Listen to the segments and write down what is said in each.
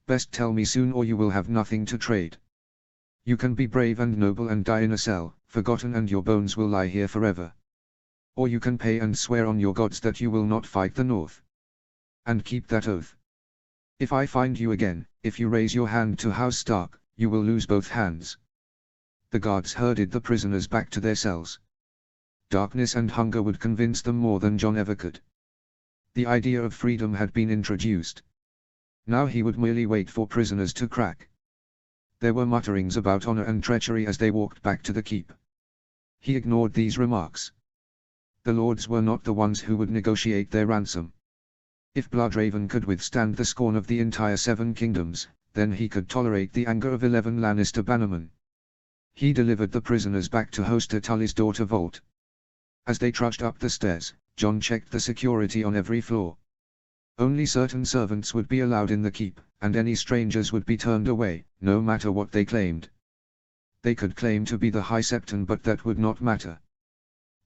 Best tell me soon or you will have nothing to trade. You can be brave and noble and die in a cell, forgotten, and your bones will lie here forever. Or you can pay and swear on your gods that you will not fight the North. And keep that oath. If I find you again, if you raise your hand to House Stark, you will lose both hands. The guards herded the prisoners back to their cells. Darkness and hunger would convince them more than Jon ever could. The idea of freedom had been introduced. Now he would merely wait for prisoners to crack. There were mutterings about honor and treachery as they walked back to the keep. He ignored these remarks. The lords were not the ones who would negotiate their ransom. If Bloodraven could withstand the scorn of the entire Seven Kingdoms, then he could tolerate the anger of 11 Lannister bannermen. He delivered the prisoners back to Hoster Tully's daughter vault. As they trudged up the stairs, Jon checked the security on every floor. Only certain servants would be allowed in the keep, and any strangers would be turned away, no matter what they claimed. They could claim to be the High Septon, but that would not matter.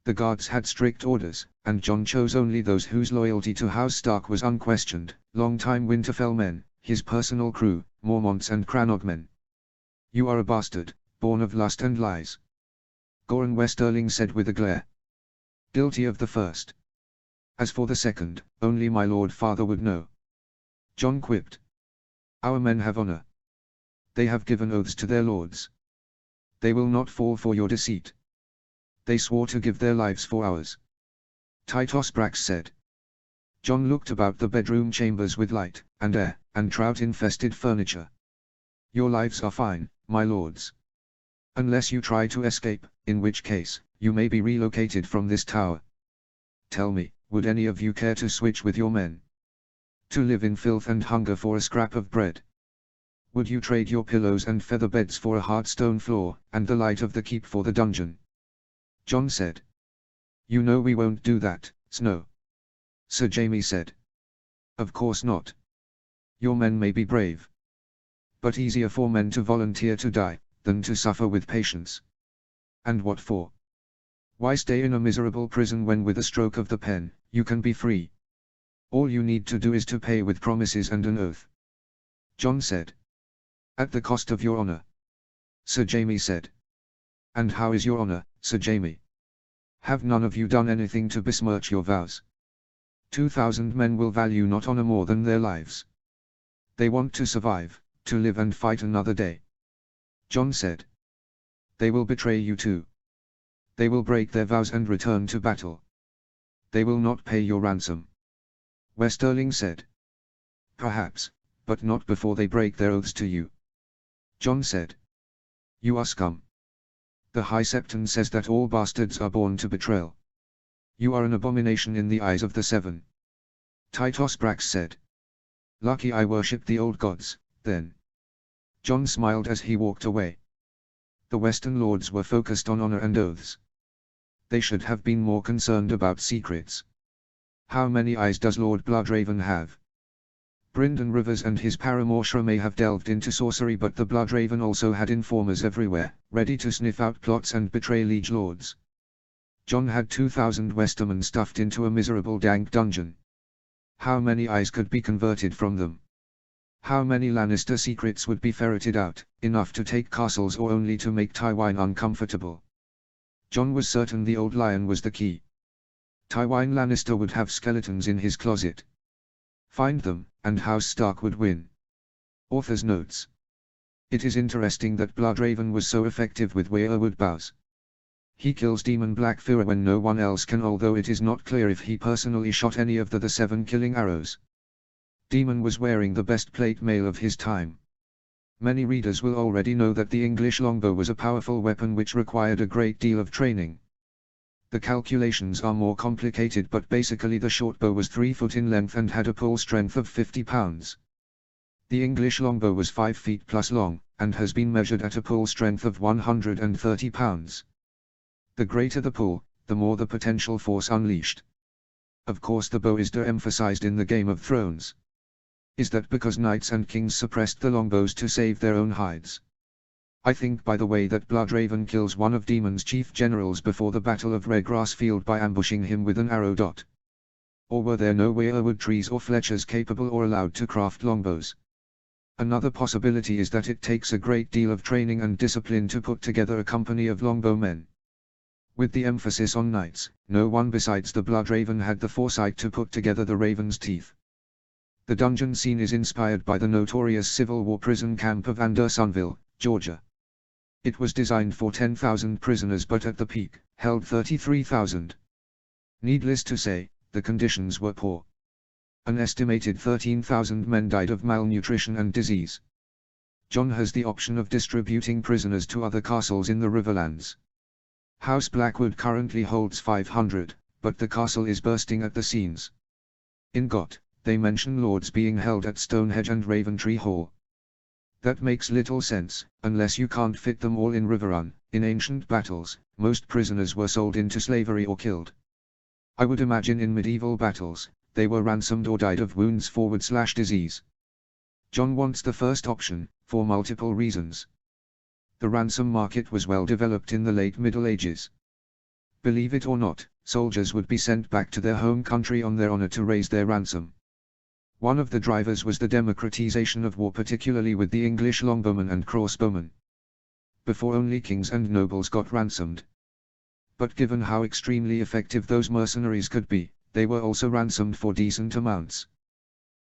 The guards had strict orders, and Jon chose only those whose loyalty to House Stark was unquestioned, long-time Winterfell men, his personal crew, Mormonts and Crannogmen. You are a bastard, born of lust and lies. Goran Westerling said with a glare. Guilty of the first. As for the second, only my lord father would know. Jon quipped. Our men have honor. They have given oaths to their lords. They will not fall for your deceit. They swore to give their lives for ours. Tytos Brax said. Jon looked about the bedroom chambers with light, and air, and trout-infested furniture. Your lives are fine, my lords. Unless you try to escape, in which case, you may be relocated from this tower. Tell me, would any of you care to switch with your men? To live in filth and hunger for a scrap of bread? Would you trade your pillows and feather beds for a hard stone floor, and the light of the keep for the dungeon? Jon said. You know we won't do that, Snow. Sir Jaime said. Of course not. Your men may be brave. But easier for men to volunteer to die, than to suffer with patience. And what for? Why stay in a miserable prison when with a stroke of the pen, you can be free? All you need to do is to pay with promises and an oath. Jon said. At the cost of your honor. Sir Jaime said. And how is your honor, Sir Jaime? Have none of you done anything to besmirch your vows? 2,000 men will value not honor more than their lives. They want to survive, to live and fight another day. Jon said. They will betray you too. They will break their vows and return to battle. They will not pay your ransom. Westerling said. Perhaps, but not before they break their oaths to you. Jon said. You are scum. The High Septon says that all bastards are born to betrayal. You are an abomination in the eyes of the Seven. Tytos Brax said. Lucky I worshipped the old gods, then. Jon smiled as he walked away. The Western lords were focused on honor and oaths. They should have been more concerned about secrets. How many eyes does Lord Bloodraven have? Brynden Rivers and his paramour Shra may have delved into sorcery, but the Bloodraven also had informers everywhere, ready to sniff out plots and betray liege lords. Jon had 2,000 Westermen stuffed into a miserable dank dungeon. How many eyes could be converted from them? How many Lannister secrets would be ferreted out, enough to take castles or only to make Tywin uncomfortable? Jon was certain the old lion was the key. Tywin Lannister would have skeletons in his closet. Find them, and House Stark would win. Author's notes. It is interesting that Bloodraven was so effective with weirwood bows. He kills Demon Blackfyra when no one else can, although it is not clear if he personally shot any of the 7 killing arrows. Demon was wearing the best plate mail of his time. Many readers will already know that the English longbow was a powerful weapon which required a great deal of training. The calculations are more complicated, but basically the shortbow was 3 foot in length and had a pull strength of 50 pounds. The English longbow was 5 feet plus long, and has been measured at a pull strength of 130 pounds. The greater the pull, the more the potential force unleashed. Of course the bow is de-emphasized in the Game of Thrones. Is that because knights and kings suppressed the longbows to save their own hides? I think by the way that Bloodraven kills one of Demon's chief generals before the Battle of Redgrass Field by ambushing him with an arrow dot. Or were there no weirwood trees or fletchers capable or allowed to craft longbows? Another possibility is that it takes a great deal of training and discipline to put together a company of longbowmen. With the emphasis on knights, no one besides the Blood Raven had the foresight to put together the Raven's Teeth. The dungeon scene is inspired by the notorious Civil War prison camp of Andersonville, Georgia. It was designed for 10,000 prisoners but at the peak, held 33,000. Needless to say, the conditions were poor. An estimated 13,000 men died of malnutrition and disease. John has the option of distributing prisoners to other castles in the Riverlands. House Blackwood currently holds 500, but the castle is bursting at the seams. In Got, they mention lords being held at Stonehenge and Raventree Hall. That makes little sense, unless you can't fit them all in Riverrun. In ancient battles, most prisoners were sold into slavery or killed. I would imagine in medieval battles, they were ransomed or died of wounds/disease. John wants the first option, for multiple reasons. The ransom market was well developed in the late Middle Ages. Believe it or not, soldiers would be sent back to their home country on their honor to raise their ransom. One of the drivers was the democratization of war, particularly with the English longbowmen and crossbowmen. Before, only kings and nobles got ransomed. But given how extremely effective those mercenaries could be, they were also ransomed for decent amounts.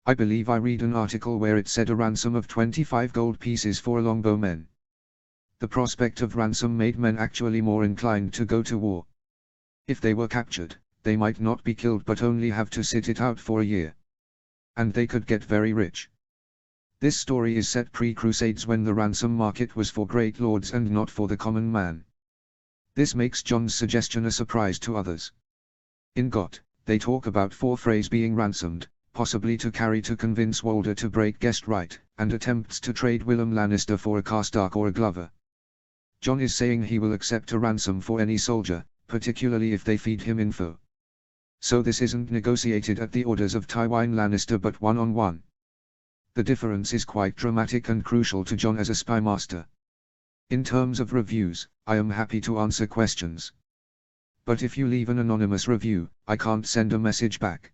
I believe I read an article where it said a ransom of 25 gold pieces for a longbowman. The prospect of ransom made men actually more inclined to go to war. If they were captured, they might not be killed but only have to sit it out for a year. And they could get very rich. This story is set pre-Crusades, when the ransom market was for great lords and not for the common man. This makes John's suggestion a surprise to others. In Got, they talk about 4 Freys being ransomed, possibly to carry to convince Walder to break guest right, and attempts to trade Willem Lannister for a Karstark or a Glover. John is saying he will accept a ransom for any soldier, particularly if they feed him info. So this isn't negotiated at the orders of Tywin Lannister but one-on-one. The difference is quite dramatic and crucial to John as a spy master. In terms of reviews, I am happy to answer questions. But if you leave an anonymous review, I can't send a message back.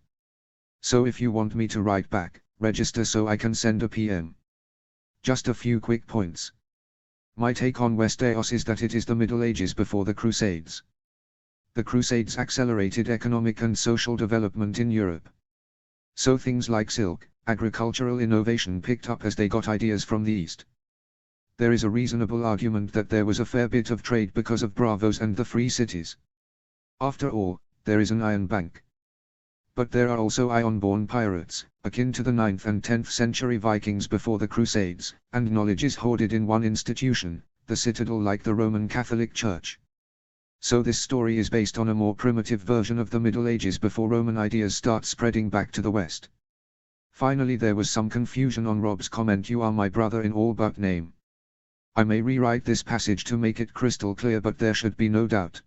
So if you want me to write back, register so I can send a PM. Just a few quick points. My take on Westeros is that it is the Middle Ages before the Crusades. The Crusades accelerated economic and social development in Europe. So things like silk, agricultural innovation picked up as they got ideas from the East. There is a reasonable argument that there was a fair bit of trade because of Bravos and the free cities. After all, there is an iron bank. But there are also iron-born pirates, akin to the 9th and 10th century Vikings before the Crusades, and knowledge is hoarded in one institution, the citadel, like the Roman Catholic Church. So this story is based on a more primitive version of the Middle Ages before Roman ideas start spreading back to the West. Finally, there was some confusion on Rob's comment, "You are my brother in all but name." I may rewrite this passage to make it crystal clear, but there should be no doubt.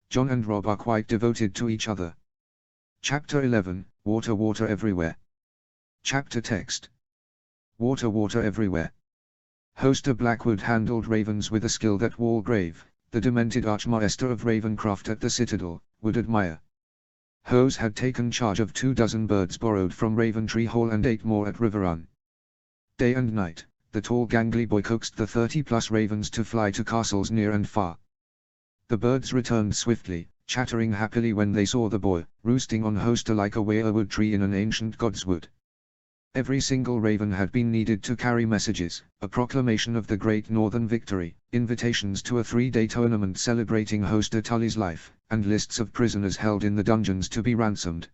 John and Rob are quite devoted to each other. Chapter 11, Water, Water Everywhere. Chapter text. Water, water everywhere. Hoster Blackwood handled ravens with a skill that Walgrave, the demented Archmaester of Ravencroft at the Citadel, would admire. Hose had taken charge of 24 birds borrowed from Raventree Hall and 8 more at Riverrun. Day and night, the tall gangly boy coaxed the 30+ ravens to fly to castles near and far. The birds returned swiftly, chattering happily when they saw the boy, roosting on Hoster like a weirwood tree in an ancient godswood. Every single raven had been needed to carry messages, a proclamation of the Great Northern Victory, invitations to a 3-day tournament celebrating Hoster Tully's life, and lists of prisoners held in the dungeons to be ransomed.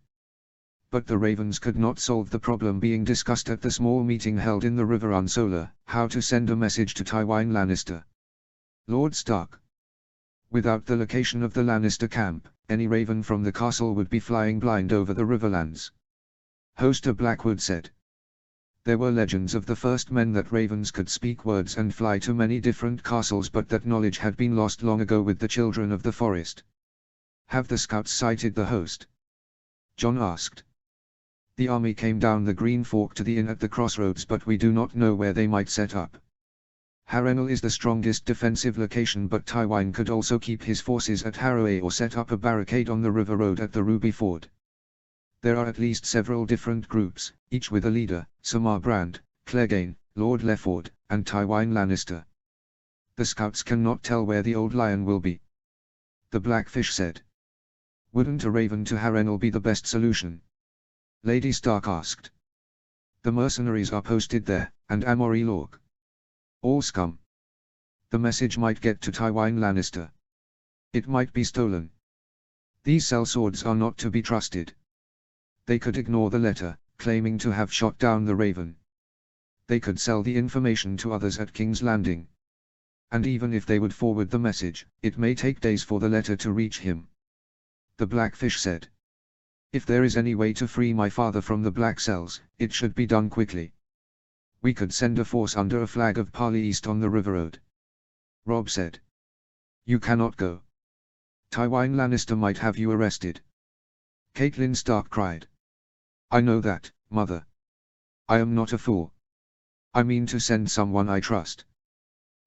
But the ravens could not solve the problem being discussed at the small meeting held in the Riverrun Solar: how to send a message to Tywin Lannister. Lord Stark. Without the location of the Lannister camp, any raven from the castle would be flying blind over the Riverlands. Hoster Blackwood said. There were legends of the first men that ravens could speak words and fly to many different castles, but that knowledge had been lost long ago with the children of the forest. Have the scouts sighted the host? John asked. The army came down the Green Fork to the inn at the crossroads, but we do not know where they might set up. Harrenhal is the strongest defensive location, but Tywin could also keep his forces at Harroway or set up a barricade on the river road at the Ruby Ford. There are at least several different groups, each with a leader: Samar Brand, Clegane, Lord Lefford, and Tywin Lannister. The scouts cannot tell where the old lion will be. The Blackfish said. Wouldn't a raven to Harrenhal be the best solution? Lady Stark asked. The mercenaries are posted there, and Amory Lork. All scum. The message might get to Tywin Lannister. It might be stolen. These sellswords are not to be trusted. They could ignore the letter, claiming to have shot down the raven. They could sell the information to others at King's Landing. And even if they would forward the message, it may take days for the letter to reach him. The Blackfish said. If there is any way to free my father from the Black Cells, it should be done quickly. We could send a force under a flag of parley east on the River Road. Robb said. You cannot go. Tywin Lannister might have you arrested. Catelyn Stark cried. I know that, mother. I am not a fool. I mean to send someone I trust.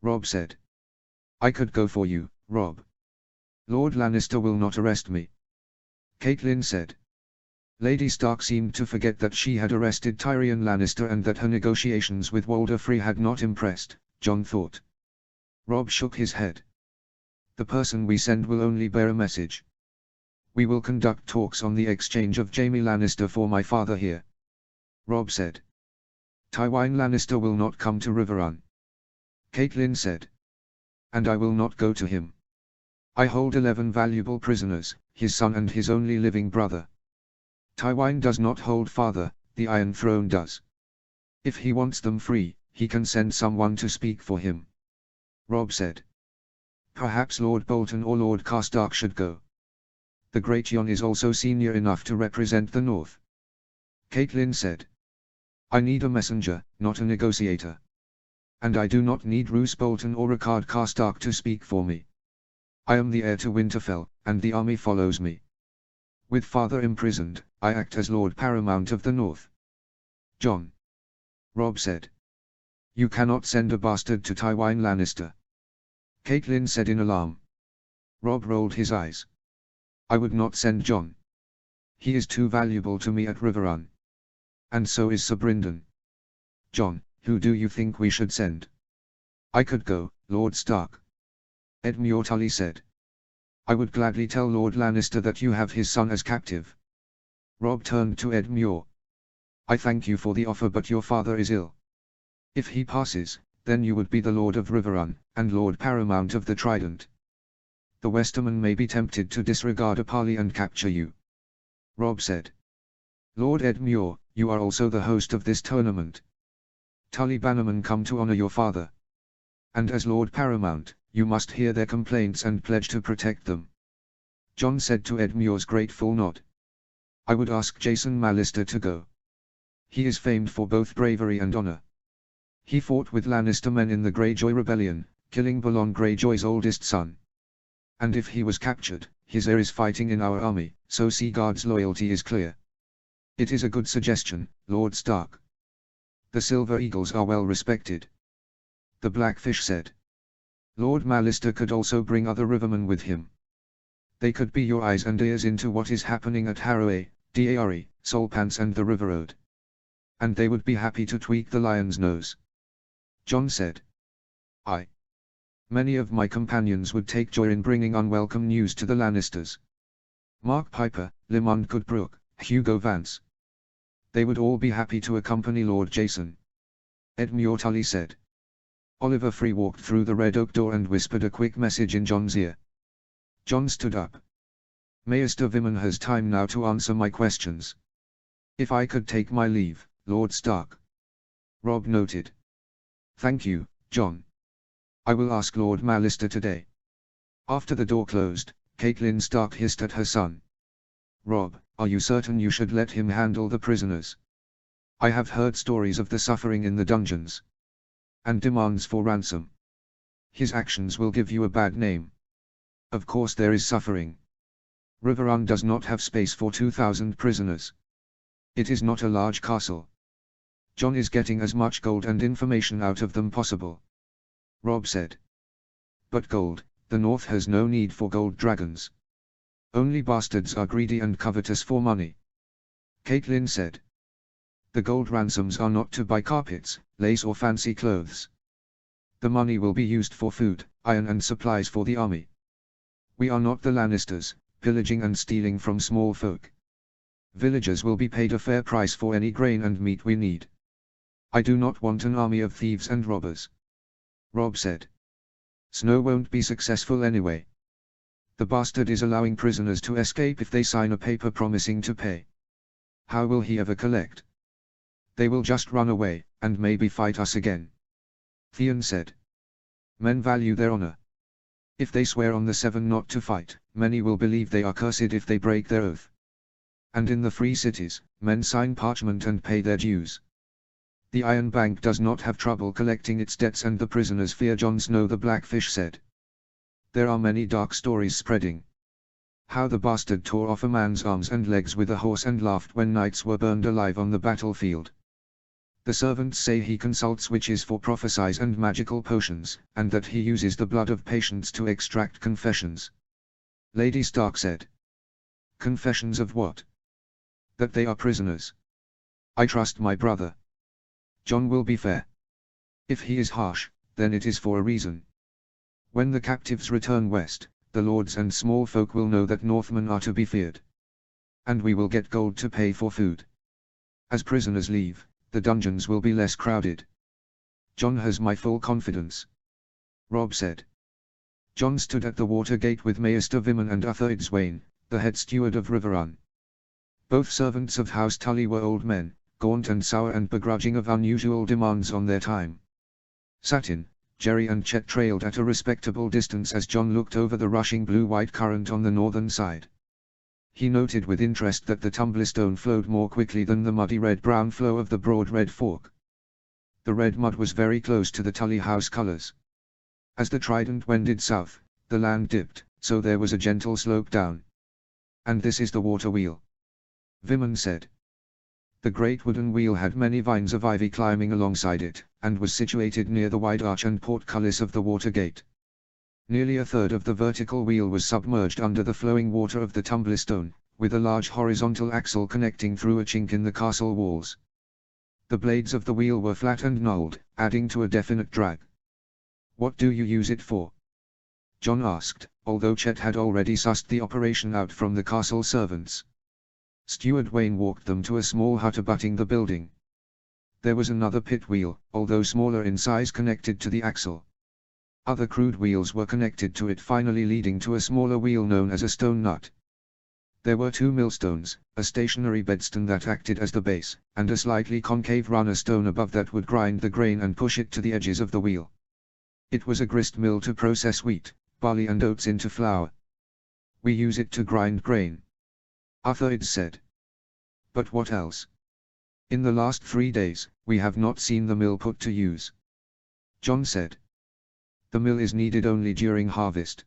Robb said. I could go for you, Robb. Lord Lannister will not arrest me. Catelyn said. Lady Stark seemed to forget that she had arrested Tyrion Lannister and that her negotiations with Walder Free had not impressed, Jon thought. Robb shook his head. The person we send will only bear a message. We will conduct talks on the exchange of Jaime Lannister for my father here. Robb said. Tywin Lannister will not come to Riverrun. Catelyn said. And I will not go to him. I hold 11 valuable prisoners, his son and his only living brother. Tywin does not hold father, the Iron Throne does. If he wants them free, he can send someone to speak for him. Robb said. Perhaps Lord Bolton or Lord Karstark should go. The Great Jon is also senior enough to represent the North. Catelyn said. I need a messenger, not a negotiator. And I do not need Roose Bolton or Rickard Karstark to speak for me. I am the heir to Winterfell, and the army follows me. With father imprisoned, I act as Lord Paramount of the North. Jon. Robb said. You cannot send a bastard to Tywin Lannister. Catelyn said in alarm. Robb rolled his eyes. I would not send Jon. He is too valuable to me at Riverrun. And so is Sir Brynden. Jon, who do you think we should send? I could go, Lord Stark. Edmure Tully said. I would gladly tell Lord Lannister that you have his son as captive. Robb turned to Edmure. I thank you for the offer, but your father is ill. If he passes, then you would be the Lord of Riverrun, and Lord Paramount of the Trident. The Westermen may be tempted to disregard a parley and capture you. Robb said. Lord Edmure, you are also the host of this tournament. Tully Bannerman come to honor your father. And as Lord Paramount, you must hear their complaints and pledge to protect them. Jon said to Edmure's grateful nod. I would ask Jason Mallister to go. He is famed for both bravery and honor. He fought with Lannister men in the Greyjoy Rebellion, killing Balon Greyjoy's oldest son. And if he was captured, his heir is fighting in our army, so Seaguard's loyalty is clear. It is a good suggestion, Lord Stark. The Silver Eagles are well respected. The Blackfish said. Lord Mallister could also bring other rivermen with him. They could be your eyes and ears into what is happening at Harroway, Darry, Solpants and the River Road. And they would be happy to tweak the lion's nose. Jon said. Many of my companions would take joy in bringing unwelcome news to the Lannisters. Mark Piper, Lemond Goodbrook, Hugo Vance. They would all be happy to accompany Lord Jason. Edmure Tully said. Oliver Free walked through the red oak door and whispered a quick message in Jon's ear. Jon stood up. Maester Viman has time now to answer my questions. If I could take my leave, Lord Stark. Robb noted. Thank you, Jon. I will ask Lord Mallister today. After the door closed, Catelyn Stark hissed at her son. Robb, are you certain you should let him handle the prisoners? I have heard stories of the suffering in the dungeons. And demands for ransom. His actions will give you a bad name. Of course there is suffering. Riverrun does not have space for 2,000 prisoners. It is not a large castle. Jon is getting as much gold and information out of them possible. Robb said. But gold, the North has no need for gold dragons. Only bastards are greedy and covetous for money. Catelyn said. The gold ransoms are not to buy carpets, lace or fancy clothes. The money will be used for food, iron and supplies for the army. We are not the Lannisters, pillaging and stealing from small folk. Villagers will be paid a fair price for any grain and meat we need. I do not want an army of thieves and robbers. Rob said. Snow won't be successful anyway. The bastard is allowing prisoners to escape if they sign a paper promising to pay. How will he ever collect? They will just run away, and maybe fight us again. Theon said. Men value their honor. If they swear on the seven not to fight, many will believe they are cursed if they break their oath. And in the free cities, men sign parchment and pay their dues. The Iron Bank does not have trouble collecting its debts and the prisoners fear Jon Snow, the Blackfish said. There are many dark stories spreading. How the bastard tore off a man's arms and legs with a horse and laughed when knights were burned alive on the battlefield. The servants say he consults witches for prophecies and magical potions, and that he uses the blood of patients to extract confessions. Lady Stark said. Confessions of what? That they are prisoners. I trust my brother. Jon will be fair. If he is harsh, then it is for a reason. When the captives return west, the lords and small folk will know that Northmen are to be feared. And we will get gold to pay for food. As prisoners leave, the dungeons will be less crowded. Jon has my full confidence. Rob said. Jon stood at the water gate with Maester Vimen and Uther Swain, the head steward of Riverrun. Both servants of House Tully were old men, gaunt and sour and begrudging of unusual demands on their time. Satin, Jerry and Chet trailed at a respectable distance as Jon looked over the rushing blue-white current on the northern side. He noted with interest that the Tumblestone flowed more quickly than the muddy red-brown flow of the broad Red Fork. The red mud was very close to the Tully house colors. As the Trident wended south, the land dipped, so there was a gentle slope down. And this is the water wheel. Vimen said. The great wooden wheel had many vines of ivy climbing alongside it, and was situated near the wide arch and portcullis of the water gate. Nearly a third of the vertical wheel was submerged under the flowing water of the Tumblestone, with a large horizontal axle connecting through a chink in the castle walls. The blades of the wheel were flat and gnarled, adding to a definite drag. What do you use it for? Jon asked, although Chet had already sussed the operation out from the castle servants. Steward Wayne walked them to a small hut abutting the building. There was another pit wheel, although smaller in size, connected to the axle. Other crude wheels were connected to it, finally leading to a smaller wheel known as a stone nut. There were two millstones, a stationary bedstone that acted as the base, and a slightly concave runner stone above that would grind the grain and push it to the edges of the wheel. It was a grist mill to process wheat, barley and oats into flour. We use it to grind grain. Uther said. But what else? In the last 3 days, we have not seen the mill put to use. Jon said. The mill is needed only during harvest.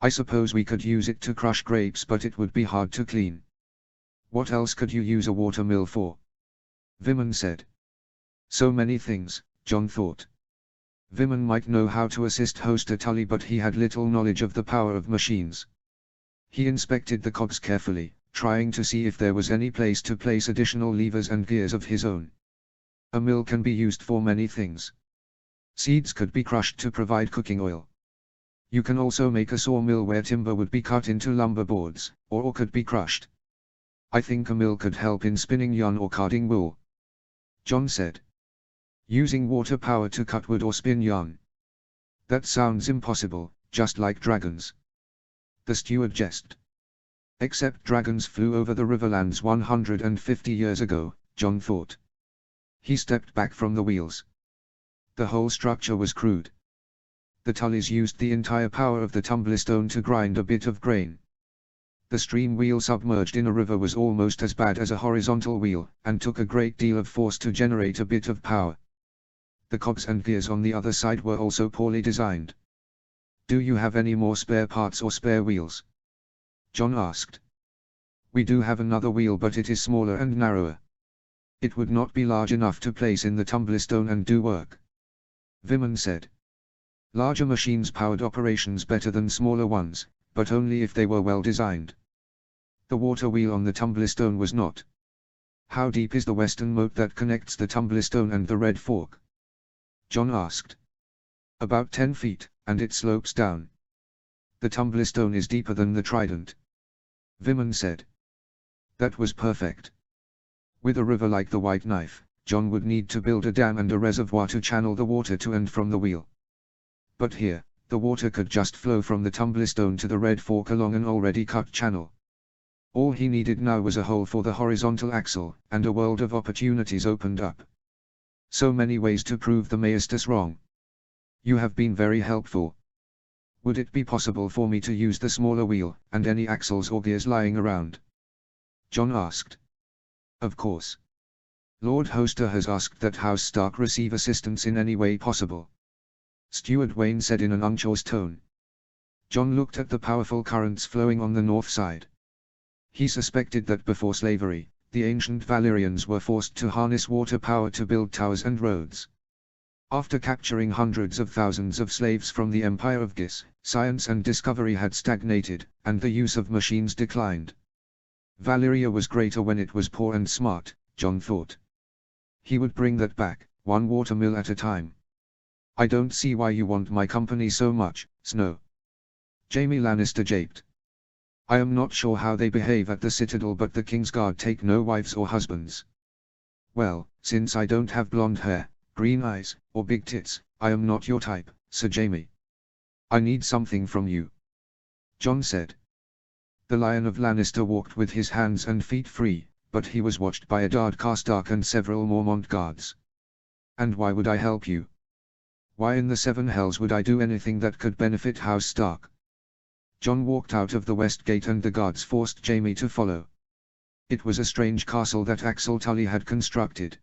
I suppose we could use it to crush grapes, but it would be hard to clean. What else could you use a water mill for? Vimen said. So many things, Jon thought. Vimen might know how to assist Hoster Tully, but he had little knowledge of the power of machines. He inspected the cogs carefully, trying to see if there was any place to place additional levers and gears of his own. A mill can be used for many things. Seeds could be crushed to provide cooking oil. You can also make a sawmill where timber would be cut into lumber boards, or could be crushed. I think a mill could help in spinning yarn or carding wool. Jon said. Using water power to cut wood or spin yarn. That sounds impossible, just like dragons. The steward jested. Except dragons flew over the Riverlands 150 years ago, Jon thought. He stepped back from the wheels. The whole structure was crude. The Tullys used the entire power of the Tumblestone to grind a bit of grain. The stream wheel submerged in a river was almost as bad as a horizontal wheel, and took a great deal of force to generate a bit of power. The cogs and gears on the other side were also poorly designed. Do you have any more spare parts or spare wheels? Jon asked. We do have another wheel, but it is smaller and narrower. It would not be large enough to place in the Tumblestone and do work. Vimen said. Larger machines powered operations better than smaller ones, but only if they were well designed. The water wheel on the Tumblestone was not. How deep is the western moat that connects the Tumblestone and the Red Fork? John asked. About 10 feet, and it slopes down. The Tumblestone is deeper than the Trident. Viman said. That was perfect. With a river like the White Knife, John would need to build a dam and a reservoir to channel the water to and from the wheel. But here, the water could just flow from the Tumblestone to the Red Fork along an already cut channel. All he needed now was a hole for the horizontal axle, and a world of opportunities opened up. So many ways to prove the Maesters wrong. You have been very helpful. Would it be possible for me to use the smaller wheel, and any axles or gears lying around? John asked. Of course. Lord Hoster has asked that House Stark receive assistance in any way possible. Steward Wayne said in an unctuous tone. John looked at the powerful currents flowing on the north side. He suspected that before slavery, the ancient Valyrians were forced to harness water power to build towers and roads. After capturing hundreds of thousands of slaves from the Empire of Gis, science and discovery had stagnated, and the use of machines declined. Valyria was greater when it was poor and smart, John thought. He would bring that back, one watermill at a time. I don't see why you want my company so much, Snow. Jaime Lannister japed. I am not sure how they behave at the Citadel, but the Kingsguard take no wives or husbands. Well, since I don't have blonde hair, green eyes, or big tits, I am not your type, Sir Jaime. I need something from you. John said. The Lion of Lannister walked with his hands and feet free, but he was watched by Eddard Karstark and several Mormont guards. And why would I help you? Why in the Seven Hells would I do anything that could benefit House Stark? John walked out of the west gate and the guards forced Jaime to follow. It was a strange castle that Axel Tully had constructed.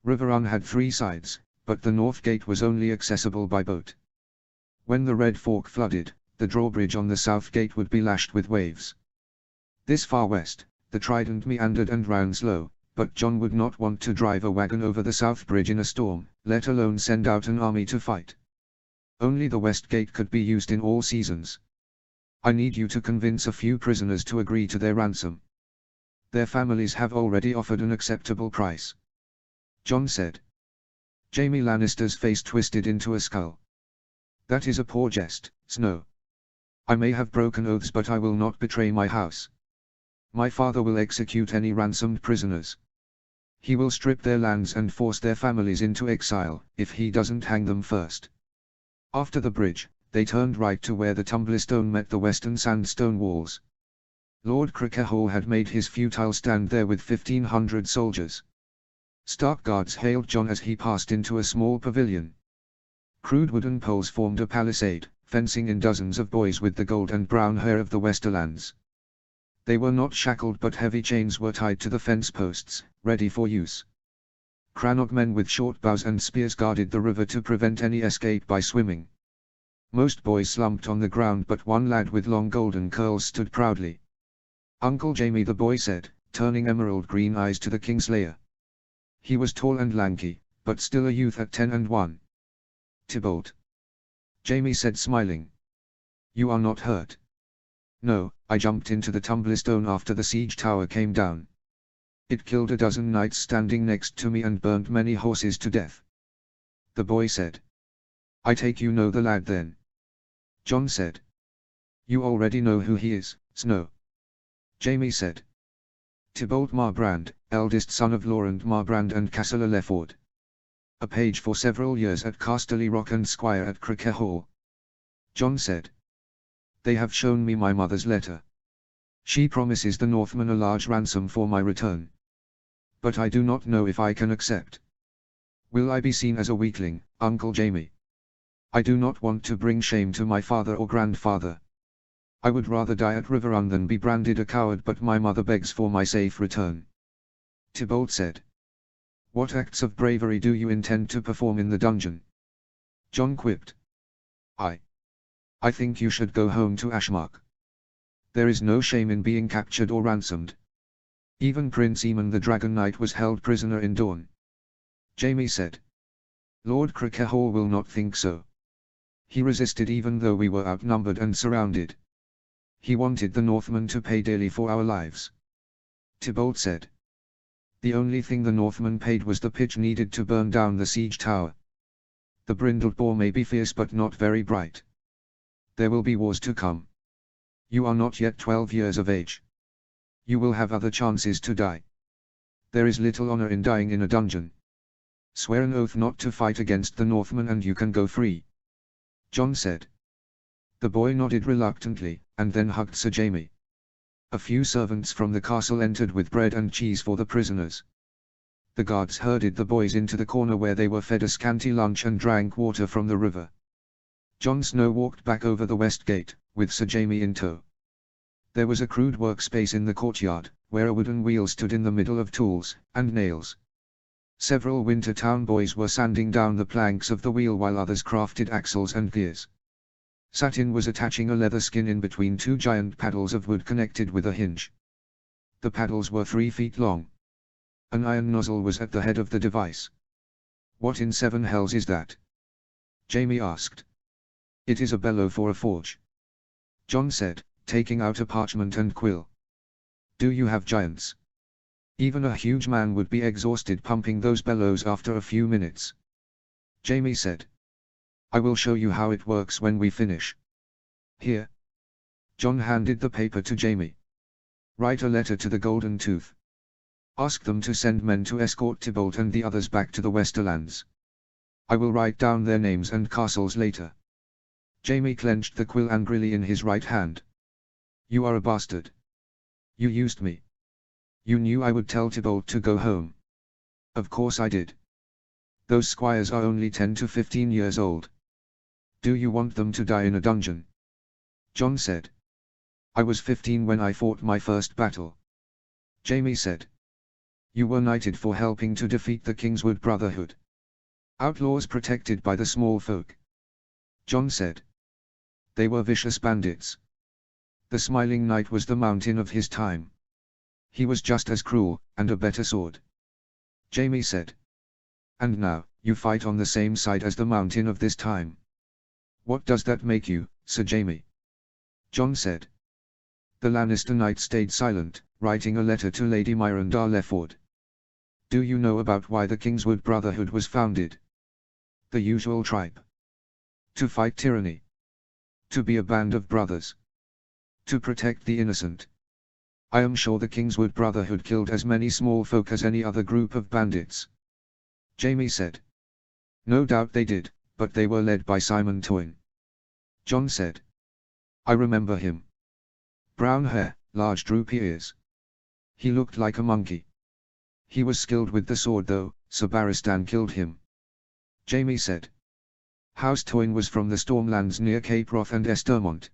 Riverrun had 3 sides, but the north gate was only accessible by boat. When the Red Fork flooded, the drawbridge on the south gate would be lashed with waves. This far west, the Trident meandered and ran slow, but John would not want to drive a wagon over the south bridge in a storm, let alone send out an army to fight. Only the west gate could be used in all seasons. I need you to convince a few prisoners to agree to their ransom. Their families have already offered an acceptable price. John said. Jaime Lannister's face twisted into a scowl. That is a poor jest, Snow. I may have broken oaths, but I will not betray my house. My father will execute any ransomed prisoners. He will strip their lands and force their families into exile, if he doesn't hang them first. After the bridge, they turned right to where the Tumblestone met the western sandstone walls. Lord Crickehall had made his futile stand there with 1,500 soldiers. Stark guards hailed John as he passed into a small pavilion. Crude wooden poles formed a palisade, fencing in dozens of boys with the gold and brown hair of the Westerlands. They were not shackled, but heavy chains were tied to the fence posts, ready for use. Crannog men with short bows and spears guarded the river to prevent any escape by swimming. Most boys slumped on the ground, but one lad with long golden curls stood proudly. Uncle Jaime, the boy said, turning emerald green eyes to the Kingslayer. He was tall and lanky, but still a youth at 10 and 1. Tybalt. Jaime said, smiling. You are not hurt? No, I jumped into the Tumblestone after the siege tower came down. It killed a dozen knights standing next to me and burned many horses to death. The boy said. I take you know the lad then? John said. You already know who he is, Snow. Jaime said. Tybalt Marbrand, eldest son of Laurent Marbrand and Cassila Lefford. A page for several years at Casterly Rock and squire at Crickehall. John said. They have shown me my mother's letter. She promises the Northmen a large ransom for my return. But I do not know if I can accept. Will I be seen as a weakling, Uncle Jaime? I do not want to bring shame to my father or grandfather. I would rather die at Riverrun than be branded a coward, but my mother begs for my safe return. Tybalt said. What acts of bravery do you intend to perform in the dungeon? John quipped. I think you should go home to Ashmark. There is no shame in being captured or ransomed. Even Prince Aemon the Dragon Knight was held prisoner in Dorne. Jaime said. Lord Crickehall will not think so. He resisted even though we were outnumbered and surrounded. He wanted the Northmen to pay dearly for our lives. Tybalt said. The only thing the Northmen paid was the pitch needed to burn down the siege tower. The brindled boar may be fierce but not very bright. There will be wars to come. You are not yet 12 years of age. You will have other chances to die. There is little honor in dying in a dungeon. Swear an oath not to fight against the Northmen and you can go free. Jon said. The boy nodded reluctantly, and then hugged Sir Jaime. A few servants from the castle entered with bread and cheese for the prisoners. The guards herded the boys into the corner where they were fed a scanty lunch and drank water from the river. Jon Snow walked back over the west gate, with Sir Jaime in tow. There was a crude workspace in the courtyard, where a wooden wheel stood in the middle of tools and nails. Several Wintertown boys were sanding down the planks of the wheel while others crafted axles and gears. Satin was attaching a leather skin in between two giant paddles of wood connected with a hinge. The paddles were 3 feet long. An iron nozzle was at the head of the device. What in 7 hells is that? Jaime asked. It is a bellow for a forge. Jon said, taking out a parchment and quill. Do you have giants? Even a huge man would be exhausted pumping those bellows after a few minutes. Jaime said. I will show you how it works when we finish. Here. Jon handed the paper to Jaime. Write a letter to the Golden Tooth. Ask them to send men to escort Tybalt and the others back to the Westerlands. I will write down their names and castles later. Jaime clenched the quill angrily in his right hand. You are a bastard. You used me. You knew I would tell Tybalt to go home. Of course I did. Those squires are only 10 to 15 years old. Do you want them to die in a dungeon? Jon said. I was 15 when I fought my first battle. Jaime said. You were knighted for helping to defeat the Kingswood Brotherhood. Outlaws protected by the small folk. Jon said. They were vicious bandits. The Smiling Knight was the mountain of his time. He was just as cruel, and a better sword. Jaime said. And now, you fight on the same side as the mountain of this time. What does that make you, Sir Jaime? Jon said. The Lannister knight stayed silent, writing a letter to Lady Myranda Lefford. Do you know about why the Kingswood Brotherhood was founded? The usual tribe. To fight tyranny. To be a band of brothers. To protect the innocent. I am sure the Kingswood Brotherhood killed as many small folk as any other group of bandits. Jaime said. No doubt they did, but they were led by Simon Tywin. Jon said. I remember him. Brown hair, large droopy ears. He looked like a monkey. He was skilled with the sword though, Sir Barristan killed him. Jaime said. House Tywin was from the Stormlands near Cape Wrath and Estermont.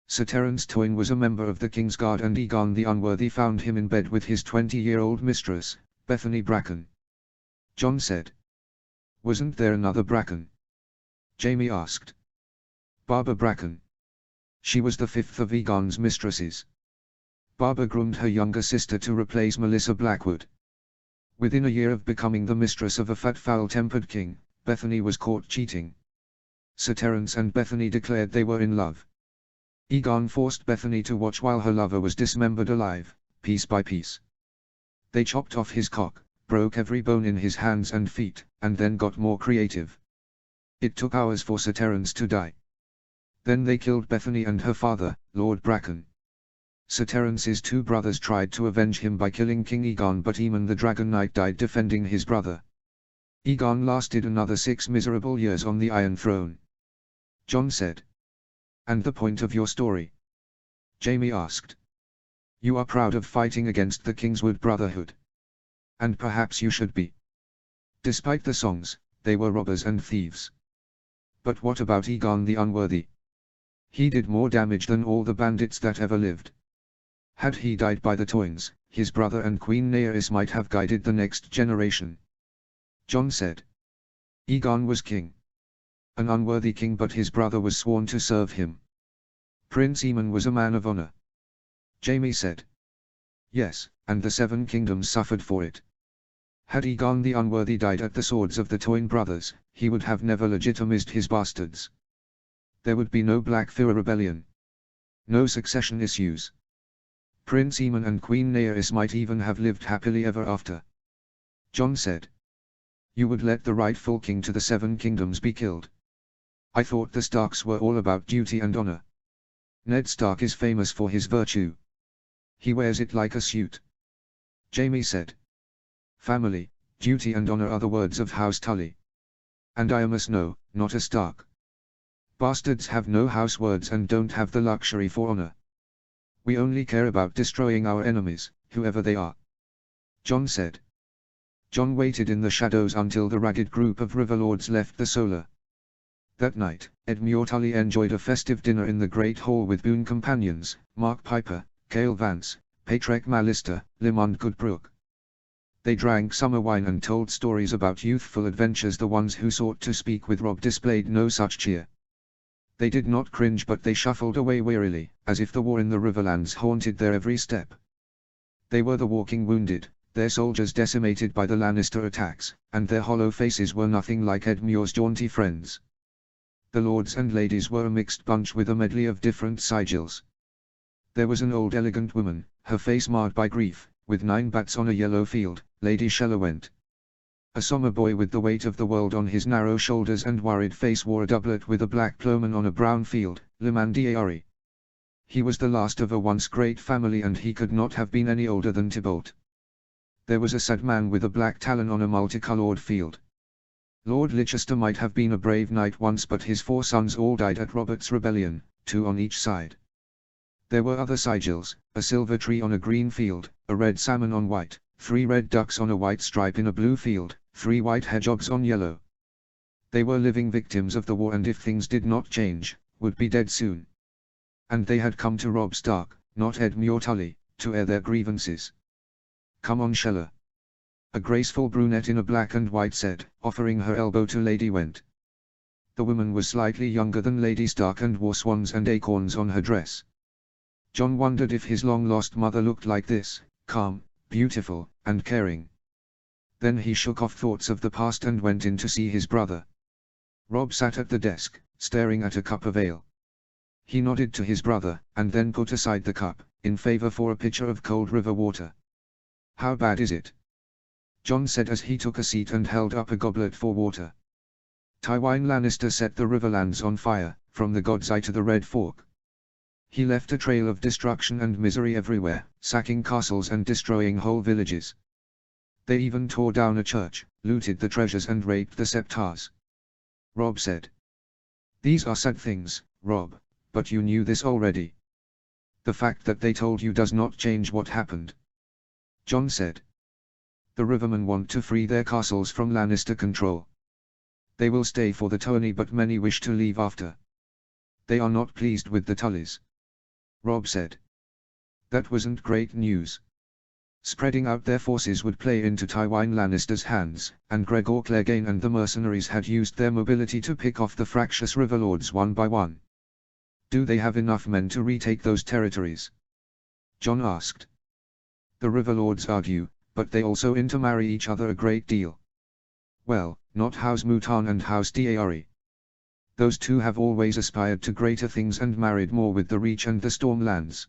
Sir Terence Tywin was a member of the Kingsguard and Aegon the Unworthy found him in bed with his 20-year-old mistress, Bethany Bracken. Jon said. Wasn't there another Bracken? Jaime asked. Barbara Bracken. She was the 5th of Aegon's mistresses. Barbara groomed her younger sister to replace Melissa Blackwood. Within a year of becoming the mistress of a fat foul-tempered king, Bethany was caught cheating. Sir Terence and Bethany declared they were in love. Aegon forced Bethany to watch while her lover was dismembered alive, piece by piece. They chopped off his cock, broke every bone in his hands and feet, and then got more creative. It took hours for Sir Terence to die. Then they killed Bethany and her father, Lord Bracken. Sir Terence's 2 brothers tried to avenge him by killing King Aegon, but Aemon the Dragon Knight died defending his brother. Aegon lasted another 6 miserable years on the Iron Throne. Jon said. And the point of your story? Jaime asked. You are proud of fighting against the Kingswood Brotherhood. And perhaps you should be. Despite the songs, they were robbers and thieves. But what about Aegon the Unworthy? He did more damage than all the bandits that ever lived. Had he died by the Tywins, his brother and Queen Naerys might have guided the next generation. Jon said. Aegon was king. An unworthy king, but his brother was sworn to serve him. Prince Aemon was a man of honor. Jaime said. Yes, and the 7 kingdoms suffered for it. Had Aegon the Unworthy died at the swords of the Tywin brothers, he would have never legitimized his bastards. There would be no Blackfyre rebellion. No succession issues. Prince Eamon and Queen Naeris might even have lived happily ever after. John said. You would let the rightful king to the 7 kingdoms be killed. I thought the Starks were all about duty and honor. Ned Stark is famous for his virtue. He wears it like a suit. Jaime said. Family, duty and honor are the words of House Tully. And I am a Snow, not a Stark. Bastards have no house words and don't have the luxury for honor. We only care about destroying our enemies, whoever they are. John said. John waited in the shadows until the ragged group of Riverlords left the Solar. That night, Edmure Tully enjoyed a festive dinner in the Great Hall with boon companions, Mark Piper, Cale Vance, Patrick Mallister, Limond Goodbrook. They drank summer wine and told stories about youthful adventures. The ones who sought to speak with Robb displayed no such cheer. They did not cringe, but they shuffled away wearily, as if the war in the Riverlands haunted their every step. They were the walking wounded, their soldiers decimated by the Lannister attacks, and their hollow faces were nothing like Edmure's jaunty friends. The lords and ladies were a mixed bunch with a medley of different sigils. There was an old elegant woman, her face marred by grief, with 9 bats on a yellow field, Lady Shellowent. A sombre boy with the weight of the world on his narrow shoulders and worried face wore a doublet with a black ploughman on a brown field, Limandiari. He was the last of a once great family, and he could not have been any older than Tybalt. There was a sad man with a black talon on a multicolored field. Lord Leicester might have been a brave knight once, but his 4 sons all died at Robert's rebellion, 2 on each side. There were other sigils, a silver tree on a green field, a red salmon on white, 3 red ducks on a white stripe in a blue field, 3 white hedgehogs on yellow. They were living victims of the war, and if things did not change, would be dead soon. And they had come to Robb Stark, not Edmure Tully, to air their grievances. Come on, Shella. A graceful brunette in a black and white said, offering her elbow to Lady Went. The woman was slightly younger than Lady Stark and wore swans and acorns on her dress. John wondered if his long-lost mother looked like this, calm, beautiful, and caring. Then he shook off thoughts of the past and went in to see his brother. Robb sat at the desk, staring at a cup of ale. He nodded to his brother, and then put aside the cup, in favor for a pitcher of cold river water. How bad is it? John said as he took a seat and held up a goblet for water. Tywin Lannister set the Riverlands on fire, from the God's Eye to the Red Fork. He left a trail of destruction and misery everywhere, sacking castles and destroying whole villages. They even tore down a church, looted the treasures and raped the Septars. Robb said. These are sad things, Robb, but you knew this already. The fact that they told you does not change what happened. John said. The Rivermen want to free their castles from Lannister control. They will stay for the tourney, but many wish to leave after. They are not pleased with the Tullys. Robb said. That wasn't great news. Spreading out their forces would play into Tywin Lannister's hands, and Gregor Clegane and the mercenaries had used their mobility to pick off the fractious Riverlords one by one. Do they have enough men to retake those territories? John asked. The Riverlords argue, but they also intermarry each other a great deal. Well, not House Mouton and House D'Ari. Those 2 have always aspired to greater things and married more with the Reach and the Stormlands.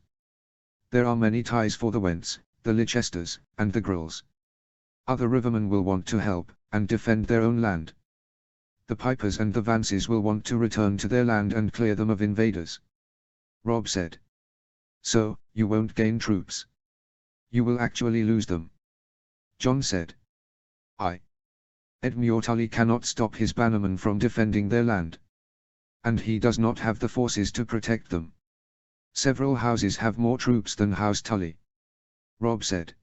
There are many ties for the Wents, the Leicesters, and the Grills. Other Rivermen will want to help, and defend their own land. The Pipers and the Vances will want to return to their land and clear them of invaders. Robb said. So, you won't gain troops. You will actually lose them. John said. Edmure Tully cannot stop his bannermen from defending their land. And he does not have the forces to protect them. Several houses have more troops than House Tully. Robb said.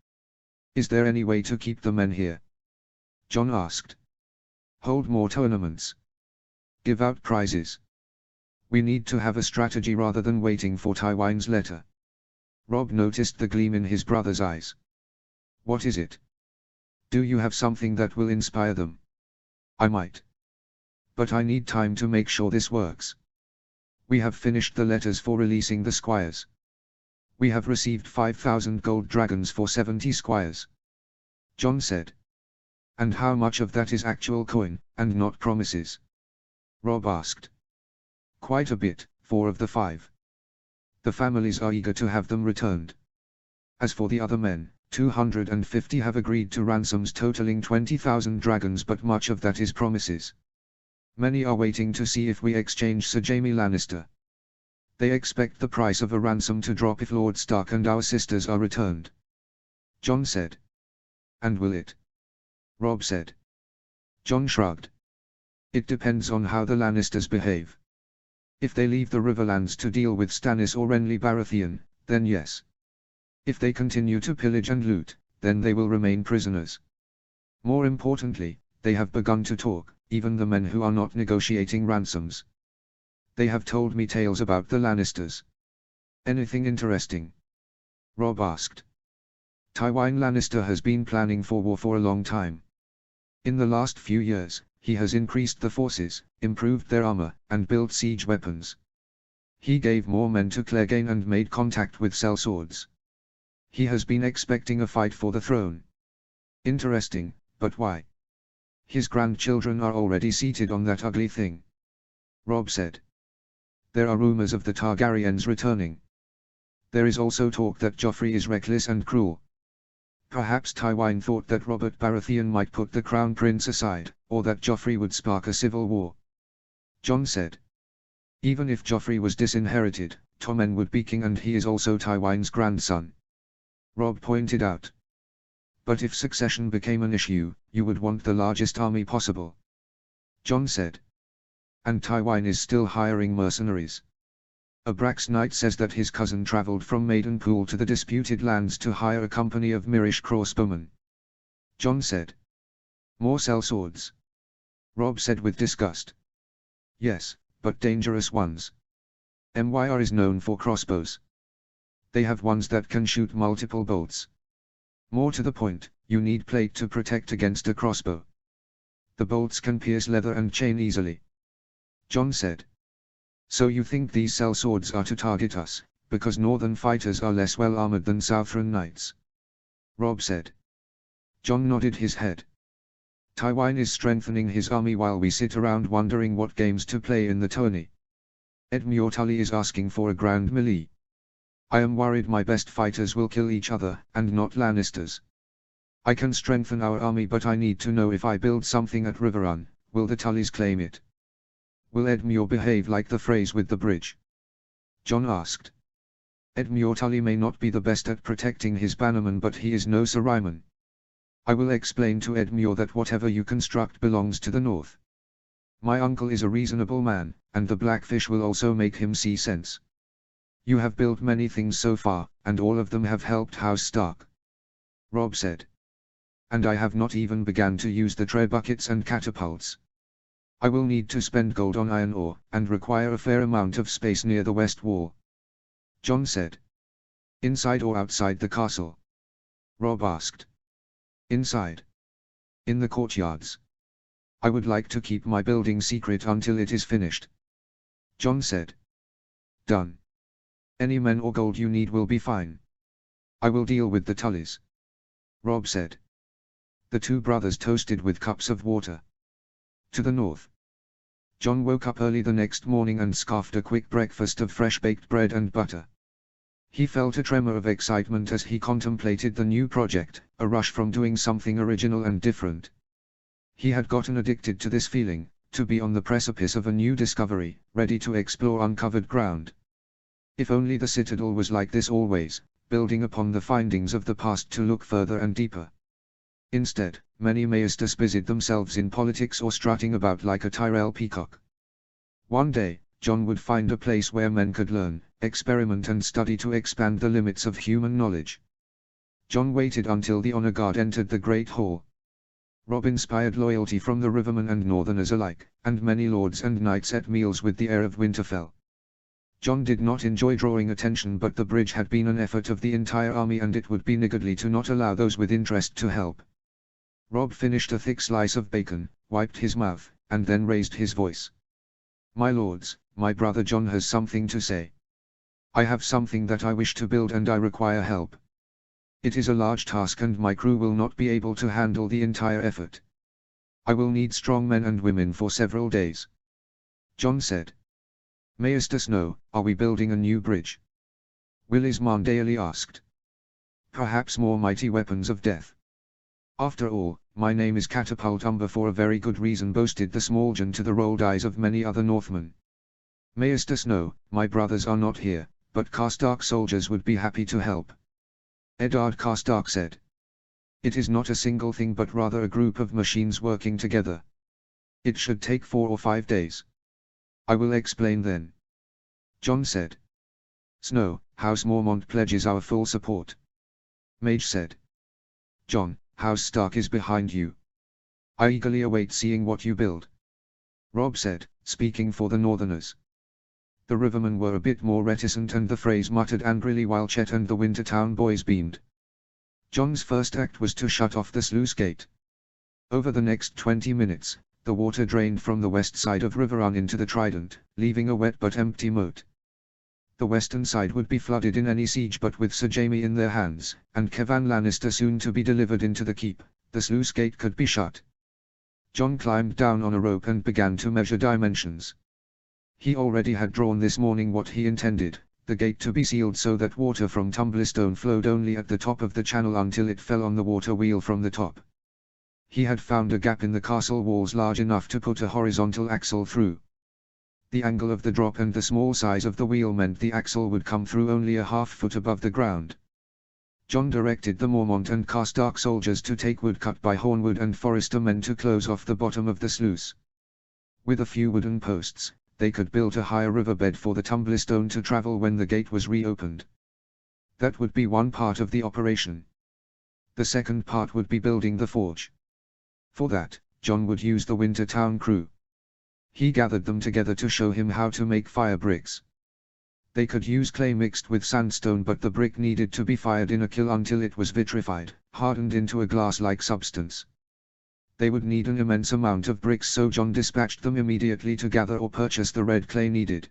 Is there any way to keep the men here? John asked. Hold more tournaments. Give out prizes. We need to have a strategy rather than waiting for Tywin's letter. Robb noticed the gleam in his brother's eyes. What is it? Do you have something that will inspire them? I might. But I need time to make sure this works. We have finished the letters for releasing the squires. We have received 5,000 gold dragons for 70 squires. John said. And how much of that is actual coin, and not promises? Robb asked. Quite a bit, 4 of the 5. The families are eager to have them returned. As for the other men, 250 have agreed to ransoms totaling 20,000 dragons, but much of that is promises. Many are waiting to see if we exchange Sir Jaime Lannister. They expect the price of a ransom to drop if Lord Stark and our sisters are returned. Jon said. And will it? Robb said. Jon shrugged. It depends on how the Lannisters behave. If they leave the Riverlands to deal with Stannis or Renly Baratheon, then yes. If they continue to pillage and loot, then they will remain prisoners. More importantly, they have begun to talk, even the men who are not negotiating ransoms. They have told me tales about the Lannisters. Anything interesting? Robb asked. Tywin Lannister has been planning for war for a long time. In the last few years, he has increased the forces, improved their armor, and built siege weapons. He gave more men to Clegane and made contact with sellswords. He has been expecting a fight for the throne. Interesting, but why? His grandchildren are already seated on that ugly thing. Robb said. There are rumors of the Targaryens returning. There is also talk that Joffrey is reckless and cruel. Perhaps Tywin thought that Robert Baratheon might put the crown prince aside, or that Joffrey would spark a civil war. Jon said. Even if Joffrey was disinherited, Tommen would be king, and he is also Tywin's grandson. Robb pointed out. But if succession became an issue, you would want the largest army possible. Jon said. And Tywin is still hiring mercenaries. Abrax Knight says that his cousin traveled from Maidenpool to the disputed lands to hire a company of Mirish crossbowmen. Jon said. More sellswords. Robb said with disgust. Yes, but dangerous ones. Myr is known for crossbows. They have ones that can shoot multiple bolts. More to the point, you need plate to protect against a crossbow. The bolts can pierce leather and chain easily. Jon said. So you think these sellswords are to target us, because northern fighters are less well armored than southern knights? Robb said. Jon nodded his head. Tywin is strengthening his army while we sit around wondering what games to play in the tourney. Edmure Tully is asking for a grand melee. I am worried my best fighters will kill each other, and not Lannisters. I can strengthen our army, but I need to know if I build something at Riverrun, will the Tullys claim it? Will Edmure behave like the phrase with the bridge? Jon asked. Edmure Tully may not be the best at protecting his bannermen, but he is no Sir Ryman. I will explain to Edmure that whatever you construct belongs to the north. My uncle is a reasonable man, and the Blackfish will also make him see sense. You have built many things so far, and all of them have helped House Stark. Robb said. And I have not even begun to use the tray buckets and catapults. I will need to spend gold on iron ore, and require a fair amount of space near the west wall. Jon said. Inside or outside the castle? Robb asked. Inside. In the courtyards. I would like to keep my building secret until it is finished. Jon said. Done. Any men or gold you need will be fine. I will deal with the Tullys. Robb said. The two brothers toasted with cups of water. To the north. Jon woke up early the next morning and scarfed a quick breakfast of fresh-baked bread and butter. He felt a tremor of excitement as he contemplated the new project, a rush from doing something original and different. He had gotten addicted to this feeling, to be on the precipice of a new discovery, ready to explore uncovered ground. If only the Citadel was like this always, building upon the findings of the past to look further and deeper. Instead, many Maesters busied themselves in politics or strutting about like a Tyrell peacock. One day, Jon would find a place where men could learn, experiment and study to expand the limits of human knowledge. Jon waited until the honor guard entered the Great Hall. Robb inspired loyalty from the Rivermen and Northerners alike, and many lords and knights ate meals with the heir of Winterfell. Jon did not enjoy drawing attention, but the bridge had been an effort of the entire army, and it would be niggardly to not allow those with interest to help. Robb finished a thick slice of bacon, wiped his mouth, and then raised his voice. My lords, my brother Jon has something to say. I have something that I wish to build and I require help. It is a large task and my crew will not be able to handle the entire effort. I will need strong men and women for several days. Jon said. Maester Snow, are we building a new bridge? Willis Mandaeally asked. Perhaps more mighty weapons of death. After all, my name is Catapult Umber for a very good reason, boasted the Smalljan to the rolled eyes of many other Northmen. Maester Snow, my brothers are not here, but Karstark soldiers would be happy to help. Eddard Karstark said. It is not a single thing but rather a group of machines working together. It should take 4 or 5 days. I will explain then. Jon said. Snow, House Mormont pledges our full support. Mage said. Jon, House Stark is behind you. I eagerly await seeing what you build. Robb said, speaking for the Northerners. The Rivermen were a bit more reticent and the phrase muttered angrily while Chet and the Wintertown boys beamed. Jon's first act was to shut off the sluice gate. Over the next 20 minutes, the water drained from the west side of Riverrun into the Trident, leaving a wet but empty moat. The western side would be flooded in any siege, but with Sir Jaime in their hands, and Kevan Lannister soon to be delivered into the keep, the sluice gate could be shut. Jon climbed down on a rope and began to measure dimensions. He already had drawn this morning what he intended, the gate to be sealed so that water from Tumblestone flowed only at the top of the channel until it fell on the water wheel from the top. He had found a gap in the castle walls large enough to put a horizontal axle through. The angle of the drop and the small size of the wheel meant the axle would come through only a half-foot above the ground. Jon directed the Mormont and Karstark soldiers to take wood cut by Hornwood and Forester men to close off the bottom of the sluice. With a few wooden posts, they could build a higher riverbed for the Tumblestone to travel when the gate was reopened. That would be one part of the operation. The second part would be building the forge. For that, Jon would use the Wintertown crew. He gathered them together to show him how to make fire bricks. They could use clay mixed with sandstone, but the brick needed to be fired in a kiln until it was vitrified, hardened into a glass-like substance. They would need an immense amount of bricks, so Jon dispatched them immediately to gather or purchase the red clay needed.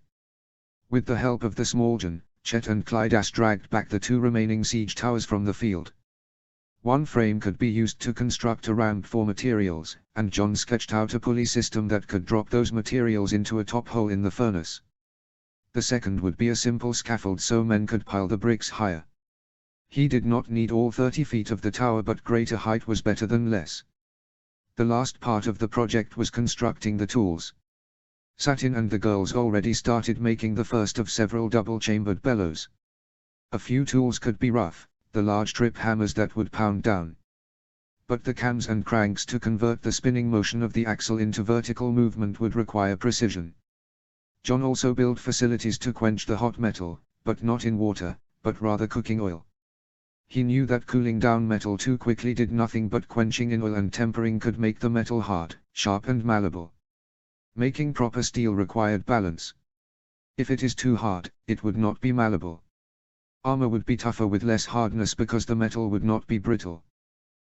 With the help of the Smalljan, Chet and Clydas dragged back the 2 remaining siege towers from the field. One frame could be used to construct a ramp for materials, and Jon sketched out a pulley system that could drop those materials into a top hole in the furnace. The second would be a simple scaffold so men could pile the bricks higher. He did not need all 30 feet of the tower, but greater height was better than less. The last part of the project was constructing the tools. Satin and the girls already started making the first of several double-chambered bellows. A few tools could be rough, the large trip hammers that would pound down. But the cams and cranks to convert the spinning motion of the axle into vertical movement would require precision. Jon also built facilities to quench the hot metal, but not in water, but rather cooking oil. He knew that cooling down metal too quickly did nothing, but quenching in oil and tempering could make the metal hard, sharp and malleable. Making proper steel required balance. If it is too hard, it would not be malleable. Armor would be tougher with less hardness because the metal would not be brittle.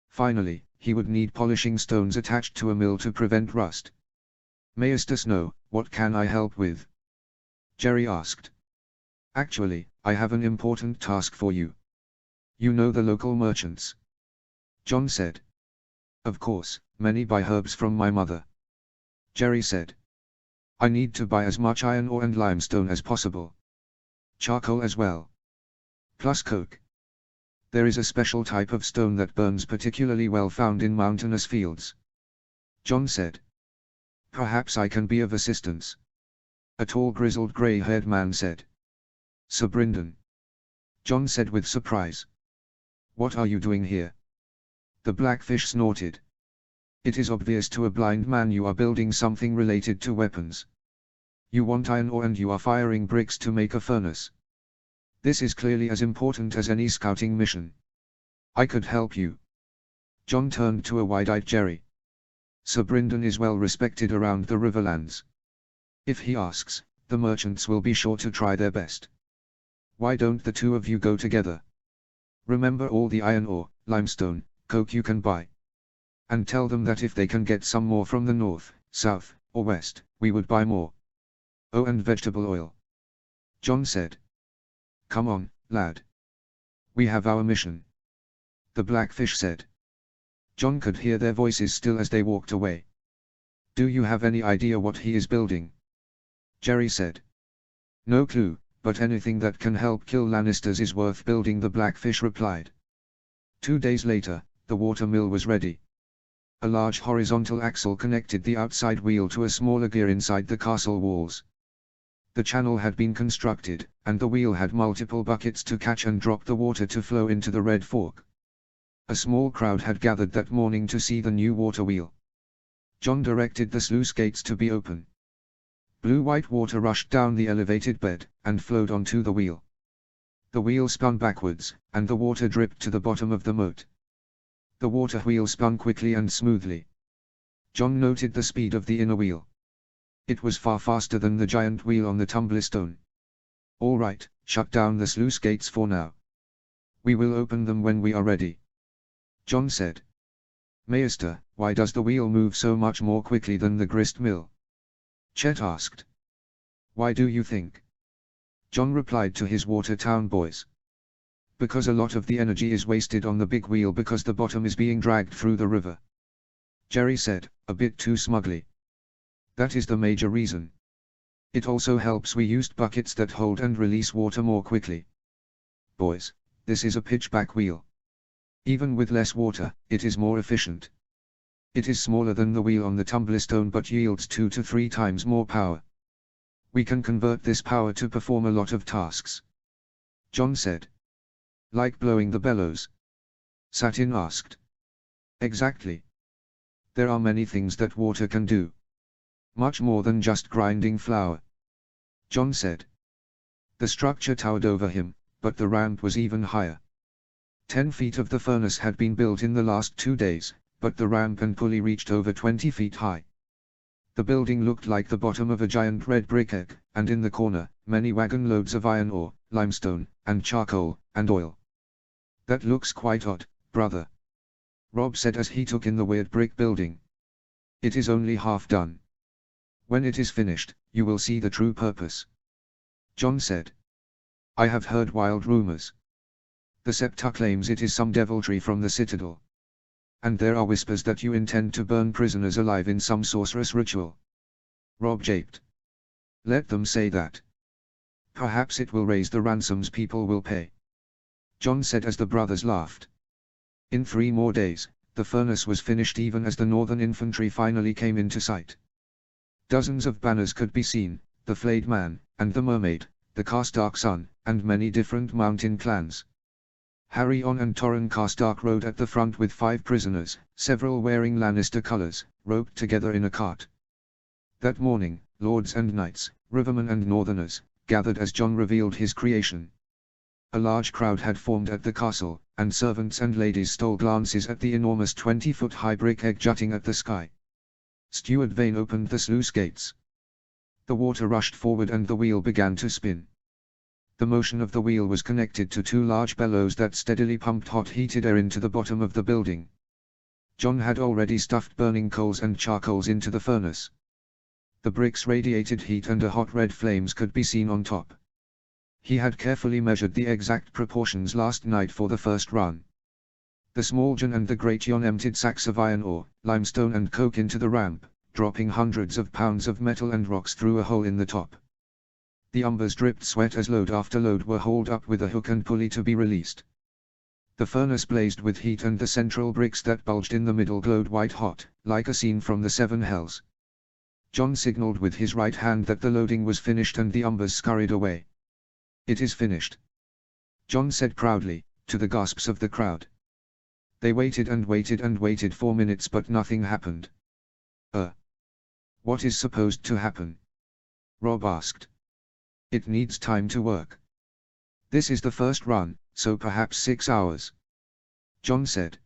Finally, he would need polishing stones attached to a mill to prevent rust. Maester Snow, what can I help with? Jerry asked. Actually, I have an important task for you. You know the local merchants? Jon said. Of course, many buy herbs from my mother. Jerry said. I need to buy as much iron ore and limestone as possible. Charcoal as well. Plus coke. There is a special type of stone that burns particularly well found in mountainous fields. Jon said. Perhaps I can be of assistance. A tall grizzled grey-haired man said. Sir Brynden. Jon said with surprise. What are you doing here? The Blackfish snorted. It is obvious to a blind man you are building something related to weapons. You want iron ore and you are firing bricks to make a furnace. This is clearly as important as any scouting mission. I could help you. Jon turned to a wide-eyed Jerry. Sir Brynden is well respected around the Riverlands. If he asks, the merchants will be sure to try their best. Why don't the 2 of you go together? Remember all the iron ore, limestone, coke you can buy. And tell them that if they can get some more from the north, south, or west, we would buy more. Oh, and vegetable oil. Jon said. Come on, lad. We have our mission. The Blackfish said. Jon could hear their voices still as they walked away. Do you have any idea what he is building? Jerry said. No clue, but anything that can help kill Lannisters is worth building, the Blackfish replied. 2 days later, the water mill was ready. A large horizontal axle connected the outside wheel to a smaller gear inside the castle walls. The channel had been constructed, and the wheel had multiple buckets to catch and drop the water to flow into the Red Fork. A small crowd had gathered that morning to see the new water wheel. John directed the sluice gates to be open. Blue-white water rushed down the elevated bed, and flowed onto the wheel. The wheel spun backwards, and the water dripped to the bottom of the moat. The water wheel spun quickly and smoothly. John noted the speed of the inner wheel. It was far faster than the giant wheel on the tumblestone. "All right, shut down the sluice gates for now. We will open them when we are ready," John said. "Maester, why does the wheel move so much more quickly than the grist mill?" Chet asked. "Why do you think?" John replied to his Watertown boys. "Because a lot of the energy is wasted on the big wheel because the bottom is being dragged through the river," Jerry said, a bit too smugly. "That is the major reason. It also helps we used buckets that hold and release water more quickly. Boys, this is a pitchback wheel. Even with less water, it is more efficient. It is smaller than the wheel on the tumblestone but yields 2 to 3 times more power. We can convert this power to perform a lot of tasks," John said. "Like blowing the bellows?" Satin asked. "Exactly. There are many things that water can do. Much more than just grinding flour," John said. The structure towered over him, but the ramp was even higher. 10 feet of the furnace had been built in the last 2 days, but the ramp and pulley reached over 20 feet high. The building looked like the bottom of a giant red brick egg, and in the corner, many wagon loads of iron ore, limestone, and charcoal, and oil. "That looks quite odd, brother," Rob said as he took in the weird brick building. "It is only half done. When it is finished, you will see the true purpose," John said. "I have heard wild rumors. The Septa claims it is some deviltry from the Citadel. And there are whispers that you intend to burn prisoners alive in some sorcerous ritual." Rob japed. "Let them say that. Perhaps it will raise the ransoms people will pay," John said as the brothers laughed. In 3 more days, the furnace was finished even as the Northern infantry finally came into sight. Dozens of banners could be seen, the flayed man, and the mermaid, the Carstark son, and many different mountain clans. Harry-on and Torren Carstark rode at the front with 5 prisoners, several wearing Lannister colors, roped together in a cart. That morning, lords and knights, rivermen and northerners, gathered as John revealed his creation. A large crowd had formed at the castle, and servants and ladies stole glances at the enormous 20-foot-high brick egg jutting at the sky. Steward Vane opened the sluice gates. The water rushed forward and the wheel began to spin. The motion of the wheel was connected to 2 large bellows that steadily pumped hot heated air into the bottom of the building. John had already stuffed burning coals and charcoals into the furnace. The bricks radiated heat and hot red flames could be seen on top. He had carefully measured the exact proportions last night for the first run. The small John and the great John emptied sacks of iron ore, limestone and coke into the ramp, dropping hundreds of pounds of metal and rocks through a hole in the top. The umbers dripped sweat as load after load were hauled up with a hook and pulley to be released. The furnace blazed with heat and the central bricks that bulged in the middle glowed white hot, like a scene from the Seven Hells. John signaled with his right hand that the loading was finished and the umbers scurried away. "It is finished," John said proudly, to the gasps of the crowd. They waited and waited and waited for minutes but nothing happened. What is supposed to happen?" Rob asked. "It needs time to work. This is the first run, so perhaps 6 hours," John said.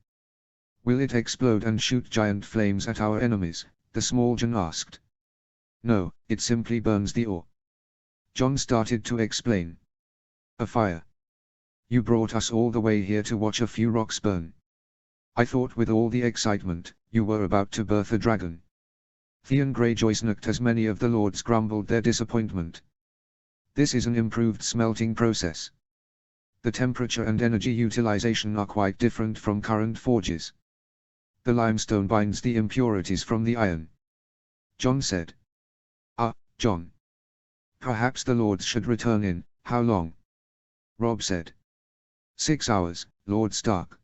"Will it explode and shoot giant flames at our enemies?" the small John asked. "No, it simply burns the ore." John started to explain. "A fire. You brought us all the way here to watch a few rocks burn. I thought with all the excitement, you were about to birth a dragon." Theon Greyjoy snicked as many of the lords grumbled their disappointment. "This is an improved smelting process. The temperature and energy utilization are quite different from current forges. The limestone binds the impurities from the iron," John said. John. Perhaps the lords should return in, how long?" Rob said. 6 hours, Lord Stark.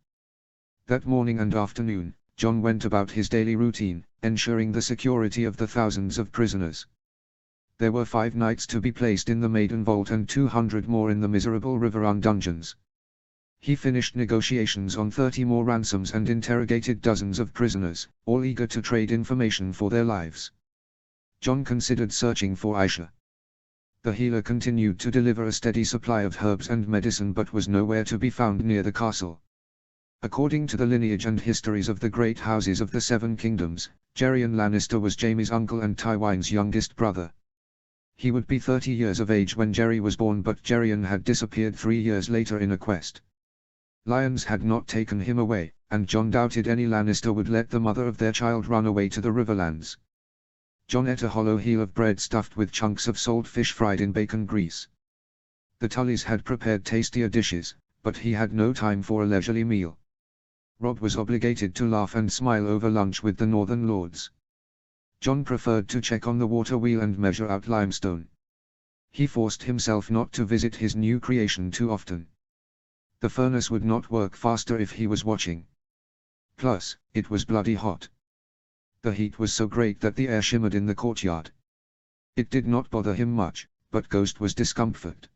That morning and afternoon, John went about his daily routine, ensuring the security of the thousands of prisoners. There were 5 knights to be placed in the Maiden Vault and 200 more in the miserable Riverrun dungeons. He finished negotiations on 30 more ransoms and interrogated dozens of prisoners, all eager to trade information for their lives. John considered searching for Aisha. The healer continued to deliver a steady supply of herbs and medicine but was nowhere to be found near the castle. According to the lineage and histories of the great houses of the 7 kingdoms, Geryon Lannister was Jaime's uncle and Tywin's youngest brother. He would be 30 years of age when Gerry was born, but Geryon had disappeared 3 years later in a quest. Lions had not taken him away, and John doubted any Lannister would let the mother of their child run away to the Riverlands. John ate a hollow heel of bread stuffed with chunks of salt fish fried in bacon grease. The Tullys had prepared tastier dishes, but he had no time for a leisurely meal. Robb was obligated to laugh and smile over lunch with the Northern Lords. John preferred to check on the water wheel and measure out limestone. He forced himself not to visit his new creation too often. The furnace would not work faster if he was watching. Plus, it was bloody hot. The heat was so great that the air shimmered in the courtyard. It did not bother him much, but Ghost was discomfort.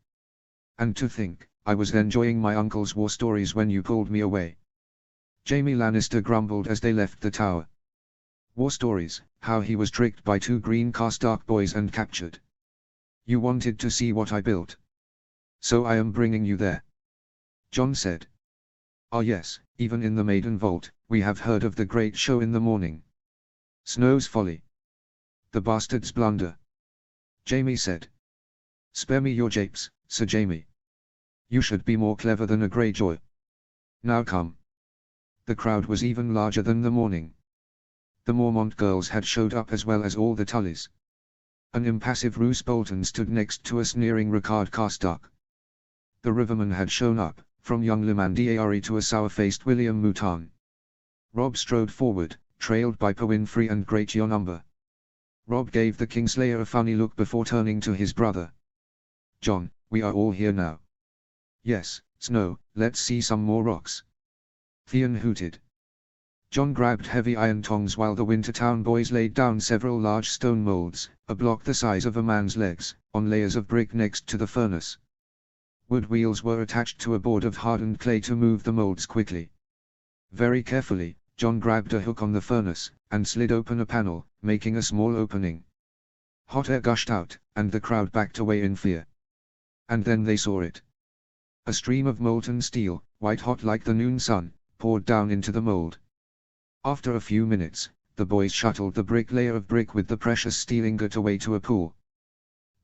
And to think, I was enjoying my uncle's war stories when you pulled me away. Jaime Lannister grumbled as they left the tower. War stories, how he was tricked by 2 green Karstark boys and captured. You wanted to see what I built. So I am bringing you there. John said. Ah yes, even in the Maiden Vault, we have heard of the great show in the morning. Snow's folly. The bastard's blunder. Jaime said. Spare me your japes, Sir Jaime. You should be more clever than a Greyjoy. Now come. The crowd was even larger than the morning. The Mormont girls had showed up as well as all the Tullys. An impassive Roose Bolton stood next to a sneering Ricard Karstark. The Rivermen had shown up, from young Limandiari to a sour-faced William Mouton. Robb strode forward, trailed by Pewinfrey and Great Yon Umber. Robb gave the Kingslayer a funny look before turning to his brother. John, we are all here now. Yes, Snow, let's see some more rocks. Theon hooted. John grabbed heavy iron tongs while the Wintertown boys laid down several large stone molds, a block the size of a man's legs, on layers of brick next to the furnace. Wood wheels were attached to a board of hardened clay to move the molds quickly. Very carefully, John grabbed a hook on the furnace, and slid open a panel, making a small opening. Hot air gushed out, and the crowd backed away in fear. And then they saw it. A stream of molten steel, white-hot like the noon sun, poured down into the mold. After a few minutes, the boys shuttled the brick layer of brick with the precious steel ingot away to a pool.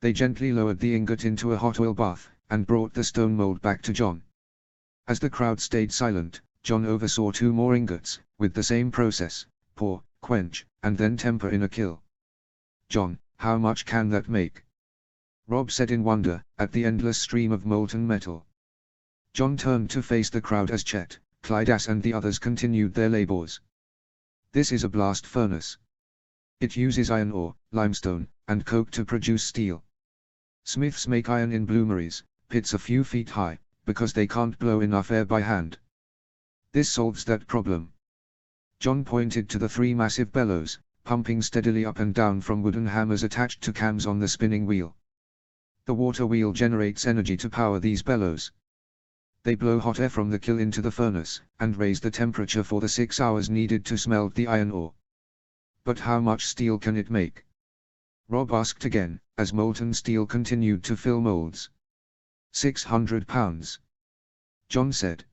They gently lowered the ingot into a hot oil bath, and brought the stone mold back to John. As the crowd stayed silent, John oversaw 2 more ingots, with the same process: pour, quench, and then temper in a kiln. John, how much can that make? Robb said in wonder, at the endless stream of molten metal. John turned to face the crowd as Chet, Clydas and the others continued their labors. This is a blast furnace. It uses iron ore, limestone, and coke to produce steel. Smiths make iron in bloomeries, pits a few feet high, because they can't blow enough air by hand. This solves that problem. John pointed to the 3 massive bellows, pumping steadily up and down from wooden hammers attached to cams on the spinning wheel. The water wheel generates energy to power these bellows. They blow hot air from the kiln into the furnace, and raise the temperature for the 6 hours needed to smelt the iron ore. But how much steel can it make? Robb asked again, as molten steel continued to fill molds. 600 pounds. John said.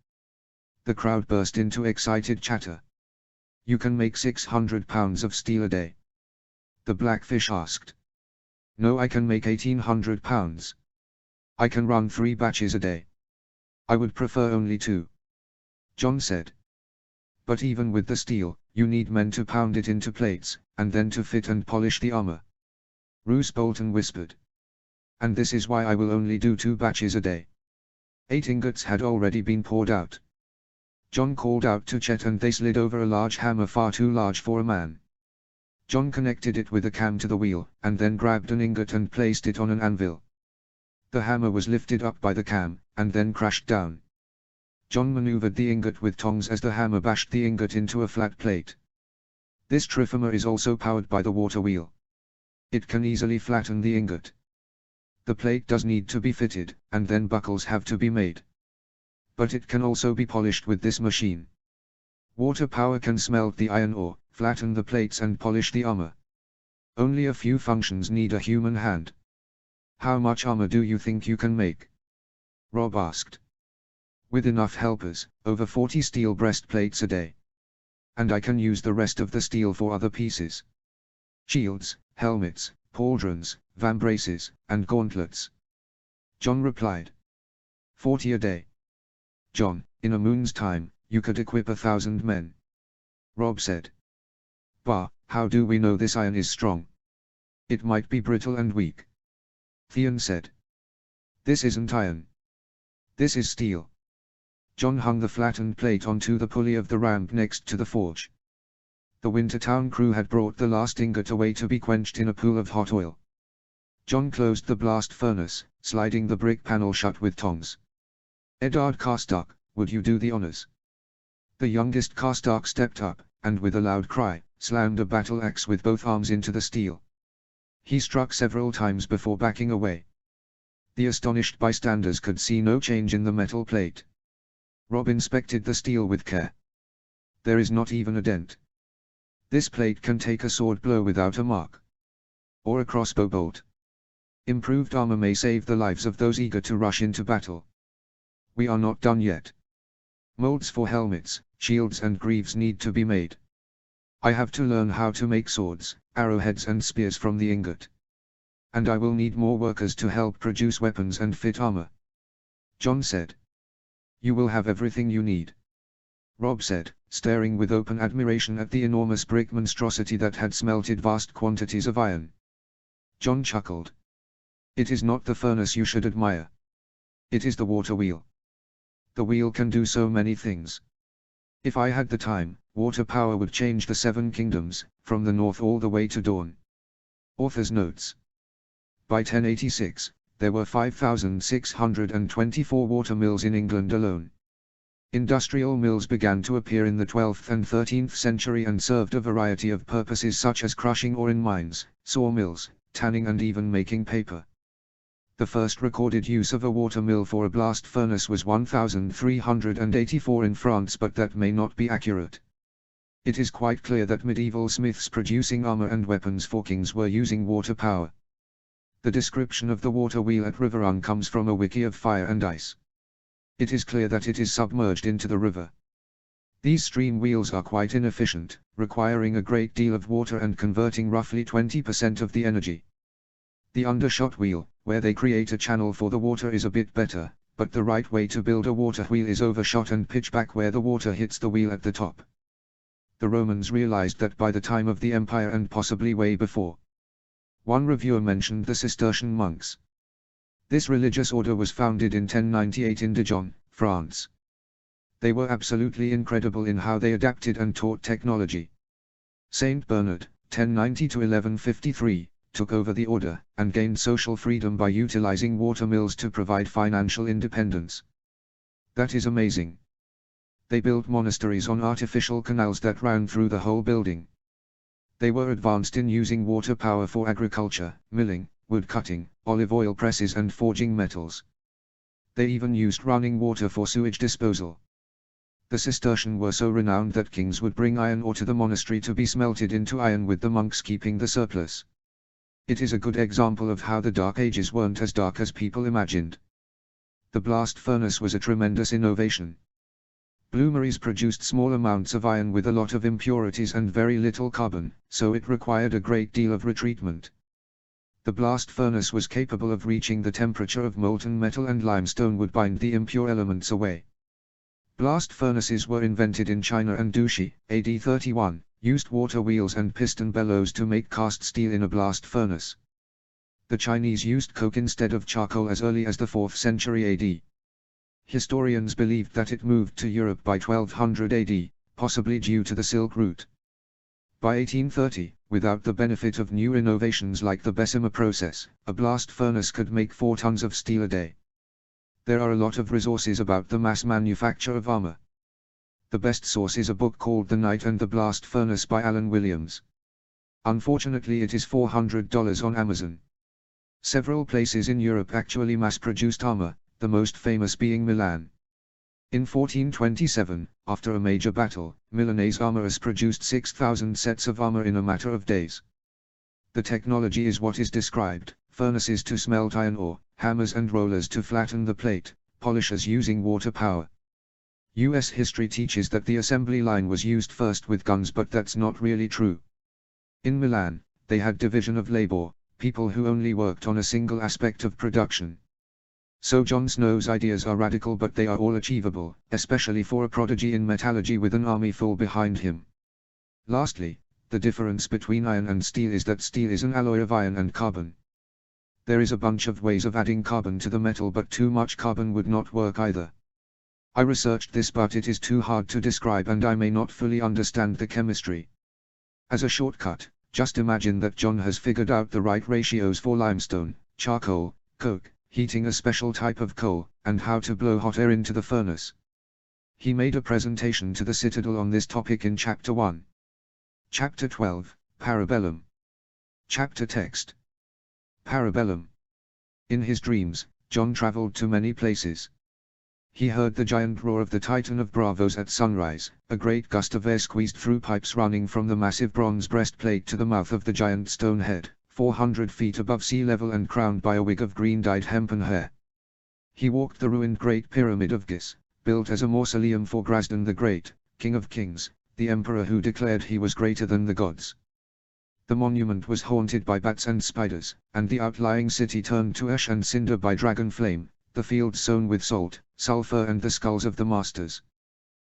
The crowd burst into excited chatter. You can make 600 pounds of steel a day? The Blackfish asked. No, I can make 1800 pounds. I can run 3 batches a day. I would prefer only 2. John said. But even with the steel, you need men to pound it into plates, and then to fit and polish the armor. Roose Bolton whispered. And this is why I will only do 2 batches a day. 8 ingots had already been poured out. John called out to Chet and they slid over a large hammer far too large for a man. John connected it with a cam to the wheel, and then grabbed an ingot and placed it on an anvil. The hammer was lifted up by the cam, and then crashed down. John maneuvered the ingot with tongs as the hammer bashed the ingot into a flat plate. This triformer is also powered by the water wheel. It can easily flatten the ingot. The plate does need to be fitted, and then buckles have to be made. But it can also be polished with this machine. Water power can smelt the iron ore, flatten the plates and polish the armor. Only a few functions need a human hand. How much armor do you think you can make? Rob asked. With enough helpers, over 40 steel breastplates a day. And I can use the rest of the steel for other pieces. Shields, helmets, pauldrons, vambraces, and gauntlets. John replied. 40 a day. John, in a moon's time, you could equip 1,000 men. Rob said. Bah, how do we know this iron is strong? It might be brittle and weak. Theon said. This isn't iron. This is steel. John hung the flattened plate onto the pulley of the ramp next to the forge. The Wintertown crew had brought the last ingot away to be quenched in a pool of hot oil. John closed the blast furnace, sliding the brick panel shut with tongs. Eddard Carstark, would you do the honors? The youngest Carstark stepped up, and with a loud cry, slammed a battle axe with both arms into the steel. He struck several times before backing away. The astonished bystanders could see no change in the metal plate. Rob inspected the steel with care. There is not even a dent. This plate can take a sword blow without a mark. Or a crossbow bolt. Improved armor may save the lives of those eager to rush into battle. We are not done yet. Molds for helmets, shields and greaves need to be made. I have to learn how to make swords, arrowheads and spears from the ingot. And I will need more workers to help produce weapons and fit armor. John said. You will have everything you need. Rob said, staring with open admiration at the enormous brick monstrosity that had smelted vast quantities of iron. John chuckled. It is not the furnace you should admire. It is the water wheel. The wheel can do so many things. If I had the time, water power would change the 7 kingdoms, from the north all the way to Dawn. Author's notes. By 1086, there were 5,624 water mills in England alone. Industrial mills began to appear in the 12th and 13th century and served a variety of purposes such as crushing ore in mines, sawmills, tanning and even making paper. The first recorded use of a water mill for a blast furnace was 1384 in France, but that may not be accurate. It is quite clear that medieval smiths producing armor and weapons for kings were using water power. The description of the water wheel at Riverrun comes from a wiki of Fire and Ice. It is clear that it is submerged into the river. These stream wheels are quite inefficient, requiring a great deal of water and converting roughly 20% of the energy. The undershot wheel, where they create a channel for the water, is a bit better, but the right way to build a water wheel is overshot and pitch back where the water hits the wheel at the top. The Romans realized that by the time of the Empire and possibly way before. One reviewer mentioned the Cistercian monks. This religious order was founded in 1098 in Dijon, France. They were absolutely incredible in how they adapted and taught technology. Saint Bernard, 1090 to 1153, took over the order, and gained social freedom by utilizing water mills to provide financial independence. That is amazing. They built monasteries on artificial canals that ran through the whole building. They were advanced in using water power for agriculture, milling, wood cutting, olive oil presses and forging metals. They even used running water for sewage disposal. The Cistercian were so renowned that kings would bring iron ore to the monastery to be smelted into iron, with the monks keeping the surplus. It is a good example of how the Dark Ages weren't as dark as people imagined. The blast furnace was a tremendous innovation. Bloomeries produced small amounts of iron with a lot of impurities and very little carbon, so it required a great deal of retreatment. The blast furnace was capable of reaching the temperature of molten metal, and limestone would bind the impure elements away. Blast furnaces were invented in China, and Dushi, AD 31, used water wheels and piston bellows to make cast steel in a blast furnace. The Chinese used coke instead of charcoal as early as the 4th century AD. Historians believed that it moved to Europe by 1200 AD, possibly due to the Silk Route. By 1830, without the benefit of new innovations like the Bessemer process, a blast furnace could make 4 tons of steel a day. There are a lot of resources about the mass manufacture of armor. The best source is a book called The Night and the Blast Furnace by Alan Williams. Unfortunately, it is $400 on Amazon. Several places in Europe actually mass-produced armor, the most famous being Milan. In 1427, after a major battle, Milanese armorers produced 6,000 sets of armor in a matter of days. The technology is what is described: furnaces to smelt iron ore, hammers and rollers to flatten the plate, polishers using water power. US history teaches that the assembly line was used first with guns, but that's not really true. In Milan, they had division of labor, people who only worked on a single aspect of production. So Jon Snow's ideas are radical, but they are all achievable, especially for a prodigy in metallurgy with an army full behind him. Lastly, the difference between iron and steel is that steel is an alloy of iron and carbon. There is a bunch of ways of adding carbon to the metal, but too much carbon would not work either. I researched this, but it is too hard to describe and I may not fully understand the chemistry. As a shortcut, just imagine that Jon has figured out the right ratios for limestone, charcoal, coke, heating a special type of coal, and how to blow hot air into the furnace. He made a presentation to the Citadel on this topic in Chapter 1. Chapter 12, Parabellum. Chapter text. Parabellum. In his dreams, Jon traveled to many places. He heard the giant roar of the Titan of Bravos at sunrise. A great gust of air squeezed through pipes running from the massive bronze breastplate to the mouth of the giant stone head, 400 feet above sea level and crowned by a wig of green-dyed hempen hair. He walked the ruined Great Pyramid of Giz, built as a mausoleum for Grasdan the Great, King of Kings, the emperor who declared he was greater than the gods. The monument was haunted by bats and spiders, and the outlying city turned to ash and cinder by dragon flame, the fields sown with salt, sulfur and the skulls of the masters.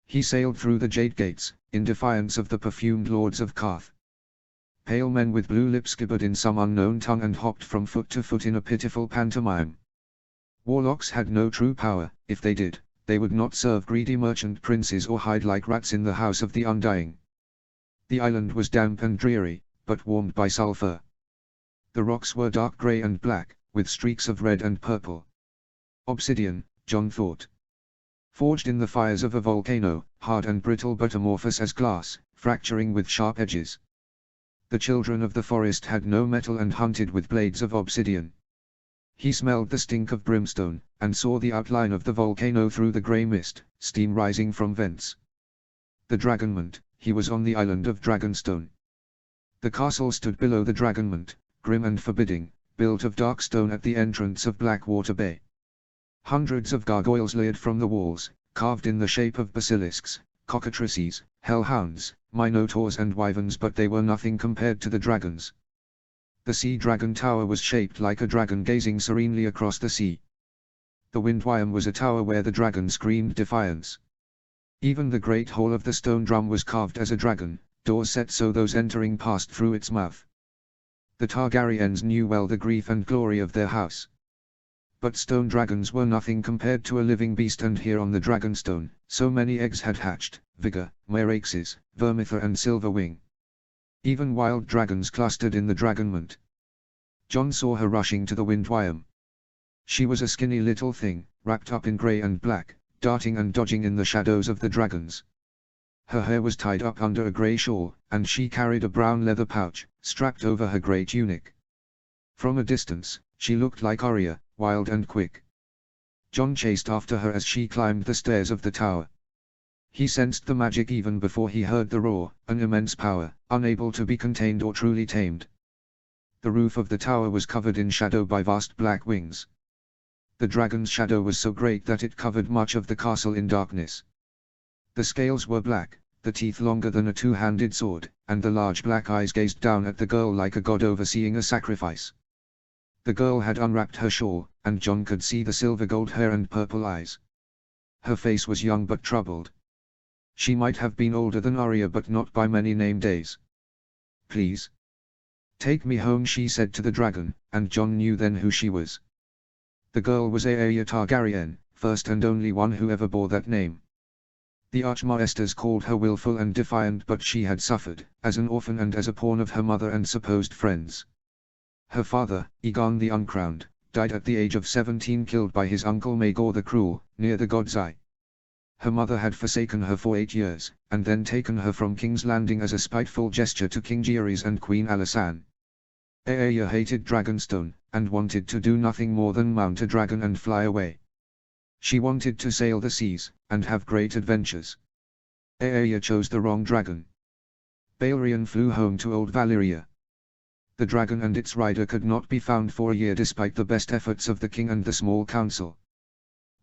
He sailed through the Jade Gates, in defiance of the perfumed lords of Karth. Pale men with blue lips gibbered in some unknown tongue and hopped from foot to foot in a pitiful pantomime. Warlocks had no true power. If they did, they would not serve greedy merchant princes or hide like rats in the house of the Undying. The island was damp and dreary, but warmed by sulfur. The rocks were dark grey and black, with streaks of red and purple. Obsidian, Jon thought. Forged in the fires of a volcano, hard and brittle but amorphous as glass, fracturing with sharp edges. The children of the forest had no metal and hunted with blades of obsidian. He smelled the stink of brimstone, and saw the outline of the volcano through the grey mist, steam rising from vents. The Dragonmont. He was on the island of Dragonstone. The castle stood below the Dragonmont, grim and forbidding, built of dark stone at the entrance of Blackwater Bay. Hundreds of gargoyles leered from the walls, carved in the shape of basilisks, cockatrices, hellhounds, minotaurs and wyverns, but they were nothing compared to the dragons. The Sea Dragon Tower was shaped like a dragon gazing serenely across the sea. The Windwyam was a tower where the dragon screamed defiance. Even the great hall of the stone drum was carved as a dragon, doors set so those entering passed through its mouth. The Targaryens knew well the grief and glory of their house. But stone dragons were nothing compared to a living beast, and here on the Dragonstone, so many eggs had hatched: Vigor, Meraxes, Vermithor and Silverwing. Even wild dragons clustered in the Dragonmont. Jon saw her rushing to the Windwyam. She was a skinny little thing, wrapped up in grey and black, darting and dodging in the shadows of the dragons. Her hair was tied up under a grey shawl, and she carried a brown leather pouch, strapped over her grey tunic. From a distance, she looked like Arya, wild and quick. Jon chased after her as she climbed the stairs of the tower. He sensed the magic even before he heard the roar, an immense power, unable to be contained or truly tamed. The roof of the tower was covered in shadow by vast black wings. The dragon's shadow was so great that it covered much of the castle in darkness. The scales were black, the teeth longer than a two-handed sword, and the large black eyes gazed down at the girl like a god overseeing a sacrifice. The girl had unwrapped her shawl, and Jon could see the silver-gold hair and purple eyes. Her face was young but troubled. She might have been older than Arya, but not by many name days. "Please take me home," she said to the dragon, and Jon knew then who she was. The girl was Aeya Targaryen, first and only one who ever bore that name. The Archmaesters called her willful and defiant, but she had suffered, as an orphan and as a pawn of her mother and supposed friends. Her father, Aegon the Uncrowned, died at the age of 17, killed by his uncle Maegor the Cruel, near the God's Eye. Her mother had forsaken her for 8 years, and then taken her from King's Landing as a spiteful gesture to King Gearyes and Queen Alisanne. Aeya hated Dragonstone, and wanted to do nothing more than mount a dragon and fly away. She wanted to sail the seas, and have great adventures. Aeya chose the wrong dragon. Balerion flew home to old Valyria. The dragon and its rider could not be found for a year despite the best efforts of the king and the small council.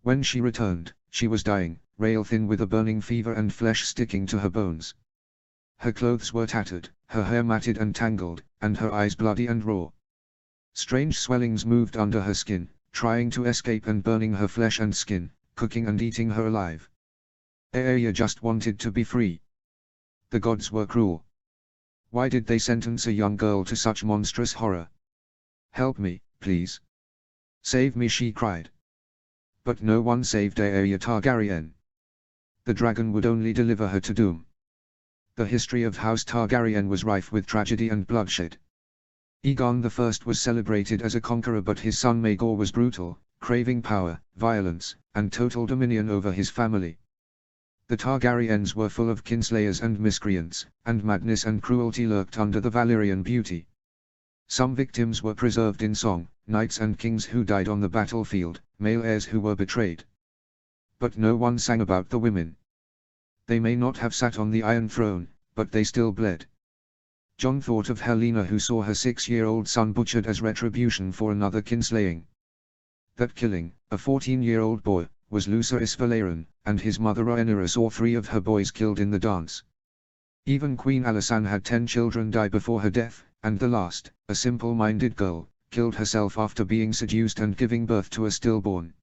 When she returned, she was dying, rail-thin with a burning fever and flesh sticking to her bones. Her clothes were tattered, her hair matted and tangled, and her eyes bloody and raw. Strange swellings moved under her skin, trying to escape and burning her flesh and skin, cooking and eating her alive. Aeya just wanted to be free. The gods were cruel. Why did they sentence a young girl to such monstrous horror? "Help me, please. Save me," she cried. But no one saved Aeya Targaryen. The dragon would only deliver her to doom. The history of House Targaryen was rife with tragedy and bloodshed. Aegon I was celebrated as a conqueror, but his son Maegor was brutal, craving power, violence, and total dominion over his family. The Targaryens were full of kinslayers and miscreants, and madness and cruelty lurked under the Valyrian beauty. Some victims were preserved in song, knights and kings who died on the battlefield, male heirs who were betrayed. But no one sang about the women. They may not have sat on the Iron Throne, but they still bled. Jon thought of Helena, who saw her 6-year-old son butchered as retribution for another kinslaying. That killing, a 14-year-old boy, was Lucerys Valerian, and his mother Rhaenyra saw 3 of her boys killed in the dance. Even Queen Alisanne had 10 children die before her death, and the last, a simple-minded girl, killed herself after being seduced and giving birth to a stillborn.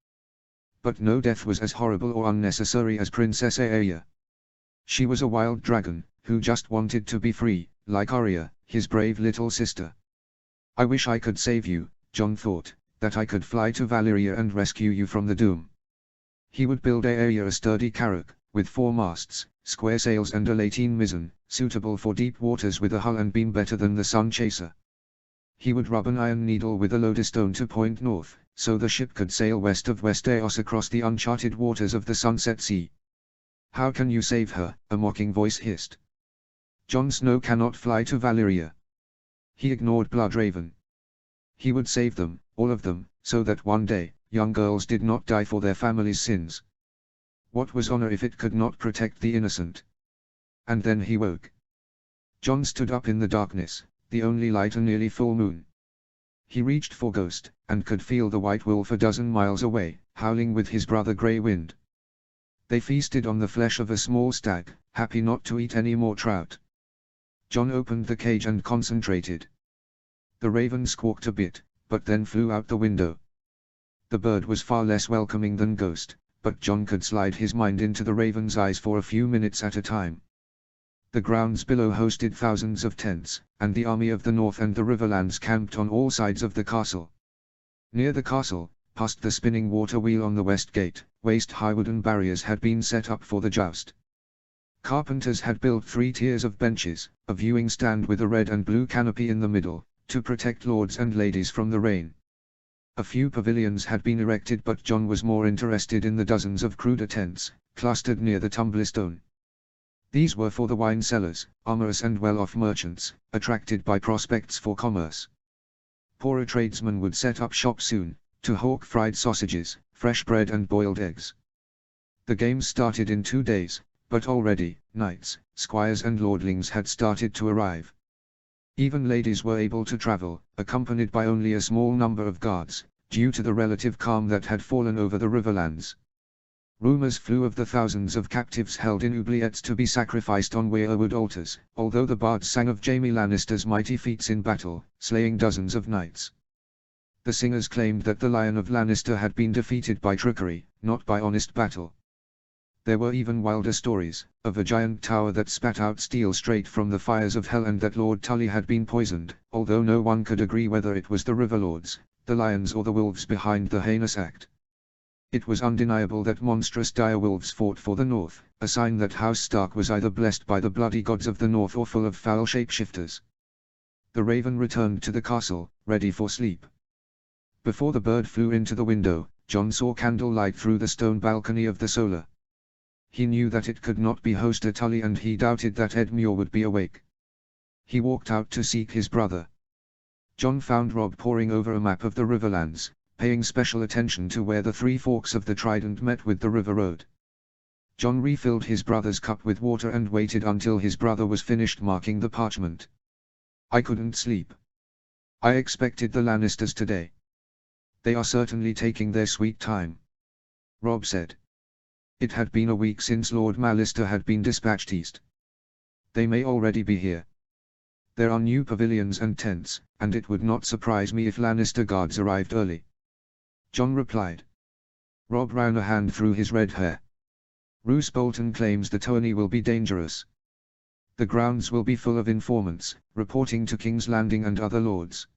But no death was as horrible or unnecessary as Princess Aeya. She was a wild dragon, who just wanted to be free, like Arya, his brave little sister. "I wish I could save you," Jon thought, "that I could fly to Valyria and rescue you from the doom." He would build Aeya a sturdy carrack, with 4 masts, square sails and a lateen mizzen, suitable for deep waters with a hull and beam better than the Sun Chaser. He would rub an iron needle with a lodestone to point north, so the ship could sail west of Westeros across the uncharted waters of the Sunset Sea. "How can you save her?" a mocking voice hissed. "Jon Snow cannot fly to Valyria." He ignored Bloodraven. He would save them, all of them, so that one day, young girls did not die for their family's sins. What was honor if it could not protect the innocent? And then he woke. Jon stood up in the darkness, the only light a nearly full moon. He reached for Ghost, and could feel the White Wolf a dozen miles away, howling with his brother Grey Wind. They feasted on the flesh of a small stag, happy not to eat any more trout. Jon opened the cage and concentrated. The raven squawked a bit, but then flew out the window. The bird was far less welcoming than Ghost, but Jon could slide his mind into the raven's eyes for a few minutes at a time. The grounds below hosted thousands of tents, and the army of the north and the Riverlands camped on all sides of the castle. Near the castle, past the spinning water wheel on the west gate, waist-high wooden barriers had been set up for the joust. Carpenters had built 3 tiers of benches, a viewing stand with a red and blue canopy in the middle, to protect lords and ladies from the rain. A few pavilions had been erected, but Jon was more interested in the dozens of cruder tents, clustered near the Tumblestone. These were for the wine sellers, amorous and well-off merchants, attracted by prospects for commerce. Poorer tradesmen would set up shop soon, to hawk fried sausages, fresh bread and boiled eggs. The games started in 2 days, but already, knights, squires and lordlings had started to arrive. Even ladies were able to travel, accompanied by only a small number of guards, due to the relative calm that had fallen over the Riverlands. Rumors flew of the thousands of captives held in oubliettes to be sacrificed on weirwood altars, although the bards sang of Jaime Lannister's mighty feats in battle, slaying dozens of knights. The singers claimed that the Lion of Lannister had been defeated by trickery, not by honest battle. There were even wilder stories, of a giant tower that spat out steel straight from the fires of hell, and that Lord Tully had been poisoned, although no one could agree whether it was the Riverlords, the lions or the wolves behind the heinous act. It was undeniable that monstrous direwolves fought for the north, a sign that House Stark was either blessed by the bloody gods of the north or full of foul shapeshifters. The raven returned to the castle, ready for sleep. Before the bird flew into the window, John saw candlelight through the stone balcony of the solar. He knew that it could not be Hoster Tully, and he doubted that Edmure would be awake. He walked out to seek his brother. John found Rob poring over a map of the Riverlands, paying special attention to where the three forks of the Trident met with the river road. John refilled his brother's cup with water and waited until his brother was finished marking the parchment. "I couldn't sleep. I expected the Lannisters today. They are certainly taking their sweet time," Rob said. It had been a week since Lord Mallister had been dispatched east. "They may already be here. There are new pavilions and tents, and it would not surprise me if Lannister guards arrived early," John replied. Rob ran a hand through his red hair. "Roose Bolton claims the tourney will be dangerous. The grounds will be full of informants, reporting to King's Landing and other lords."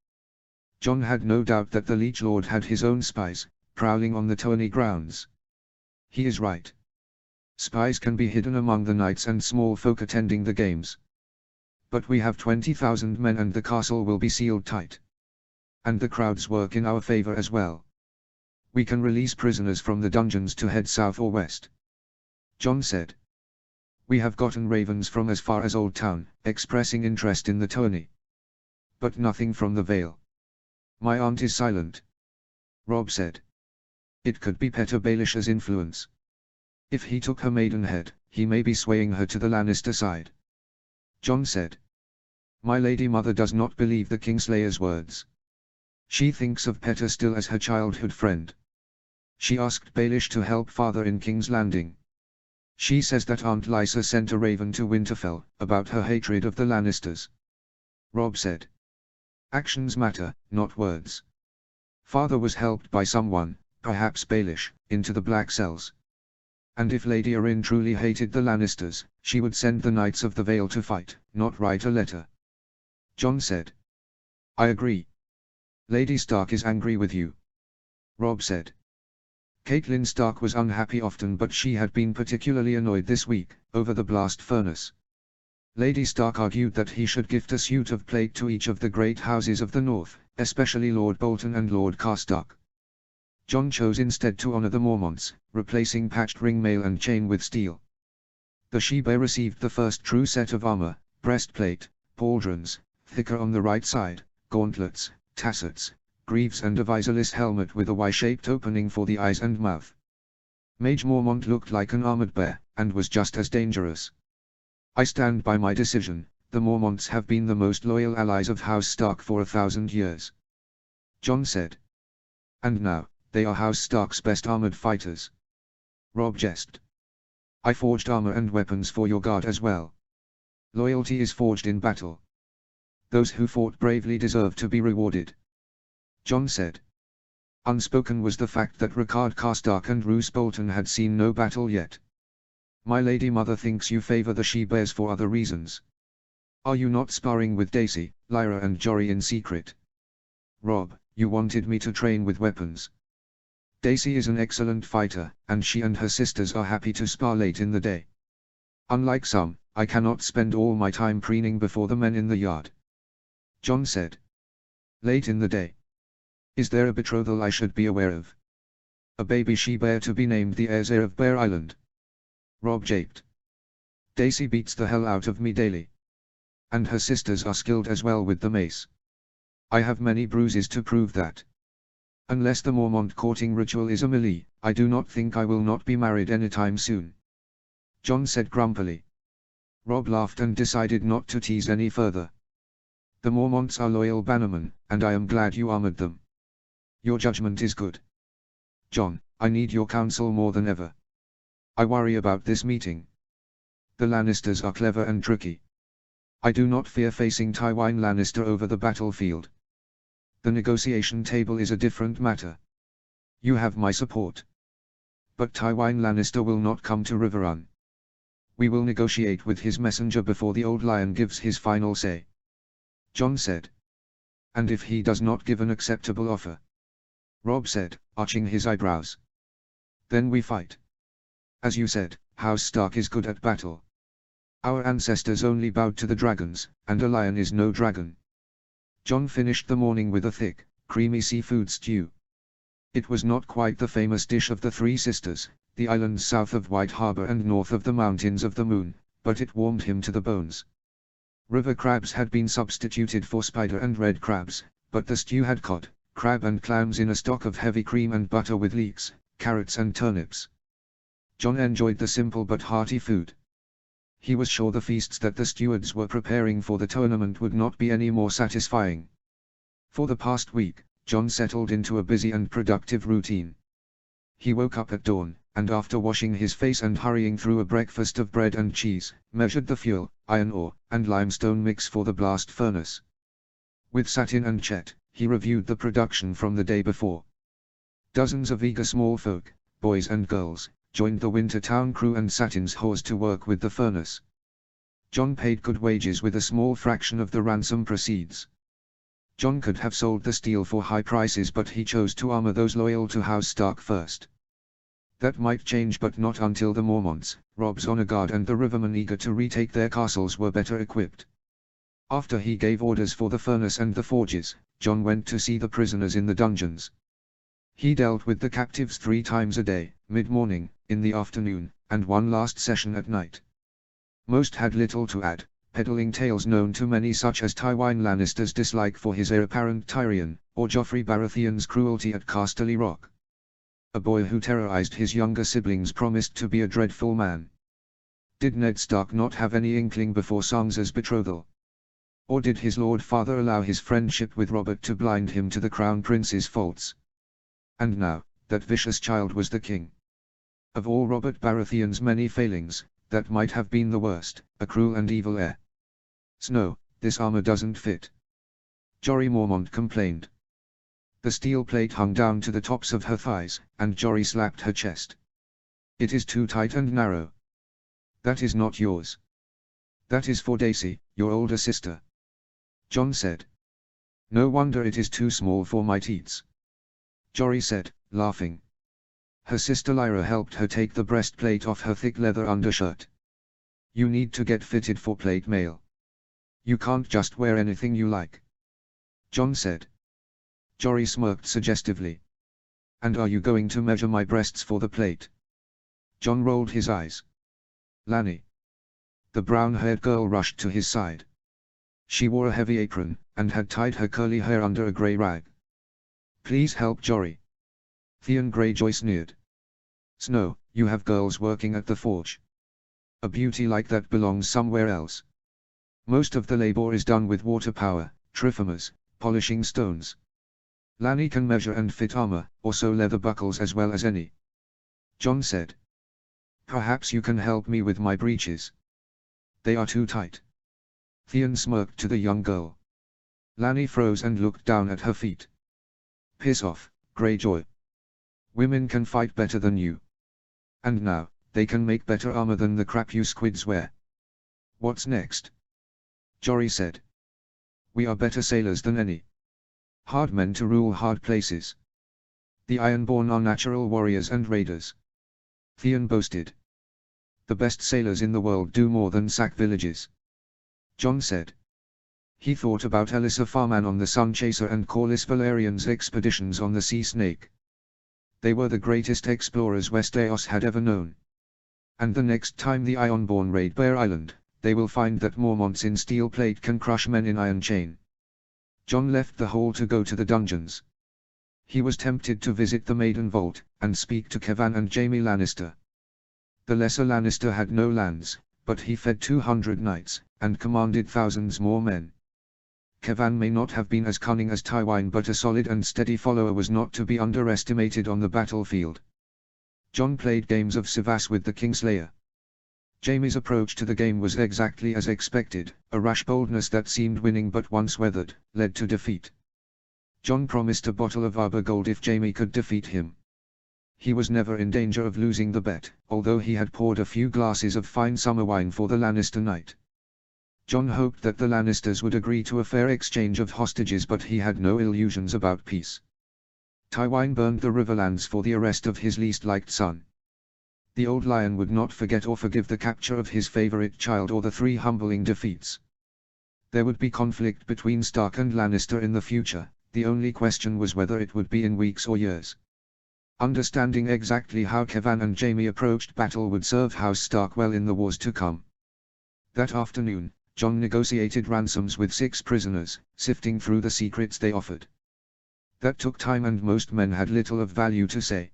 John had no doubt that the Liege Lord had his own spies, prowling on the tourney grounds. He is right. Spies can be hidden among the knights and small folk attending the games. But we have 20,000 men and the castle will be sealed tight. And the crowds work in our favor as well. We can release prisoners from the dungeons to head south or west," John said. "We have gotten ravens from as far as Old Town, expressing interest in the tourney. But nothing from the Vale. My aunt is silent," Rob said. "It could be Petter Baelish's influence. If he took her maidenhead, he may be swaying her to the Lannister side," John said. "My lady mother does not believe the Kingslayer's words. She thinks of Petter still as her childhood friend. She asked Baelish to help father in King's Landing. She says that Aunt Lysa sent a raven to Winterfell, about her hatred of the Lannisters," Rob said. "Actions matter, not words. Father was helped by someone, perhaps Baelish, into the Black Cells. And if Lady Arryn truly hated the Lannisters, she would send the Knights of the Vale to fight, not write a letter," John said. "I agree. Lady Stark is angry with you," Rob said. Catelyn Stark was unhappy often, but she had been particularly annoyed this week, over the blast furnace. Lady Stark argued that he should gift a suit of plate to each of the great houses of the north, especially Lord Bolton and Lord Karstark. John chose instead to honor the Mormonts, replacing patched ring mail and chain with steel. The Sheba received the first true set of armor, breastplate, pauldrons, thicker on the right side, gauntlets, tassets, greaves and a visorless helmet with a Y-shaped opening for the eyes and mouth. Mage Mormont looked like an armored bear, and was just as dangerous. "I stand by my decision, the Mormonts have been the most loyal allies of House Stark for 1,000 years," John said. "And now, they are House Stark's best armored fighters," Rob jested. "I forged armor and weapons for your guard as well. Loyalty is forged in battle. Those who fought bravely deserve to be rewarded," John said. Unspoken was the fact that Rickard Karstark and Roose Bolton had seen no battle yet. "My lady mother thinks you favor the she-bears for other reasons. Are you not sparring with Daisy, Lyra and Jory in secret?" "Rob, you wanted me to train with weapons. Daisy is an excellent fighter, and she and her sisters are happy to spar late in the day. Unlike some, I cannot spend all my time preening before the men in the yard," John said. "Late in the day? Is there a betrothal I should be aware of? A baby she-bear to be named the heir of Bear Island?" Rob japed. "Daisy beats the hell out of me daily. And her sisters are skilled as well with the mace. I have many bruises to prove that. Unless the Mormont courting ritual is a melee, I do not think I will not be married anytime soon," John said grumpily. Rob laughed and decided not to tease any further. "The Mormonts are loyal bannermen, and I am glad you armored them. Your judgment is good. John, I need your counsel more than ever. I worry about this meeting. The Lannisters are clever and tricky. I do not fear facing Tywin Lannister over the battlefield. The negotiation table is a different matter. You have my support. But Tywin Lannister will not come to Riverrun. We will negotiate with his messenger before the old lion gives his final say," John said. "And if he does not give an acceptable offer?" Rob said, arching his eyebrows. "Then we fight. As you said, House Stark is good at battle. Our ancestors only bowed to the dragons, and a lion is no dragon." John finished the morning with a thick, creamy seafood stew. It was not quite the famous dish of the Three Sisters, the islands south of White Harbor and north of the Mountains of the Moon, but it warmed him to the bones. River crabs had been substituted for spider and red crabs, but the stew had cod, crab and clams in a stock of heavy cream and butter with leeks, carrots and turnips. John enjoyed the simple but hearty food. He was sure the feasts that the stewards were preparing for the tournament would not be any more satisfying. For the past week, John settled into a busy and productive routine. He woke up at dawn, and after washing his face and hurrying through a breakfast of bread and cheese, measured the fuel, iron ore, and limestone mix for the blast furnace. With Satin and Chet, he reviewed the production from the day before. Dozens of eager small folk, boys and girls, joined the Winter Town crew and Satin's horse to work with the furnace. John paid good wages with a small fraction of the ransom proceeds. John could have sold the steel for high prices, but he chose to armor those loyal to House Stark first. That might change, but not until the Mormonts, Robb's honor guard and the rivermen eager to retake their castles were better equipped. After he gave orders for the furnace and the forges, John went to see the prisoners in the dungeons. He dealt with the captives 3 times a day, mid-morning, in the afternoon, and one last session at night. Most had little to add, peddling tales known to many, such as Tywin Lannister's dislike for his heir apparent Tyrion, or Joffrey Baratheon's cruelty at Casterly Rock. A boy who terrorized his younger siblings promised to be a dreadful man. Did Ned Stark not have any inkling before Sansa's betrothal? Or did his lord father allow his friendship with Robert to blind him to the crown prince's faults? And now, that vicious child was the king. Of all Robert Baratheon's many failings, that might have been the worst, a cruel and evil heir. "Snow, this armor doesn't fit," Jorah Mormont complained. The steel plate hung down to the tops of her thighs, and Jorah slapped her chest. "It is too tight and narrow. That is not yours. That is for Daisy, your older sister," John said. "No wonder it is too small for my teats," Jorah said, laughing. Her sister Lyra helped her take the breastplate off her thick leather undershirt. "You need to get fitted for plate mail. You can't just wear anything you like," John said. Jorah smirked suggestively. "And are you going to measure my breasts for the plate?" John rolled his eyes. "Lanny." The brown-haired girl rushed to his side. She wore a heavy apron, and had tied her curly hair under a grey rag. "Please help Jorah." Theon Greyjoy sneered. "Snow, you have girls working at the forge. A beauty like that belongs somewhere else. Most of the labor is done with water power, trifomers, polishing stones. Lanny can measure and fit armor, or sew leather buckles as well as any," John said. "Perhaps you can help me with my breeches. They are too tight." Theon smirked to the young girl. Lanny froze and looked down at her feet. "Piss off, Greyjoy. Women can fight better than you. And now, they can make better armor than the crap you squids wear." "What's next?" Jorah said. "We are better sailors than any. Hard men to rule hard places. The Ironborn are natural warriors and raiders," Theon boasted. "The best sailors in the world do more than sack villages," John said. He thought about Elissa Farman on the Sunchaser and Corlys Valerian's expeditions on the Sea Snake. They were the greatest explorers Westeros had ever known. And the next time the Ironborn raid Bear Island, they will find that Mormonts in steel plate can crush men in iron chain. John left the hall to go to the dungeons. He was tempted to visit the Maiden Vault, and speak to Kevan and Jaime Lannister. The lesser Lannister had no lands, but he fed 200 knights, and commanded thousands more men. Kevan may not have been as cunning as Tywin, but a solid and steady follower was not to be underestimated on the battlefield. John played games of Sivas with the Kingslayer. Jaime's approach to the game was exactly as expected, a rash boldness that seemed winning but once weathered, led to defeat. John promised a bottle of Arbor Gold if Jaime could defeat him. He was never in danger of losing the bet, although he had poured a few glasses of fine summer wine for the Lannister knight. John hoped that the Lannisters would agree to a fair exchange of hostages, but he had no illusions about peace. Tywin burned the Riverlands for the arrest of his least liked son. The old lion would not forget or forgive the capture of his favorite child or the 3 humbling defeats. There would be conflict between Stark and Lannister in the future, the only question was whether it would be in weeks or years. Understanding exactly how Kevan and Jaime approached battle would serve House Stark well in the wars to come. That afternoon, Jon negotiated ransoms with 6 prisoners, sifting through the secrets they offered. That took time and most men had little of value to say.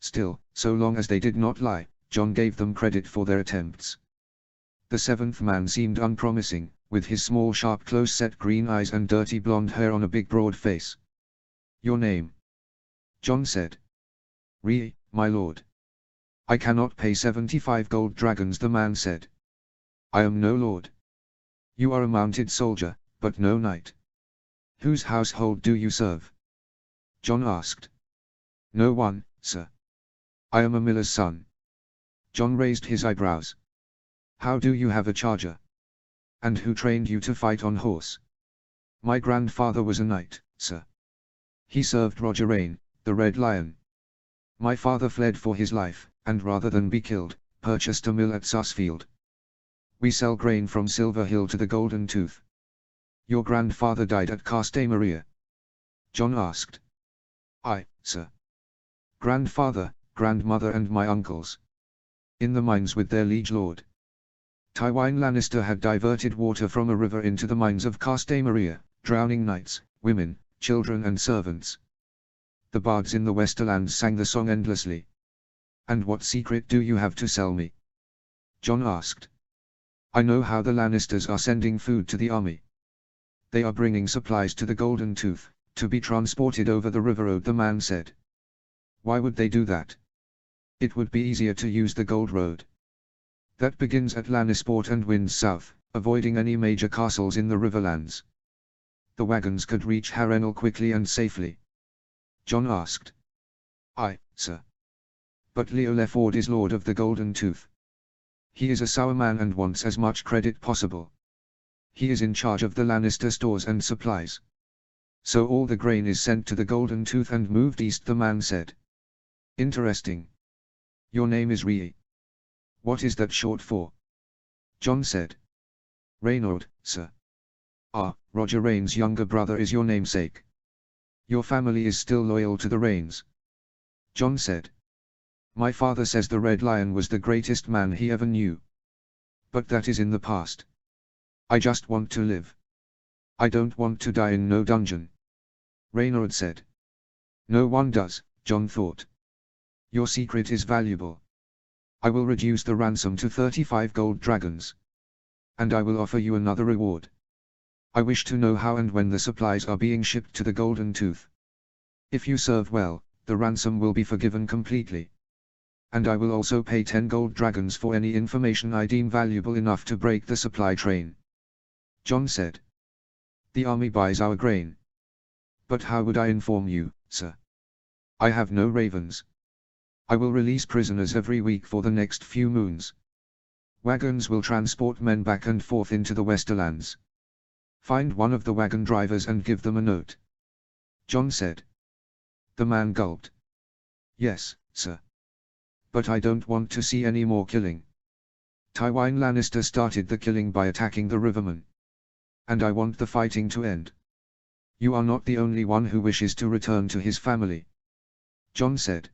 Still, so long as they did not lie, Jon gave them credit for their attempts. The 7th man seemed unpromising, with his small sharp close-set green eyes and dirty blonde hair on a big broad face. "Your name?" Jon said. "Ree, my lord." "I cannot pay 75 gold dragons," the man said. "I am no lord." "You are a mounted soldier, but no knight." "Whose household do you serve?" Jon asked. "No one, sir. I am a miller's son." Jon raised his eyebrows. "How do you have a charger? And who trained you to fight on horse?" "My grandfather was a knight, sir. He served Roger Rain, the Red Lion. My father fled for his life, and rather than be killed, purchased a mill at Sussfield. We sell grain from Silver Hill to the Golden Tooth." "Your grandfather died at Castamaria?" Jon asked. "Aye, sir. Grandfather, grandmother and my uncles. In the mines with their liege lord. Tywin Lannister had diverted water from a river into the mines of Castamaria, drowning knights, women, children and servants." The bards in the Westerlands sang the song endlessly. "And what secret do you have to sell me?" Jon asked. "I know how the Lannisters are sending food to the army. They are bringing supplies to the Golden Tooth, to be transported over the river road," the man said. "Why would they do that? It would be easier to use the Gold Road. That begins at Lannisport and winds south, avoiding any major castles in the Riverlands. The wagons could reach Harrenhal quickly and safely." Jon asked. "Aye, sir. But Leo Lefford is Lord of the Golden Tooth. He is a sour man and wants as much credit possible. He is in charge of the Lannister stores and supplies. So all the grain is sent to the Golden Tooth and moved east," the man said. "Interesting. Your name is Ree. What is that short for?" Jon said. "Reynard, sir." "Ah, Roger Rain's younger brother is your namesake. Your family is still loyal to the Rains?" Jon said. "My father says the Red Lion was the greatest man he ever knew. But that is in the past. I just want to live. I don't want to die in no dungeon." Reynard said. "No one does," Jon thought. "Your secret is valuable. I will reduce the ransom to 35 gold dragons. And I will offer you another reward. I wish to know how and when the supplies are being shipped to the Golden Tooth. If you serve well, the ransom will be forgiven completely. And I will also pay 10 gold dragons for any information I deem valuable enough to break the supply train." Jon said. "The army buys our grain. But how would I inform you, sir? I have no ravens. I will release prisoners every week for the next few moons. Wagons will transport men back and forth into the Westerlands. Find one of the wagon drivers and give them a note." Jon said. The man gulped. "Yes, sir. But I don't want to see any more killing. Tywin Lannister started the killing by attacking the Rivermen. And I want the fighting to end. You are not the only one who wishes to return to his family," Jon said.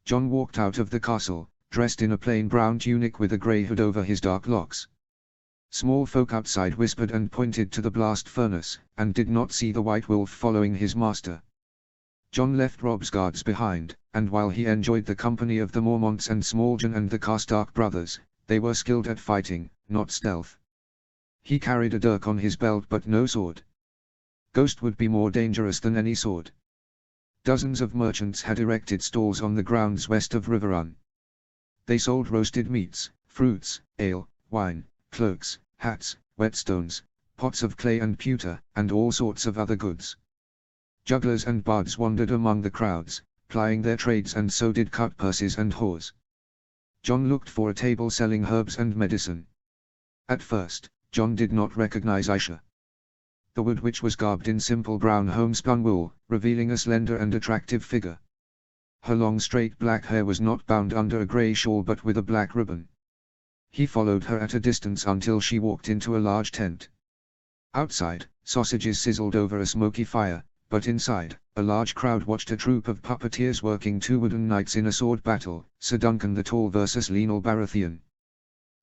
Jon walked out of the castle, dressed in a plain brown tunic with a grey hood over his dark locks. Small folk outside whispered and pointed to the blast furnace, and did not see the White Wolf following his master. Jon left Robb's guards behind, and while he enjoyed the company of the Mormonts and Smalljan and the Karstark brothers, they were skilled at fighting, not stealth. He carried a dirk on his belt but no sword. Ghost would be more dangerous than any sword. Dozens of merchants had erected stalls on the grounds west of Riverrun. They sold roasted meats, fruits, ale, wine, cloaks, hats, whetstones, pots of clay and pewter, and all sorts of other goods. Jugglers and bards wandered among the crowds, plying their trades, and so did cutpurses and whores. Jon looked for a table selling herbs and medicine. At first, Jon did not recognize Aisha. The wood witch was garbed in simple brown homespun wool, revealing a slender and attractive figure. Her long straight black hair was not bound under a grey shawl but with a black ribbon. He followed her at a distance until she walked into a large tent. Outside, sausages sizzled over a smoky fire, but inside, A large crowd watched a troop of puppeteers working two wooden knights in a sword battle, Sir Duncan the Tall versus Lionel Baratheon.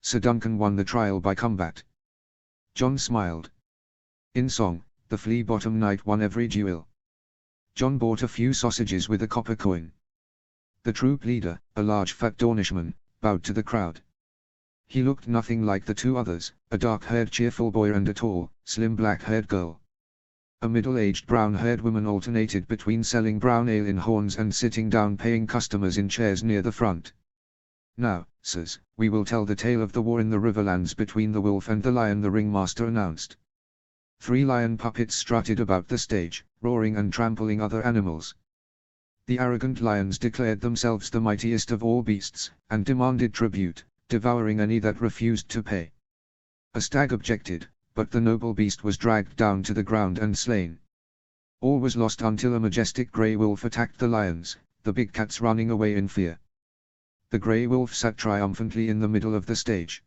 Sir Duncan won the trial by combat. Jon smiled. In song, the flea-bottom knight won every duel. Jon bought a few sausages with a copper coin. The troop leader, a large fat Dornishman, bowed to the crowd. He looked nothing like the two others, a dark-haired cheerful boy and a tall, slim black-haired girl. A middle-aged brown-haired woman alternated between selling brown ale in horns and sitting down paying customers in chairs near the front. Now, sirs, we will tell the tale of the war in the Riverlands between the wolf and the lion, the ringmaster announced. 3 lion puppets strutted about the stage, roaring and trampling other animals. The arrogant lions declared themselves the mightiest of all beasts, and demanded tribute, devouring any that refused to pay. A stag objected, but the noble beast was dragged down to the ground and slain. All was lost until a majestic grey wolf attacked the lions, the big cats running away in fear. The grey wolf sat triumphantly in the middle of the stage.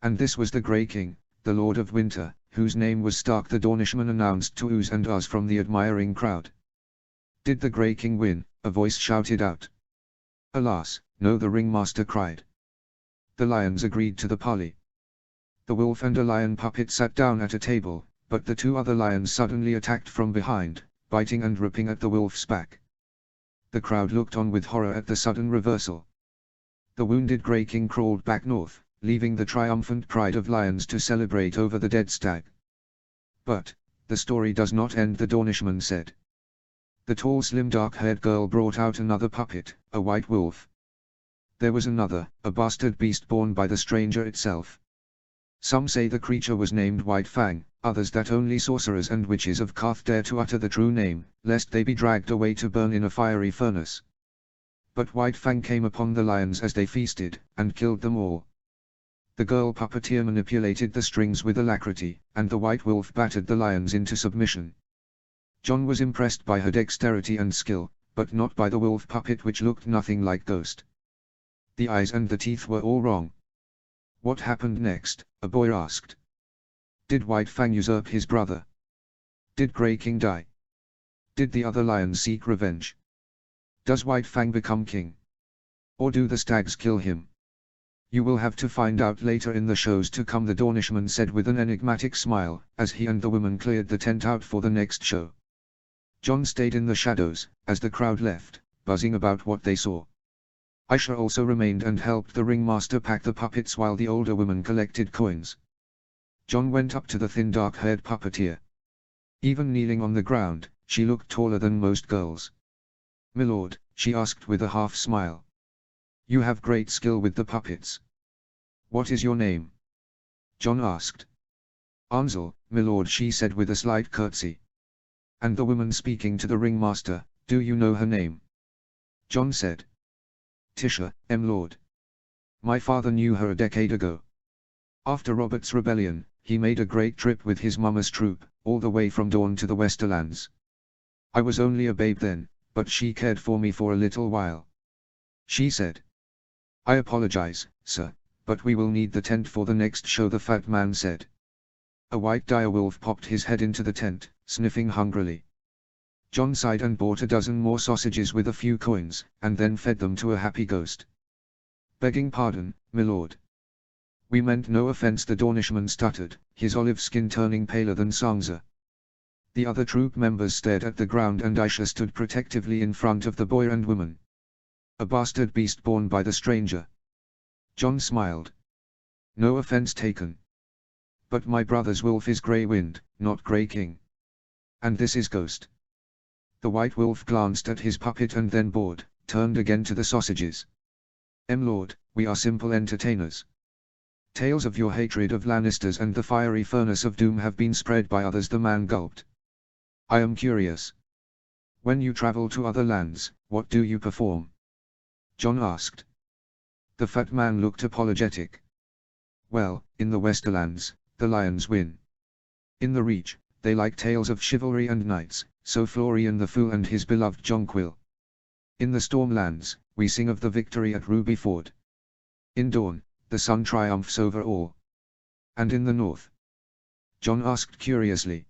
And this was the Grey King, the Lord of Winter, whose name was Stark the Dornishman announced to oohs and ahs from the admiring crowd. Did the Grey King win? A voice shouted out. Alas, no, the ringmaster cried. The lions agreed to the parley. The wolf and a lion puppet sat down at a table, but the 2 other lions suddenly attacked from behind, biting and ripping at the wolf's back. The crowd looked on with horror at the sudden reversal. The wounded Grey King crawled back north, leaving the triumphant pride of lions to celebrate over the dead stag. But, the story does not end, the Dornishman said. The tall slim dark-haired girl brought out another puppet, a white wolf. There was another, a bastard beast born by the stranger itself. Some say the creature was named White Fang, others that only sorcerers and witches of Karth dare to utter the true name, lest they be dragged away to burn in a fiery furnace. But White Fang came upon the lions as they feasted, and killed them all. The girl puppeteer manipulated the strings with alacrity, and the white wolf battered the lions into submission. Jon was impressed by her dexterity and skill, but not by the wolf puppet, which looked nothing like Ghost. The eyes and the teeth were all wrong. What happened next? A boy asked. Did White Fang usurp his brother? Did Grey King die? Did the other lions seek revenge? Does White Fang become king? Or do the stags kill him? You will have to find out later in the shows to come, the Dornishman said with an enigmatic smile, as he and the woman cleared the tent out for the next show. Jon stayed in the shadows, as the crowd left, buzzing about what they saw. Aisha also remained and helped the ringmaster pack the puppets while the older woman collected coins. Jon went up to the thin dark-haired puppeteer. Even kneeling on the ground, she looked taller than most girls. "Milord," she asked with a half-smile. "You have great skill with the puppets. What is your name?" Jon asked. "Ansel, milord," she said with a slight curtsy. And the woman speaking to the ringmaster, "Do you know her name?" Jon said. "Tisha, lord. My father knew her a decade ago. After Robert's rebellion, he made a great trip with his mama's troop, all the way from Dawn to the Westerlands. I was only a babe then, but she cared for me for a little while," she said. "I apologize, sir, but we will need the tent for the next show," the fat man said. A white direwolf popped his head into the tent, sniffing hungrily. Jon sighed and bought a dozen more sausages with a few coins, and then fed them to a happy ghost. "Begging pardon, milord. We meant no offense," the Dornishman stuttered, his olive skin turning paler than Sansa. The other troop members stared at the ground, and Aisha stood protectively in front of the boy and woman. "A bastard beast born by the stranger." Jon smiled. "No offense taken. But my brother's wolf is Grey Wind, not Grey King. And this is Ghost." The white wolf glanced at his puppet and then bored, turned again to the sausages. "Lord, we are simple entertainers. Tales of your hatred of Lannisters and the fiery furnace of doom have been spread by others," the man gulped. "I am curious. When you travel to other lands, what do you perform?" Jon asked. The fat man looked apologetic. "Well, in the Westerlands, the lions win. In the Reach, they like tales of chivalry and knights, so Florian the Fool and his beloved Jonquil. In the Stormlands, we sing of the victory at Ruby Ford. In Dawn, the sun triumphs over all. And in the North?" Jon asked curiously.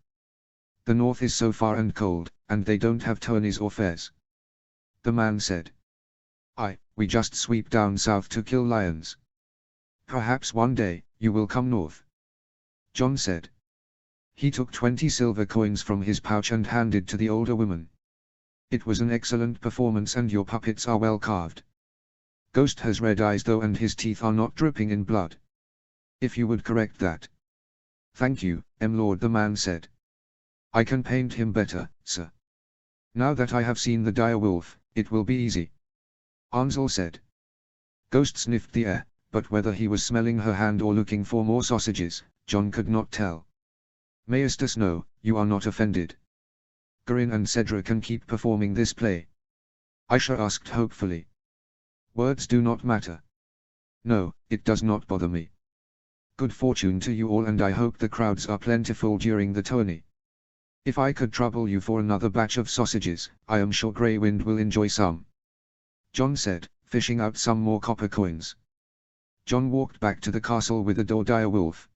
"The North is so far and cold, and they don't have tourneys or fairs. The man said. We just sweep down south to kill lions. Perhaps one day, you will come north. John said. He took 20 silver coins from his pouch and handed to the older woman. It was an excellent performance and your puppets are well carved. Ghost has red eyes though and his teeth are not dripping in blood. If you would correct that. Thank you, Lord, the man said. I can paint him better, sir. Now that I have seen the dire wolf, it will be easy. Ansel said. Ghost sniffed the air, but whether he was smelling her hand or looking for more sausages, John could not tell. Maester Snow, you are not offended. Garin and Cedra can keep performing this play. Aisha asked hopefully. Words do not matter. No, it does not bother me. Good fortune to you all and I hope the crowds are plentiful during the tourney. If I could trouble you for another batch of sausages, I am sure Greywind will enjoy some. John said, fishing out some more copper coins. John walked back to the castle with the dire wolf.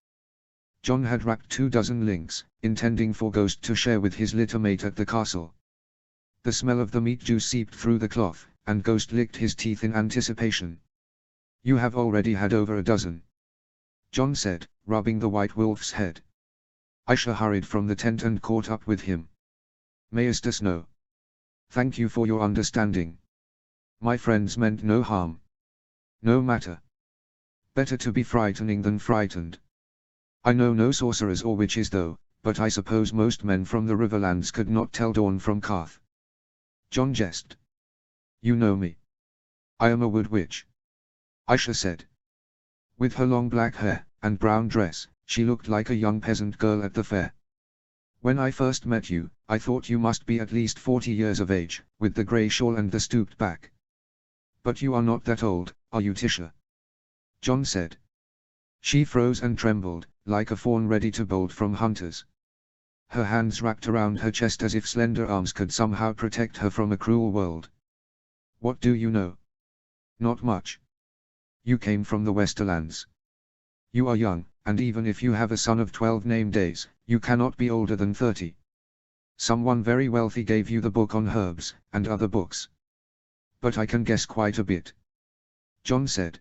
John had wrapped 24 links, intending for Ghost to share with his litter mate at the castle. The smell of the meat juice seeped through the cloth, and Ghost licked his teeth in anticipation. You have already had over a dozen. John said, rubbing the white wolf's head. Aisha hurried from the tent and caught up with him. Maester Snow. Thank you for your understanding. My friends meant no harm. No matter. Better to be frightening than frightened. I know no sorcerers or witches though, but I suppose most men from the Riverlands could not tell dawn from Karth. John jested. You know me. I am a wood witch. Aisha said. With her long black hair, and brown dress, she looked like a young peasant girl at the fair. When I first met you, I thought you must be at least 40 years of age, with the grey shawl and the stooped back. But you are not that old, are you Tisha? John said. She froze and trembled, like a fawn ready to bolt from hunters. Her hands wrapped around her chest as if slender arms could somehow protect her from a cruel world. What do you know? Not much. You came from the Westerlands. You are young, and even if you have a son of 12 name days, you cannot be older than 30. Someone very wealthy gave you the book on herbs, and other books. But I can guess quite a bit. John said.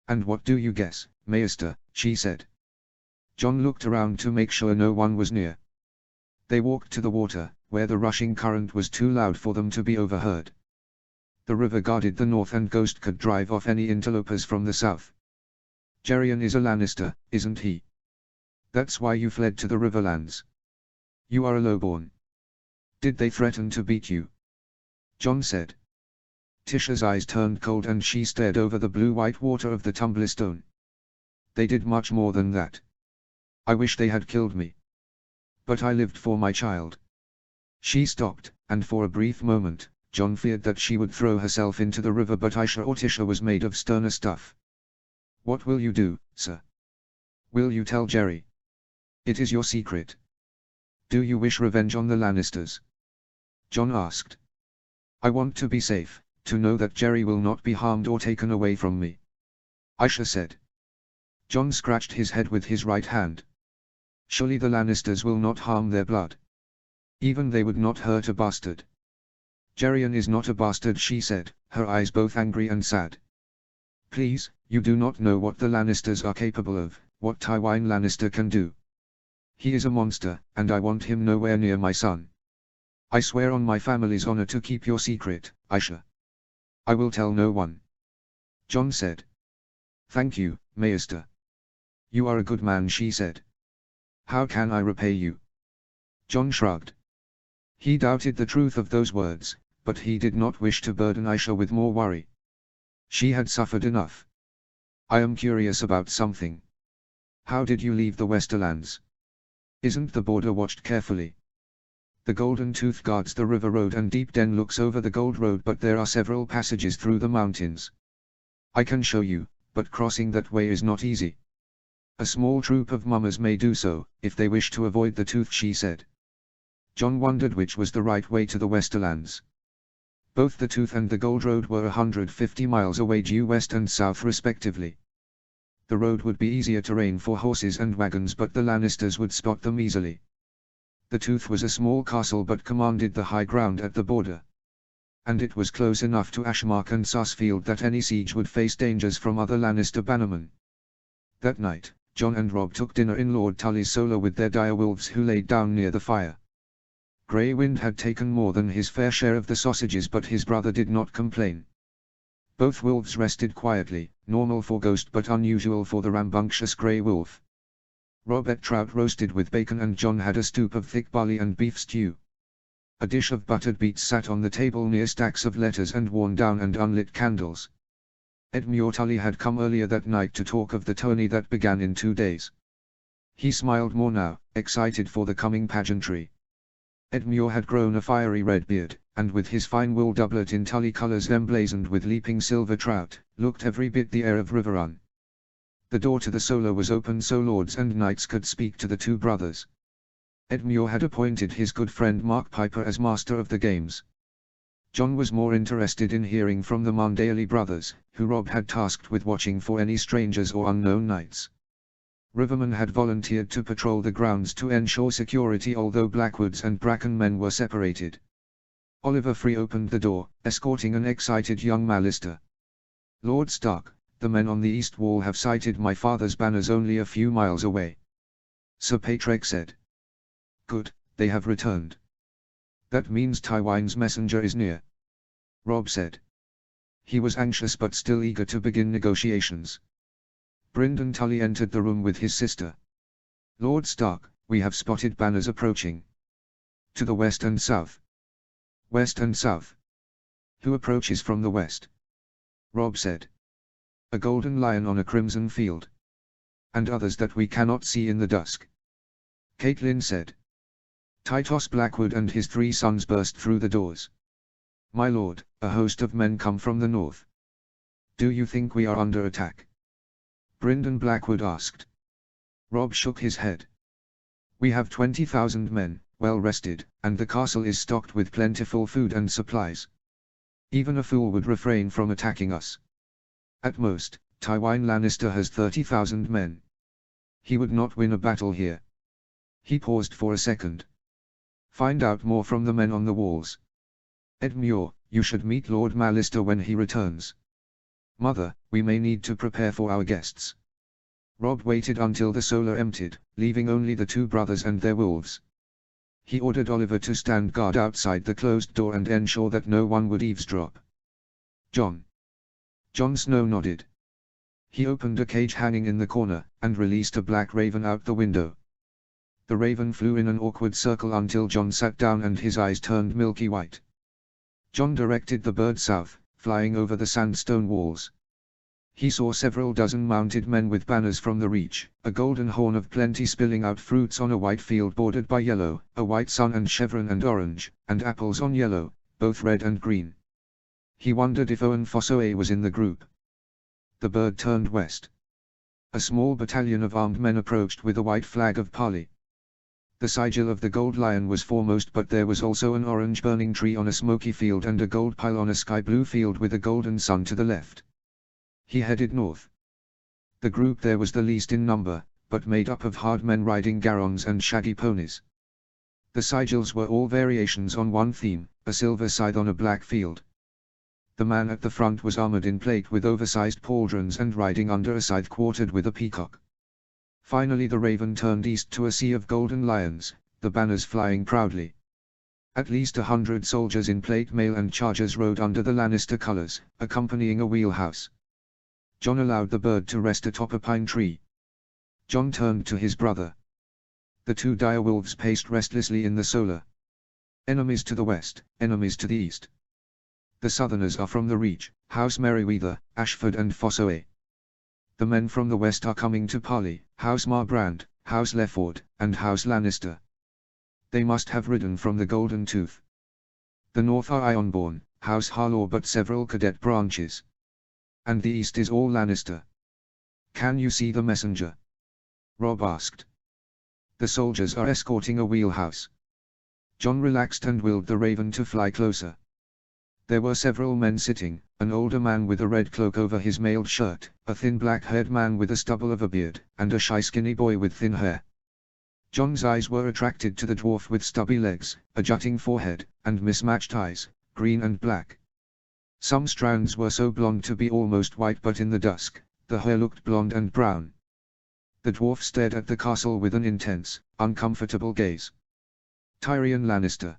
And what do you guess, Maester? She said. John looked around to make sure no one was near. They walked to the water, where the rushing current was too loud for them to be overheard. The river guarded the north and Ghost could drive off any interlopers from the south. Geryon is a Lannister, isn't he? That's why you fled to the Riverlands. You are a lowborn. Did they threaten to beat you? John said. Tisha's eyes turned cold and she stared over the blue-white water of the Tumblestone. They did much more than that. I wish they had killed me. But I lived for my child. She stopped, and for a brief moment, John feared that she would throw herself into the river, but Aisha or Tisha was made of sterner stuff. What will you do, sir? Will you tell Jerry? It is your secret. Do you wish revenge on the Lannisters? John asked. I want to be safe, to know that Jerry will not be harmed or taken away from me. Aisha said. John scratched his head with his right hand. Surely the Lannisters will not harm their blood. Even they would not hurt a bastard. Geryon is not a bastard, she said, her eyes both angry and sad. Please, you do not know what the Lannisters are capable of, what Tywin Lannister can do. He is a monster, and I want him nowhere near my son. I swear on my family's honor to keep your secret, Aisha. I will tell no one. John said. Thank you, Maester. You are a good man, she said. How can I repay you? John shrugged. He doubted the truth of those words, but he did not wish to burden Aisha with more worry. She had suffered enough. I am curious about something. How did you leave the Westerlands? Isn't the border watched carefully? The Golden Tooth guards the river road and Deep Den looks over the Gold Road, but there are several passages through the mountains. I can show you, but crossing that way is not easy. A small troop of mummers may do so, if they wish to avoid the Tooth, she said. John wondered which was the right way to the Westerlands. Both the Tooth and the Gold Road were 150 miles away due west and south respectively. The road would be easier terrain for horses and wagons, but the Lannisters would spot them easily. The Tooth was a small castle but commanded the high ground at the border. And it was close enough to Ashmark and Sarsfield that any siege would face dangers from other Lannister bannermen. That night, Jon and Robb took dinner in Lord Tully's solar with their direwolves who laid down near the fire. Grey Wind had taken more than his fair share of the sausages but his brother did not complain. Both wolves rested quietly, normal for Ghost but unusual for the rambunctious Grey Wolf. Robb ate trout roasted with bacon and Jon had a stoup of thick barley and beef stew. A dish of buttered beets sat on the table near stacks of letters and worn down and unlit candles. Edmure Tully had come earlier that night to talk of the tourney that began in 2 days. He smiled more now, excited for the coming pageantry. Edmure had grown a fiery red beard, and with his fine wool doublet in Tully colours emblazoned with leaping silver trout, looked every bit the heir of Riverrun. The door to the solar was open so lords and knights could speak to the two brothers. Edmure had appointed his good friend Mark Piper as master of the games. Jon was more interested in hearing from the Mondaly brothers, who Robb had tasked with watching for any strangers or unknown knights. Rivermen had volunteered to patrol the grounds to ensure security although Blackwoods and Bracken men were separated. Oliver Free opened the door, escorting an excited young Maester. "Lord Stark, the men on the east wall have sighted my father's banners only a few miles away," Sir Patrick said. "Good, they have returned. That means Tywin's messenger is near," Robb said. He was anxious but still eager to begin negotiations. Brynden Tully entered the room with his sister. "Lord Stark, we have spotted banners approaching. To the west and south." "West and south? Who approaches from the west?" Robb said. "A golden lion on a crimson field. And others that we cannot see in the dusk," Catelyn said. Tytos Blackwood and his 3 sons burst through the doors. "My lord, a host of men come from the north. Do you think we are under attack?" Brynden Blackwood asked. Robb shook his head. "We have 20,000 men, well rested, and the castle is stocked with plentiful food and supplies. Even a fool would refrain from attacking us. At most, Tywin Lannister has 30,000 men. He would not win a battle here." He paused for a second. "Find out more from the men on the walls. Edmure, you should meet Lord Mallister when he returns. Mother, we may need to prepare for our guests." Robb waited until the solar emptied, leaving only the 2 brothers and their wolves. He ordered Oliver to stand guard outside the closed door and ensure that no one would eavesdrop. "Jon." Jon Snow nodded. He opened a cage hanging in the corner, and released a black raven out the window. The raven flew in an awkward circle until Jon sat down and his eyes turned milky white. Jon directed the bird south, flying over the sandstone walls. He saw several dozen mounted men with banners from the Reach, a golden horn of plenty spilling out fruits on a white field bordered by yellow, a white sun and chevron and orange, and apples on yellow, both red and green. He wondered if Owen Fossoe was in the group. The bird turned west. A small battalion of armed men approached with a white flag of parley. The sigil of the Gold Lion was foremost but there was also an orange burning tree on a smoky field and a gold pile on a sky blue field with a golden sun to the left. He headed north. The group there was the least in number, but made up of hard men riding garrons and shaggy ponies. The sigils were all variations on one theme, a silver scythe on a black field. The man at the front was armored in plate with oversized pauldrons and riding under a scythe quartered with a peacock. Finally the raven turned east to a sea of golden lions, the banners flying proudly. At least 100 soldiers in plate mail and chargers rode under the Lannister colors, accompanying a wheelhouse. Jon allowed the bird to rest atop a pine tree. Jon turned to his brother. The 2 direwolves paced restlessly in the solar. "Enemies to the west, enemies to the east. The southerners are from the Reach, House Merryweather, Ashford and Fossoe. The men from the west are coming to parley, House Marbrand, House Lefford, and House Lannister. They must have ridden from the Golden Tooth. The north are Ironborn, House Harlaw but several cadet branches. And the east is all Lannister." "Can you see the messenger?" Robb asked. "The soldiers are escorting a wheelhouse." Jon relaxed and willed the raven to fly closer. There were several men sitting, an older man with a red cloak over his mailed shirt, a thin black-haired man with a stubble of a beard, and a shy skinny boy with thin hair. John's eyes were attracted to the dwarf with stubby legs, a jutting forehead, and mismatched eyes, green and black. Some strands were so blonde to be almost white, but in the dusk, the hair looked blonde and brown. The dwarf stared at the castle with an intense, uncomfortable gaze. Tyrion Lannister.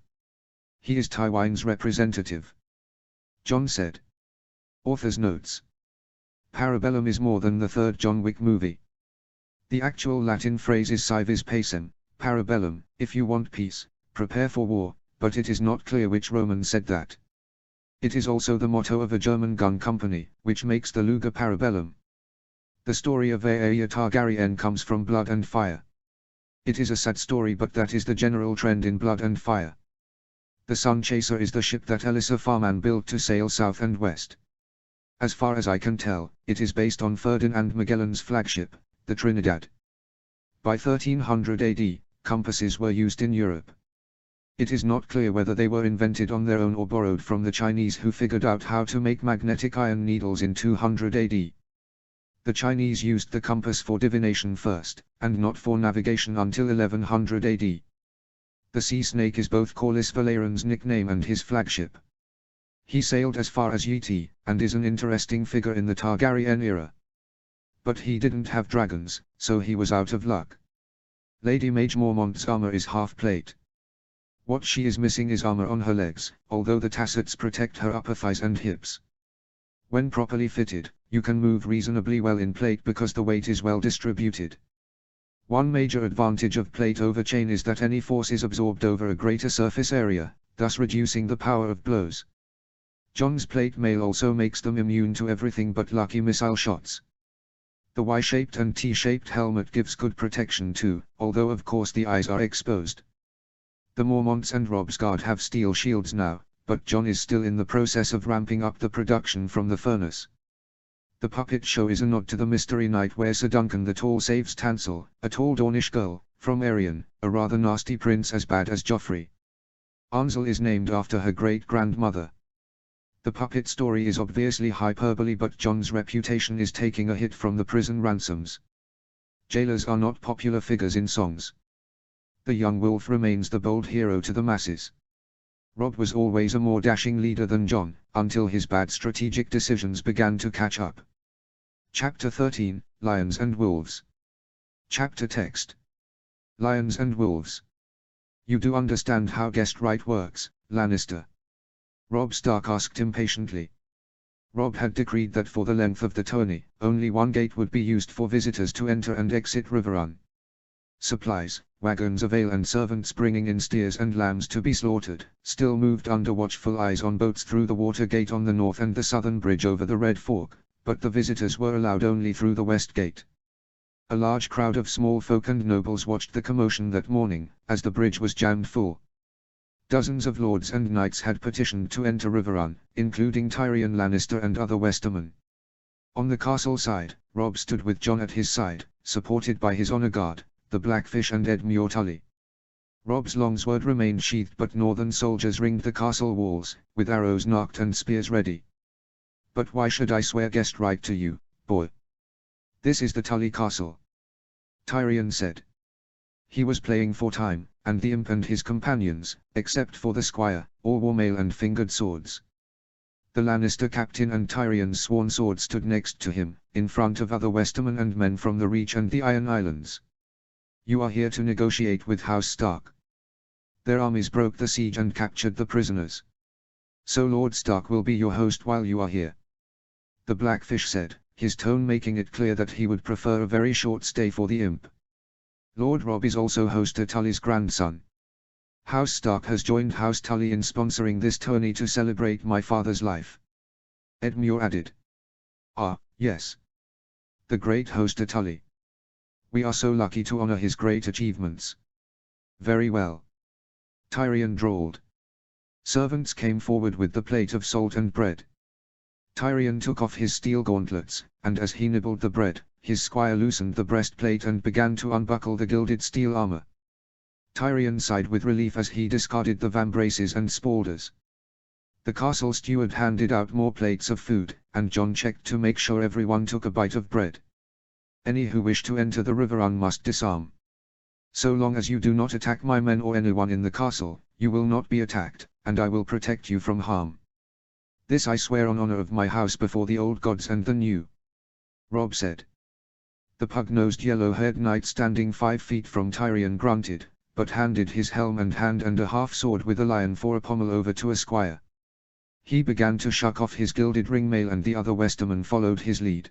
He is Tywin's representative. John said. Author's notes. Parabellum is more than the third John Wick movie. The actual Latin phrase is si vis pacem, parabellum, if you want peace, prepare for war, but it is not clear which Roman said that. It is also the motto of a German gun company, which makes the Luger Parabellum. The story of Aeya Targaryen comes from Blood and Fire. It is a sad story, but that is the general trend in Blood and Fire. The Sun Chaser is the ship that Elissa Farman built to sail south and west. As far as I can tell, it is based on Ferdinand Magellan's flagship, the Trinidad. By 1300 AD, compasses were used in Europe. It is not clear whether they were invented on their own or borrowed from the Chinese, who figured out how to make magnetic iron needles in 200 AD. The Chinese used the compass for divination first, and not for navigation until 1100 AD. The Sea Snake is both Corlys Valeron's nickname and his flagship. He sailed as far as Yeti, and is an interesting figure in the Targaryen era. But he didn't have dragons, so he was out of luck. Lady Mage Mormont's armor is half plate. What she is missing is armor on her legs, although the tassets protect her upper thighs and hips. When properly fitted, you can move reasonably well in plate because the weight is well distributed. One major advantage of plate over chain is that any force is absorbed over a greater surface area, thus reducing the power of blows. John's plate mail also makes them immune to everything but lucky missile shots. The Y-shaped and T-shaped helmet gives good protection too, although of course the eyes are exposed. The Mormonts and Robb's guard have steel shields now, but John is still in the process of ramping up the production from the furnace. The puppet show is a nod to the Mystery Night where Sir Duncan the Tall saves Tansel, a tall Dornish girl, from Arion, a rather nasty prince as bad as Joffrey. Ansel is named after her great-grandmother. The puppet story is obviously hyperbole, but John's reputation is taking a hit from the prison ransoms. Jailers are not popular figures in songs. The young wolf remains the bold hero to the masses. Robb was always a more dashing leader than John, until his bad strategic decisions began to catch up. Chapter 13, Lions and Wolves. Chapter text. Lions and Wolves. You do understand how guest right works, Lannister? Robb Stark asked impatiently. Robb had decreed that for the length of the tourney, only one gate would be used for visitors to enter and exit Riverrun. Supplies, wagons of ale and servants bringing in steers and lambs to be slaughtered, still moved under watchful eyes on boats through the water gate on the north and the southern bridge over the Red Fork, but the visitors were allowed only through the west gate. A large crowd of small folk and nobles watched the commotion that morning, as the bridge was jammed full. Dozens of lords and knights had petitioned to enter Riverrun, including Tyrion Lannister and other Westermen. On the castle side, Robb stood with John at his side, supported by his honor guard, the Blackfish and Edmure Tully. Robb's longsword remained sheathed, but northern soldiers ringed the castle walls, with arrows nocked and spears ready. But why should I swear guest right to you, boy? This is the Tully castle, Tyrion said. He was playing for time, and the imp and his companions, except for the squire, all wore mail and fingered swords. The Lannister captain and Tyrion's sworn sword stood next to him, in front of other Westermen and men from the Reach and the Iron Islands. You are here to negotiate with House Stark. Their armies broke the siege and captured the prisoners. So Lord Stark will be your host while you are here. The Blackfish said, his tone making it clear that he would prefer a very short stay for the imp. Lord Robb is also host to Tully's grandson. House Stark has joined House Tully in sponsoring this tourney to celebrate my father's life. Edmure added. Ah, yes. The great host Tully. We are so lucky to honor his great achievements. Very well. Tyrion drawled. Servants came forward with the plate of salt and bread. Tyrion took off his steel gauntlets, and as he nibbled the bread, his squire loosened the breastplate and began to unbuckle the gilded steel armor. Tyrion sighed with relief as he discarded the vambraces and spalders. The castle steward handed out more plates of food, and John checked to make sure everyone took a bite of bread. Any who wish to enter the Riverrun must disarm. So long as you do not attack my men or anyone in the castle, you will not be attacked, and I will protect you from harm. This I swear on honor of my house before the old gods and the new," Robb said. The pug-nosed yellow-haired knight standing 5 feet from Tyrion grunted, but handed his helm and hand and a half-sword with a lion for a pommel over to a squire. He began to shuck off his gilded ringmail and the other Westermen followed his lead.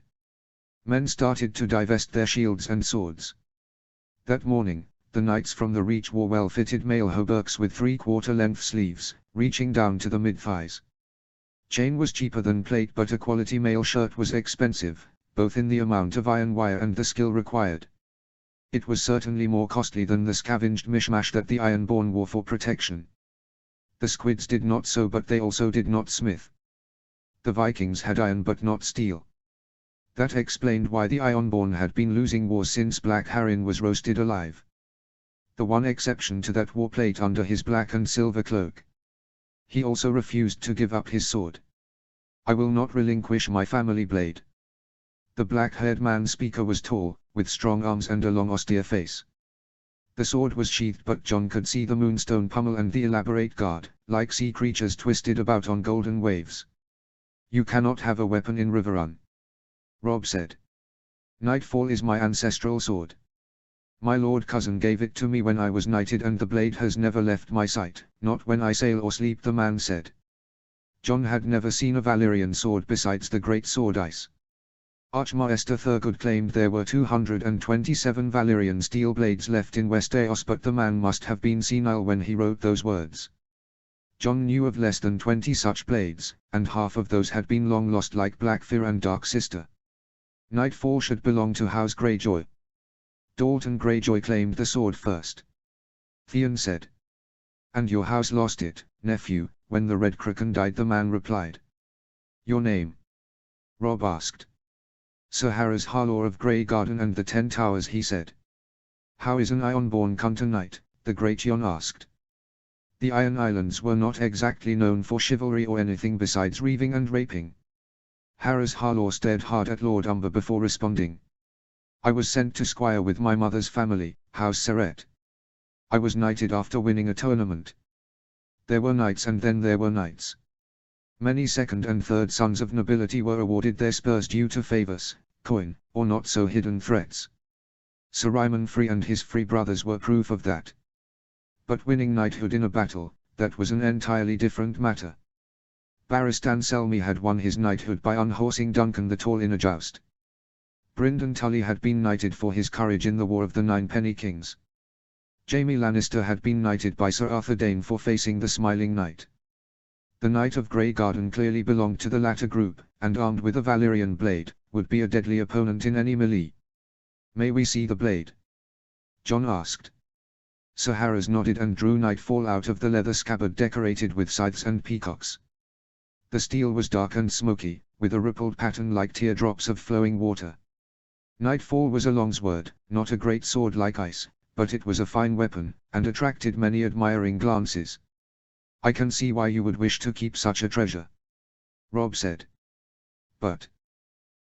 Men started to divest their shields and swords. That morning, the knights from the Reach wore well-fitted mail hauberks with 3/4-length sleeves, reaching down to the mid-thighs. Chain was cheaper than plate, but a quality mail shirt was expensive, both in the amount of iron wire and the skill required. It was certainly more costly than the scavenged mishmash that the Ironborn wore for protection. The squids did not sew, but they also did not smith. The Vikings had iron but not steel. That explained why the Ironborn had been losing wars since Black Harrin was roasted alive. The one exception to that wore plate under his black and silver cloak. He also refused to give up his sword. "I will not relinquish my family blade." The black-haired man speaker was tall, with strong arms and a long austere face. The sword was sheathed, but John could see the moonstone pommel and the elaborate guard, like sea creatures twisted about on golden waves. "You cannot have a weapon in Riverrun," Robb said. "Nightfall is my ancestral sword. My lord cousin gave it to me when I was knighted, and the blade has never left my sight, not when I sail or sleep," the man said. John had never seen a Valyrian sword besides the great sword ice. Archmaester Thurgood claimed there were 227 Valyrian steel blades left in Westeros, but the man must have been senile when he wrote those words. John knew of less than 20 such blades, and half of those had been long lost, like Blackfyr and Dark Sister. Nightfall should belong to House Greyjoy. Dalton Greyjoy claimed the sword first, Theon said. "And your house lost it, nephew, when the Red Kraken died," the man replied. "Your name?" Robb asked. "Sir Harris Harlaw of Grey Garden and the 10 Towers," he said. "How is an Ironborn Hunter Knight?" the Great Jon asked. The Iron Islands were not exactly known for chivalry or anything besides reaving and raping. Harris Harlaw stared hard at Lord Umber before responding. "I was sent to squire with my mother's family, House Serret. I was knighted after winning a tournament. There were knights and then there were knights. Many second and third sons of nobility were awarded their spurs due to favors, coin, or not so hidden threats. Sir Ryman Free and his Free brothers were proof of that. But winning knighthood in a battle, that was an entirely different matter. Barristan Selmy had won his knighthood by unhorsing Duncan the Tall in a joust. Brynden Tully had been knighted for his courage in the War of the Ninepenny Kings. Jaime Lannister had been knighted by Sir Arthur Dayne for facing the Smiling Knight. The Knight of Grey Garden clearly belonged to the latter group, and armed with a Valyrian blade, would be a deadly opponent in any melee. "May we see the blade?" John asked. Sir Harris nodded and drew Nightfall out of the leather scabbard decorated with scythes and peacocks. The steel was dark and smoky, with a rippled pattern like teardrops of flowing water. Nightfall was a longsword, not a great sword like ice, but it was a fine weapon, and attracted many admiring glances. "I can see why you would wish to keep such a treasure," Robb said. "But,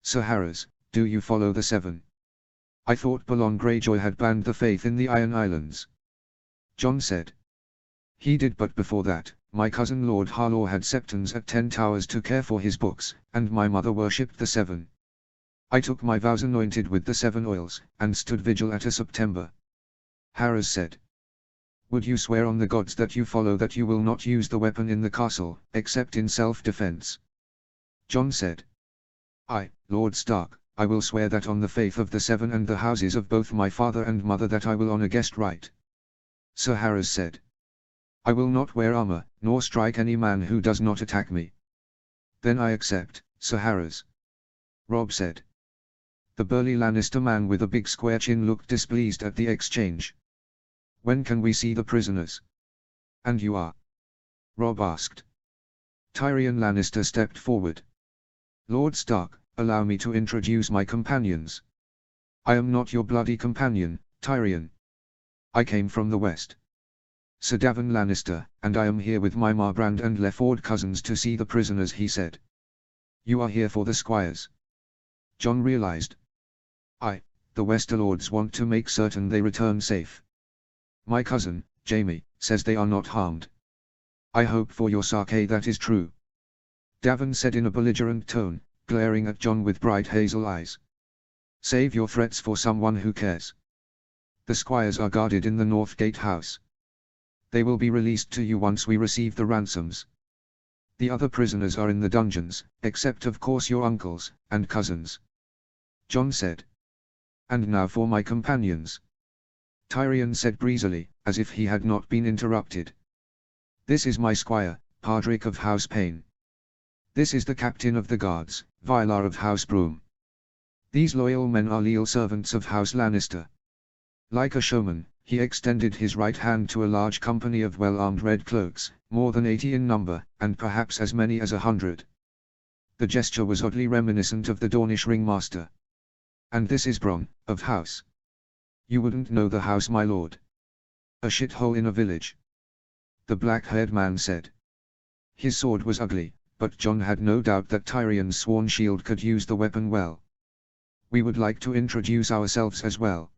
Sir Harris, do you follow the Seven? I thought Balon Greyjoy had banned the faith in the Iron Islands." John said. "He did, but before that, my cousin Lord Harlaw had septons at 10 Towers to care for his books, and my mother worshipped the Seven. I took my vows anointed with the 7 oils, and stood vigil at a September." Harris said. "Would you swear on the gods that you follow that you will not use the weapon in the castle, except in self-defense?" John said. "I, Lord Stark, I will swear that on the faith of the 7 and the houses of both my father and mother that I will honor guest right." Sir Harris said. "I will not wear armor, nor strike any man who does not attack me." "Then I accept, Sir Harris," Robb said. The burly Lannister man with a big square chin looked displeased at the exchange. "When can we see the prisoners?" "And you are?" Robb asked. Tyrion Lannister stepped forward. "Lord Stark, allow me to introduce my companions." "I am not your bloody companion, Tyrion. I came from the west. Sir Davin Lannister, and I am here with my Marbrand and Lefford cousins to see the prisoners," he said. "You are here for the squires?" John realized. The Westerlords want to make certain they return safe. My cousin, Jamie, says they are not harmed. I hope for your sake that is true. Davin said in a belligerent tone, glaring at John with bright hazel eyes. Save your threats for someone who cares. The squires are guarded in the North Gate house. They will be released to you once we receive the ransoms. The other prisoners are in the dungeons, except of course your uncles and cousins. John said. And now for my companions. Tyrion said breezily, as if he had not been interrupted. This is my squire, Pardrick of House Payne. This is the captain of the guards, Vylar of House Broom. These loyal men are leal servants of House Lannister. Like a showman, he extended his right hand to a large company of well-armed red cloaks, more than 80 in number, and perhaps as many as 100. The gesture was oddly reminiscent of the Dornish ringmaster. And this is Bronn, of House. You wouldn't know the house, my lord. A shithole in a village. The black-haired man said. His sword was ugly, but John had no doubt that Tyrion's sworn shield could use the weapon well. We would like to introduce ourselves as well.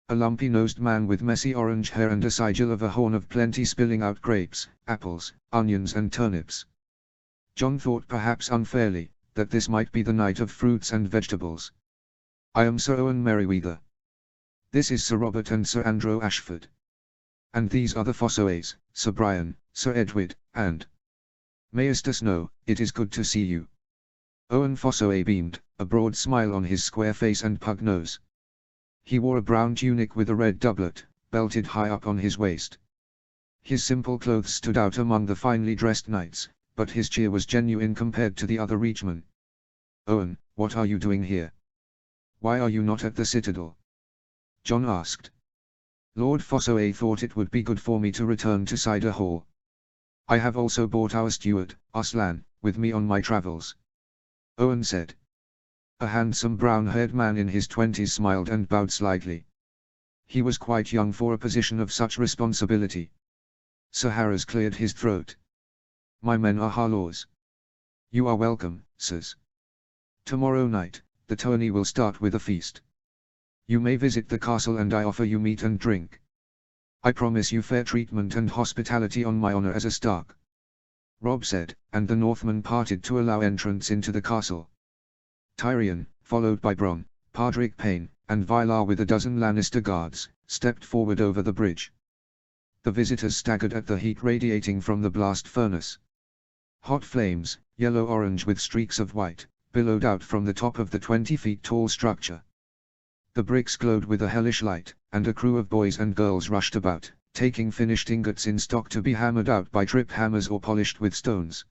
A lumpy-nosed man with messy orange hair and a sigil of a horn of plenty spilling out grapes, apples, onions and turnips. John thought perhaps unfairly, that this might be the night of fruits and vegetables. I am Sir Owen Merryweather. This is Sir Robert and Sir Andrew Ashford. And these are the Fossoways, Sir Brian, Sir Edward, and Maester Snow. It is good to see you. Owen Fossoway beamed, a broad smile on his square face and pug nose. He wore a brown tunic with a red doublet, belted high up on his waist. His simple clothes stood out among the finely dressed knights, but his cheer was genuine compared to the other reachmen. Owen, what are you doing here? Why are you not at the Citadel? John asked. Lord Fossoway thought it would be good for me to return to Cider Hall. I have also brought our steward, Arslan, with me on my travels. Owen said. A handsome brown-haired man in his 20s smiled and bowed slightly. He was quite young for a position of such responsibility. Sir Harris cleared his throat. My men are Harlaws. You are welcome, sirs. Tomorrow night, the tourney will start with a feast. You may visit the castle and I offer you meat and drink. I promise you fair treatment and hospitality on my honor as a Stark. Robb said, and the Northmen parted to allow entrance into the castle. Tyrion, followed by Bronn, Pardrick Payne, and Vylar with a dozen Lannister guards, stepped forward over the bridge. The visitors staggered at the heat radiating from the blast furnace. Hot flames, yellow-orange with streaks of white, billowed out from the top of the 20-feet-tall structure. The bricks glowed with a hellish light, and a crew of boys and girls rushed about, taking finished ingots in stock to be hammered out by trip hammers or polished with stones.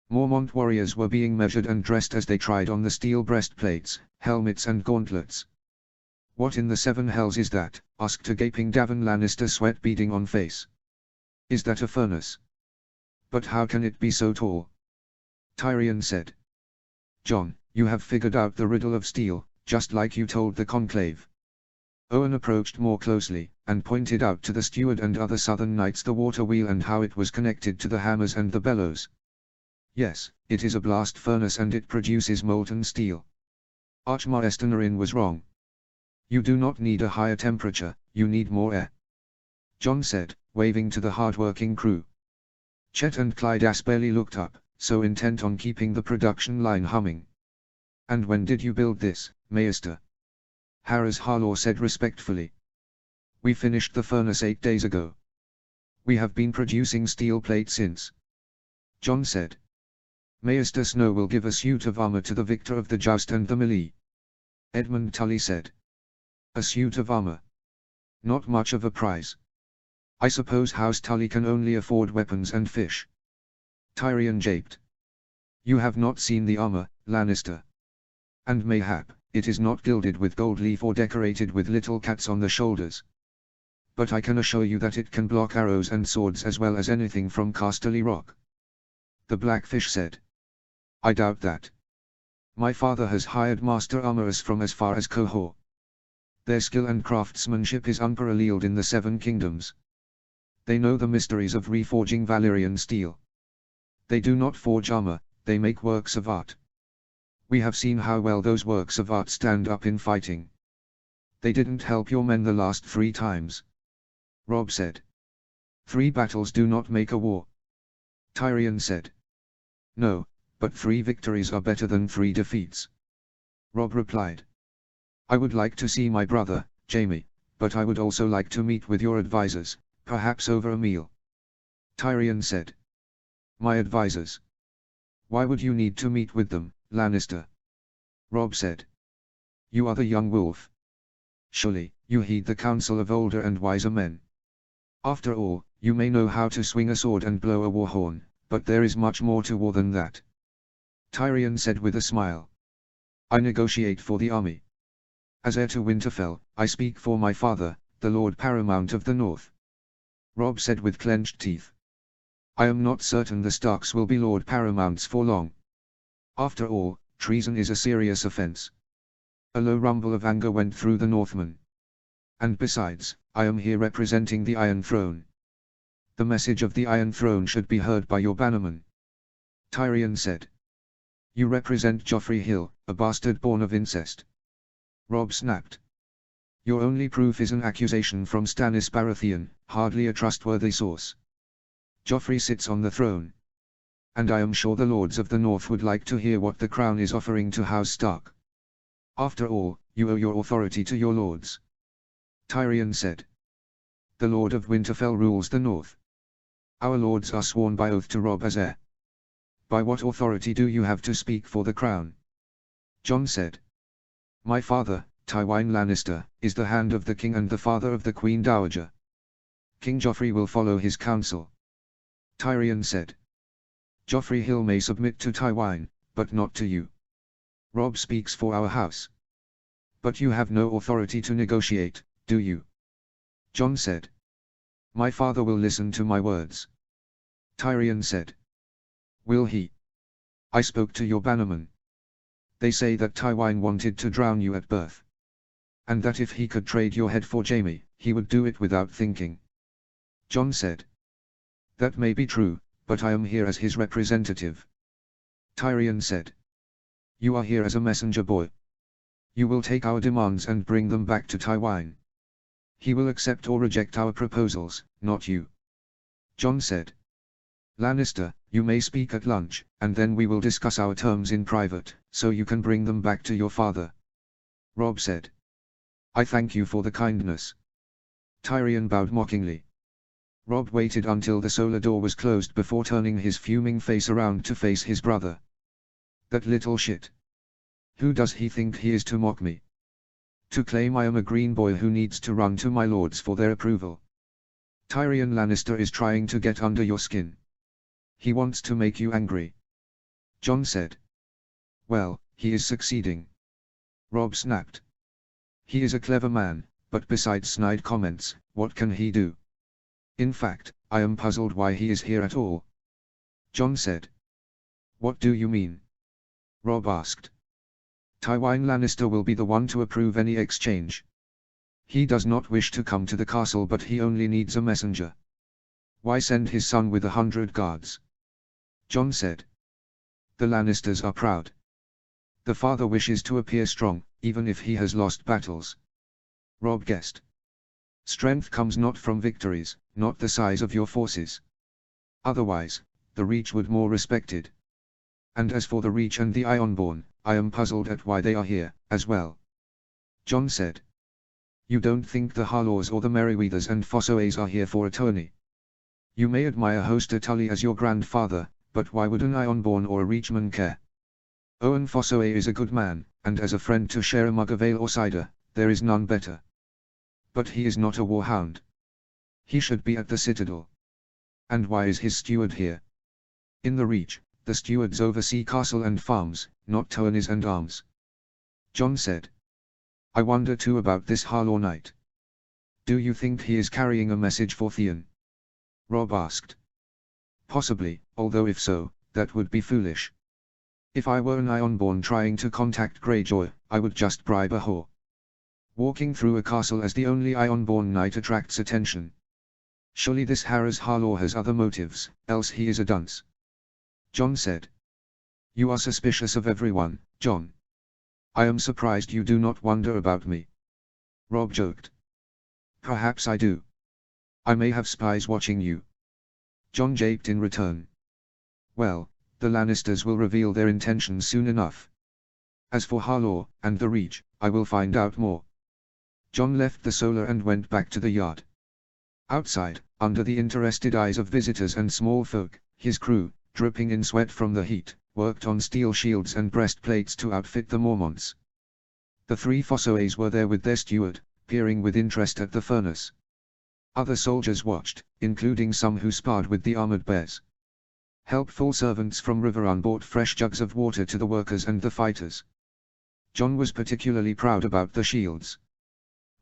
Mormont warriors were being measured and dressed as they tried on the steel breastplates, helmets and gauntlets. What in the seven hells is that? Asked a gaping Davin Lannister, sweat beading on face. Is that a furnace? But how can it be so tall? Tyrion said. John, you have figured out the riddle of steel, just like you told the conclave. Owen approached more closely, and pointed out to the steward and other southern knights the water wheel and how it was connected to the hammers and the bellows. Yes, it is a blast furnace and it produces molten steel. Archmaester Narin was wrong. You do not need a higher temperature, you need more air. John said, waving to the hard-working crew. Chet and Clydas barely looked up, so intent on keeping the production line humming. And when did you build this, Maester? Harris Harlaw said respectfully. We finished the furnace 8 days ago. We have been producing steel plate since. John said. Maester Snow will give a suit of armor to the victor of the joust and the melee. Edmund Tully said. A suit of armor. Not much of a prize. I suppose House Tully can only afford weapons and fish. Tyrion japed. You have not seen the armor, Lannister. And mayhap, it is not gilded with gold leaf or decorated with little cats on the shoulders. But I can assure you that it can block arrows and swords as well as anything from Casterly Rock. The Blackfish said. I doubt that. My father has hired master armorers from as far as Qohor. Their skill and craftsmanship is unparalleled in the Seven Kingdoms. They know the mysteries of reforging Valyrian steel. They do not forge armor, they make works of art. We have seen how well those works of art stand up in fighting. They didn't help your men the last 3 times. Rob said. 3 battles do not make a war. Tyrion said. No, but 3 victories are better than 3 defeats. Rob replied. I would like to see my brother, Jaime, but I would also like to meet with your advisors, perhaps over a meal. Tyrion said. My advisors? Why would you need to meet with them, Lannister? Rob said. You are the young wolf. Surely, you heed the counsel of older and wiser men. After all, you may know how to swing a sword and blow a war horn, but there is much more to war than that. Tyrion said with a smile. I negotiate for the army. As heir to Winterfell, I speak for my father, the Lord Paramount of the North. Rob said with clenched teeth. I am not certain the Starks will be Lord Paramounts for long. After all, treason is a serious offense. A low rumble of anger went through the Northmen. And besides, I am here representing the Iron Throne. The message of the Iron Throne should be heard by your bannermen. Tyrion said. You represent Joffrey Hill, a bastard born of incest. Rob snapped. Your only proof is an accusation from Stannis Baratheon, hardly a trustworthy source. Joffrey sits on the throne. And I am sure the Lords of the North would like to hear what the crown is offering to House Stark. After all, you owe your authority to your lords. Tyrion said. The Lord of Winterfell rules the North. Our lords are sworn by oath to Rob as heir. By what authority do you have to speak for the crown? Jon said. My father, Tywin Lannister, is the hand of the king and the father of the Queen Dowager. King Joffrey will follow his counsel. Tyrion said. Joffrey Hill may submit to Tywin, but not to you. Rob speaks for our house. But you have no authority to negotiate, do you? Jon said. My father will listen to my words. Tyrion said. Will he? I spoke to your bannermen. They say that Tywin wanted to drown you at birth. And that if he could trade your head for Jaime, he would do it without thinking. Jon said. That may be true, but I am here as his representative. Tyrion said. You are here as a messenger boy. You will take our demands and bring them back to Tywin. He will accept or reject our proposals, not you. Jon said. Lannister, you may speak at lunch, and then we will discuss our terms in private, so you can bring them back to your father. Rob said. I thank you for the kindness. Tyrion bowed mockingly. Rob waited until the solar door was closed before turning his fuming face around to face his brother. That little shit. Who does he think he is to mock me? To claim I am a green boy who needs to run to my lords for their approval. Tyrion Lannister is trying to get under your skin. He wants to make you angry. Jon said. Well, he is succeeding. Rob snapped. He is a clever man, but besides snide comments, what can he do? In fact, I am puzzled why he is here at all. Jon said. What do you mean? Rob asked. Tywin Lannister will be the one to approve any exchange. He does not wish to come to the castle, but he only needs a messenger. Why send his son with 100 guards? Jon said. The Lannisters are proud. The father wishes to appear strong, even if he has lost battles. Rob guessed. Strength comes not from victories, not the size of your forces. Otherwise, the Reach would more respected. And as for the Reach and the Ironborn, I am puzzled at why they are here, as well. Jon said. You don't think the Harlaws or the Merryweathers and Fossoes are here for a tourney? You may admire Hoster Tully as your grandfather, but why would an Ironborn or a Reachman care? Owen Fossoe is a good man, and as a friend to share a mug of ale or cider, there is none better. But he is not a warhound. He should be at the Citadel. And why is his steward here? In the Reach, the stewards oversee castle and farms, not tourneys and arms. Jon said. I wonder too about this Harlaw knight. Do you think he is carrying a message for Theon? Rob asked. Possibly, although if so, that would be foolish. If I were an Ironborn trying to contact Greyjoy, I would just bribe a whore. Walking through a castle as the only Ironborn knight attracts attention. Surely this Harris Harlaw has other motives, else he is a dunce. Jon said. You are suspicious of everyone, Jon. I am surprised you do not wonder about me. Rob joked. Perhaps I do. I may have spies watching you. Jon japed in return. Well, the Lannisters will reveal their intentions soon enough. As for Harlaw, and the Reach, I will find out more. Jon left the solar and went back to the yard. Outside, under the interested eyes of visitors and small folk, his crew, dripping in sweat from the heat, worked on steel shields and breastplates to outfit the Mormonts. The 3 Fossoes were there with their steward, peering with interest at the furnace. Other soldiers watched, including some who sparred with the armored bears. Helpful servants from Riverrun brought fresh jugs of water to the workers and the fighters. Jon was particularly proud about the shields.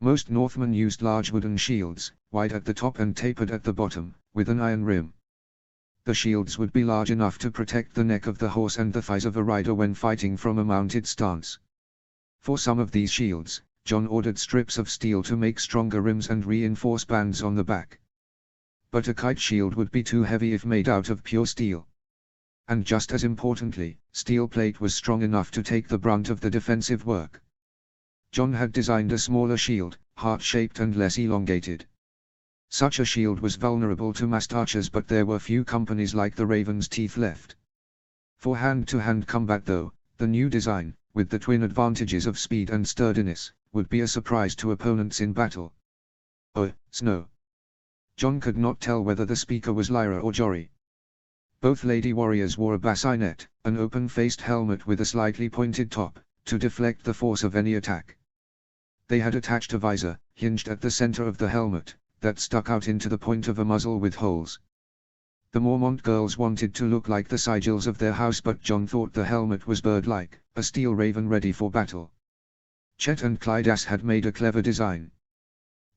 Most Northmen used large wooden shields, wide at the top and tapered at the bottom, with an iron rim. The shields would be large enough to protect the neck of the horse and the thighs of a rider when fighting from a mounted stance. For some of these shields, Jon ordered strips of steel to make stronger rims and reinforce bands on the back. But a kite shield would be too heavy if made out of pure steel. And just as importantly, steel plate was strong enough to take the brunt of the defensive work. Jon had designed a smaller shield, heart-shaped and less elongated. Such a shield was vulnerable to massed archers, but there were few companies like the Raven's Teeth left. For hand-to-hand combat though, the new design, with the twin advantages of speed and sturdiness, would be a surprise to opponents in battle. Oh, Snow. Jon could not tell whether the speaker was Lyra or Jory. Both lady warriors wore a bassinet, an open-faced helmet with a slightly pointed top, to deflect the force of any attack. They had attached a visor, hinged at the center of the helmet, that stuck out into the point of a muzzle with holes. The Mormont girls wanted to look like the sigils of their house, but Jon thought the helmet was bird-like, a steel raven ready for battle. Chet and Clydas had made a clever design.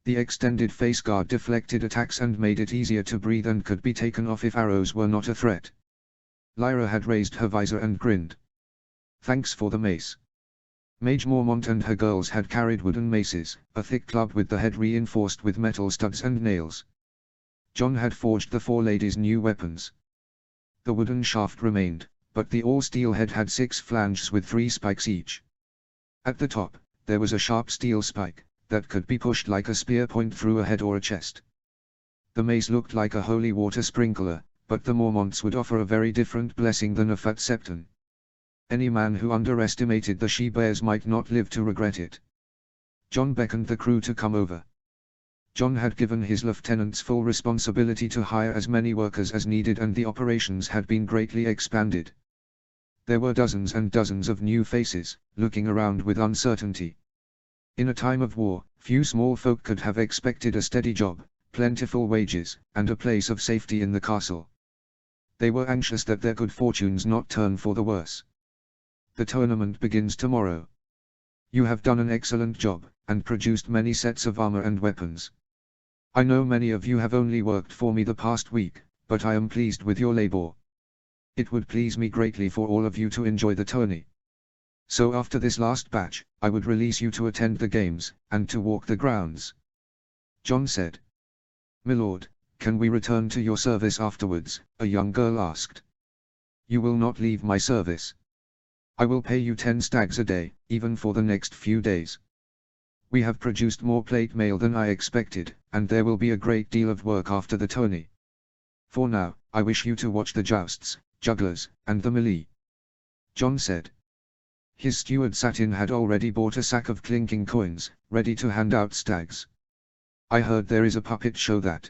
The extended face guard deflected attacks and made it easier to breathe and could be taken off if arrows were not a threat. Lyra had raised her visor and grinned. Thanks for the mace. Mage Mormont and her girls had carried wooden maces, a thick club with the head reinforced with metal studs and nails. Jon had forged the 4 ladies' new weapons. The wooden shaft remained, but the all-steel head had 6 flanges with 3 spikes each. At the top, there was a sharp steel spike, that could be pushed like a spear point through a head or a chest. The mace looked like a holy water sprinkler, but the Mormonts would offer a very different blessing than a fat septon. Any man who underestimated the she-bears might not live to regret it. Jon beckoned the crew to come over. Jon had given his lieutenants full responsibility to hire as many workers as needed, and the operations had been greatly expanded. There were dozens and dozens of new faces, looking around with uncertainty. In a time of war, few small folk could have expected a steady job, plentiful wages, and a place of safety in the castle. They were anxious that their good fortunes not turn for the worse. The tournament begins tomorrow. You have done an excellent job, and produced many sets of armor and weapons. I know many of you have only worked for me the past week, but I am pleased with your labor. It would please me greatly for all of you to enjoy the tourney. So after this last batch, I would release you to attend the games, and to walk the grounds. Jon said. "Milord, can we return to your service afterwards?" a young girl asked. "You will not leave my service. I will pay you 10 stags a day, even for the next few days. We have produced more plate mail than I expected, and there will be a great deal of work after the tourney. For now, I wish you to watch the jousts, jugglers, and the melee." Jon said. His steward Satin had already bought a sack of clinking coins, ready to hand out stags. "I heard there is a puppet show that."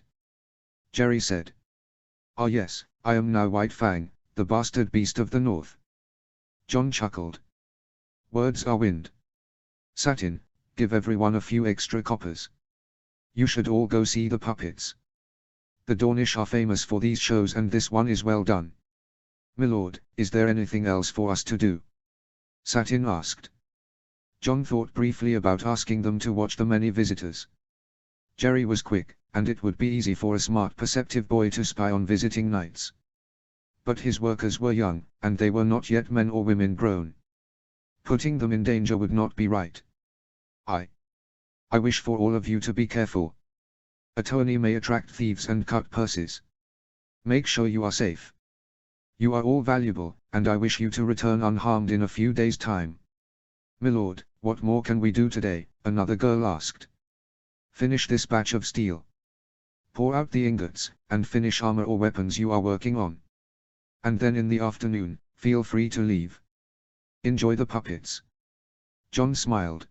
Jerry said. "Ah yes, I am now White Fang, the bastard beast of the north." Jon chuckled. "Words are wind. Satin, give everyone a few extra coppers. You should all go see the puppets. The Dornish are famous for these shows, and this one is well done. Milord, is there anything else for us to do?" Satin asked. Jon thought briefly about asking them to watch the many visitors. Jerry was quick, and it would be easy for a smart perceptive boy to spy on visiting knights. But his workers were young, and they were not yet men or women grown. Putting them in danger would not be right. I wish for all of you to be careful. A tourney may attract thieves and cut purses. Make sure you are safe. You are all valuable, and I wish you to return unharmed in a few days' time." "Milord, what more can we do today?" another girl asked. "Finish this batch of steel." Pour out the ingots, and finish armor or weapons you are working on. And then in the afternoon, feel free to leave. Enjoy the puppets. John smiled.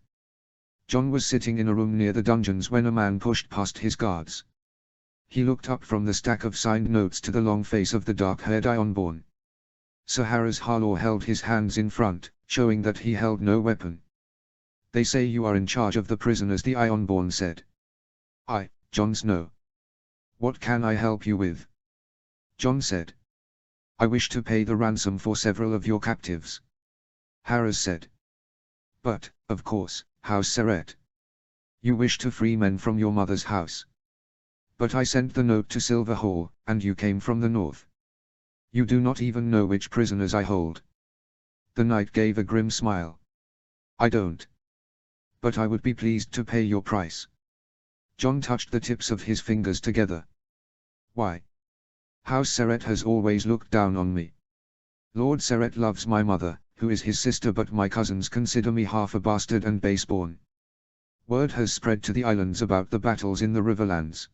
John was sitting in a room near the dungeons when a man pushed past his guards. He looked up from the stack of signed notes to the long face of the dark-haired Ironborn. Sir Harris Harlaw held his hands in front, showing that he held no weapon. "They say you are in charge of the prisoners," the Ironborn said. Jon Snow. "What can I help you with?" Jon said. "I wish to pay the ransom for several of your captives." Harris said. "But, of course, House Seret. You wish to free men from your mother's house. But I sent the note to Silver Hall, and you came from the north. You do not even know which prisoners I hold." The knight gave a grim smile. "I don't. But I would be pleased to pay your price." Jon touched the tips of his fingers together. "Why? House Seret has always looked down on me. Lord Seret loves my mother, who is his sister, but my cousins consider me half a bastard and baseborn. Word has spread to the islands about the battles in the Riverlands.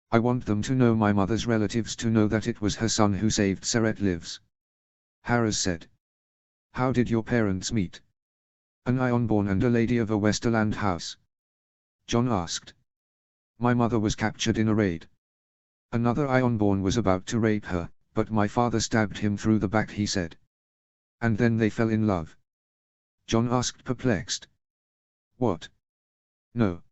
I want them to know, my mother's relatives to know, that it was her son who saved Seret lives." Harris said. "How did your parents meet?" "An Ironborn and a lady of a Westerland house." Jon asked. "My mother was captured in a raid. Another Ironborn was about to rape her, but my father stabbed him through the back," he said. "And then they fell in love." Jon asked, perplexed. "What?" "No.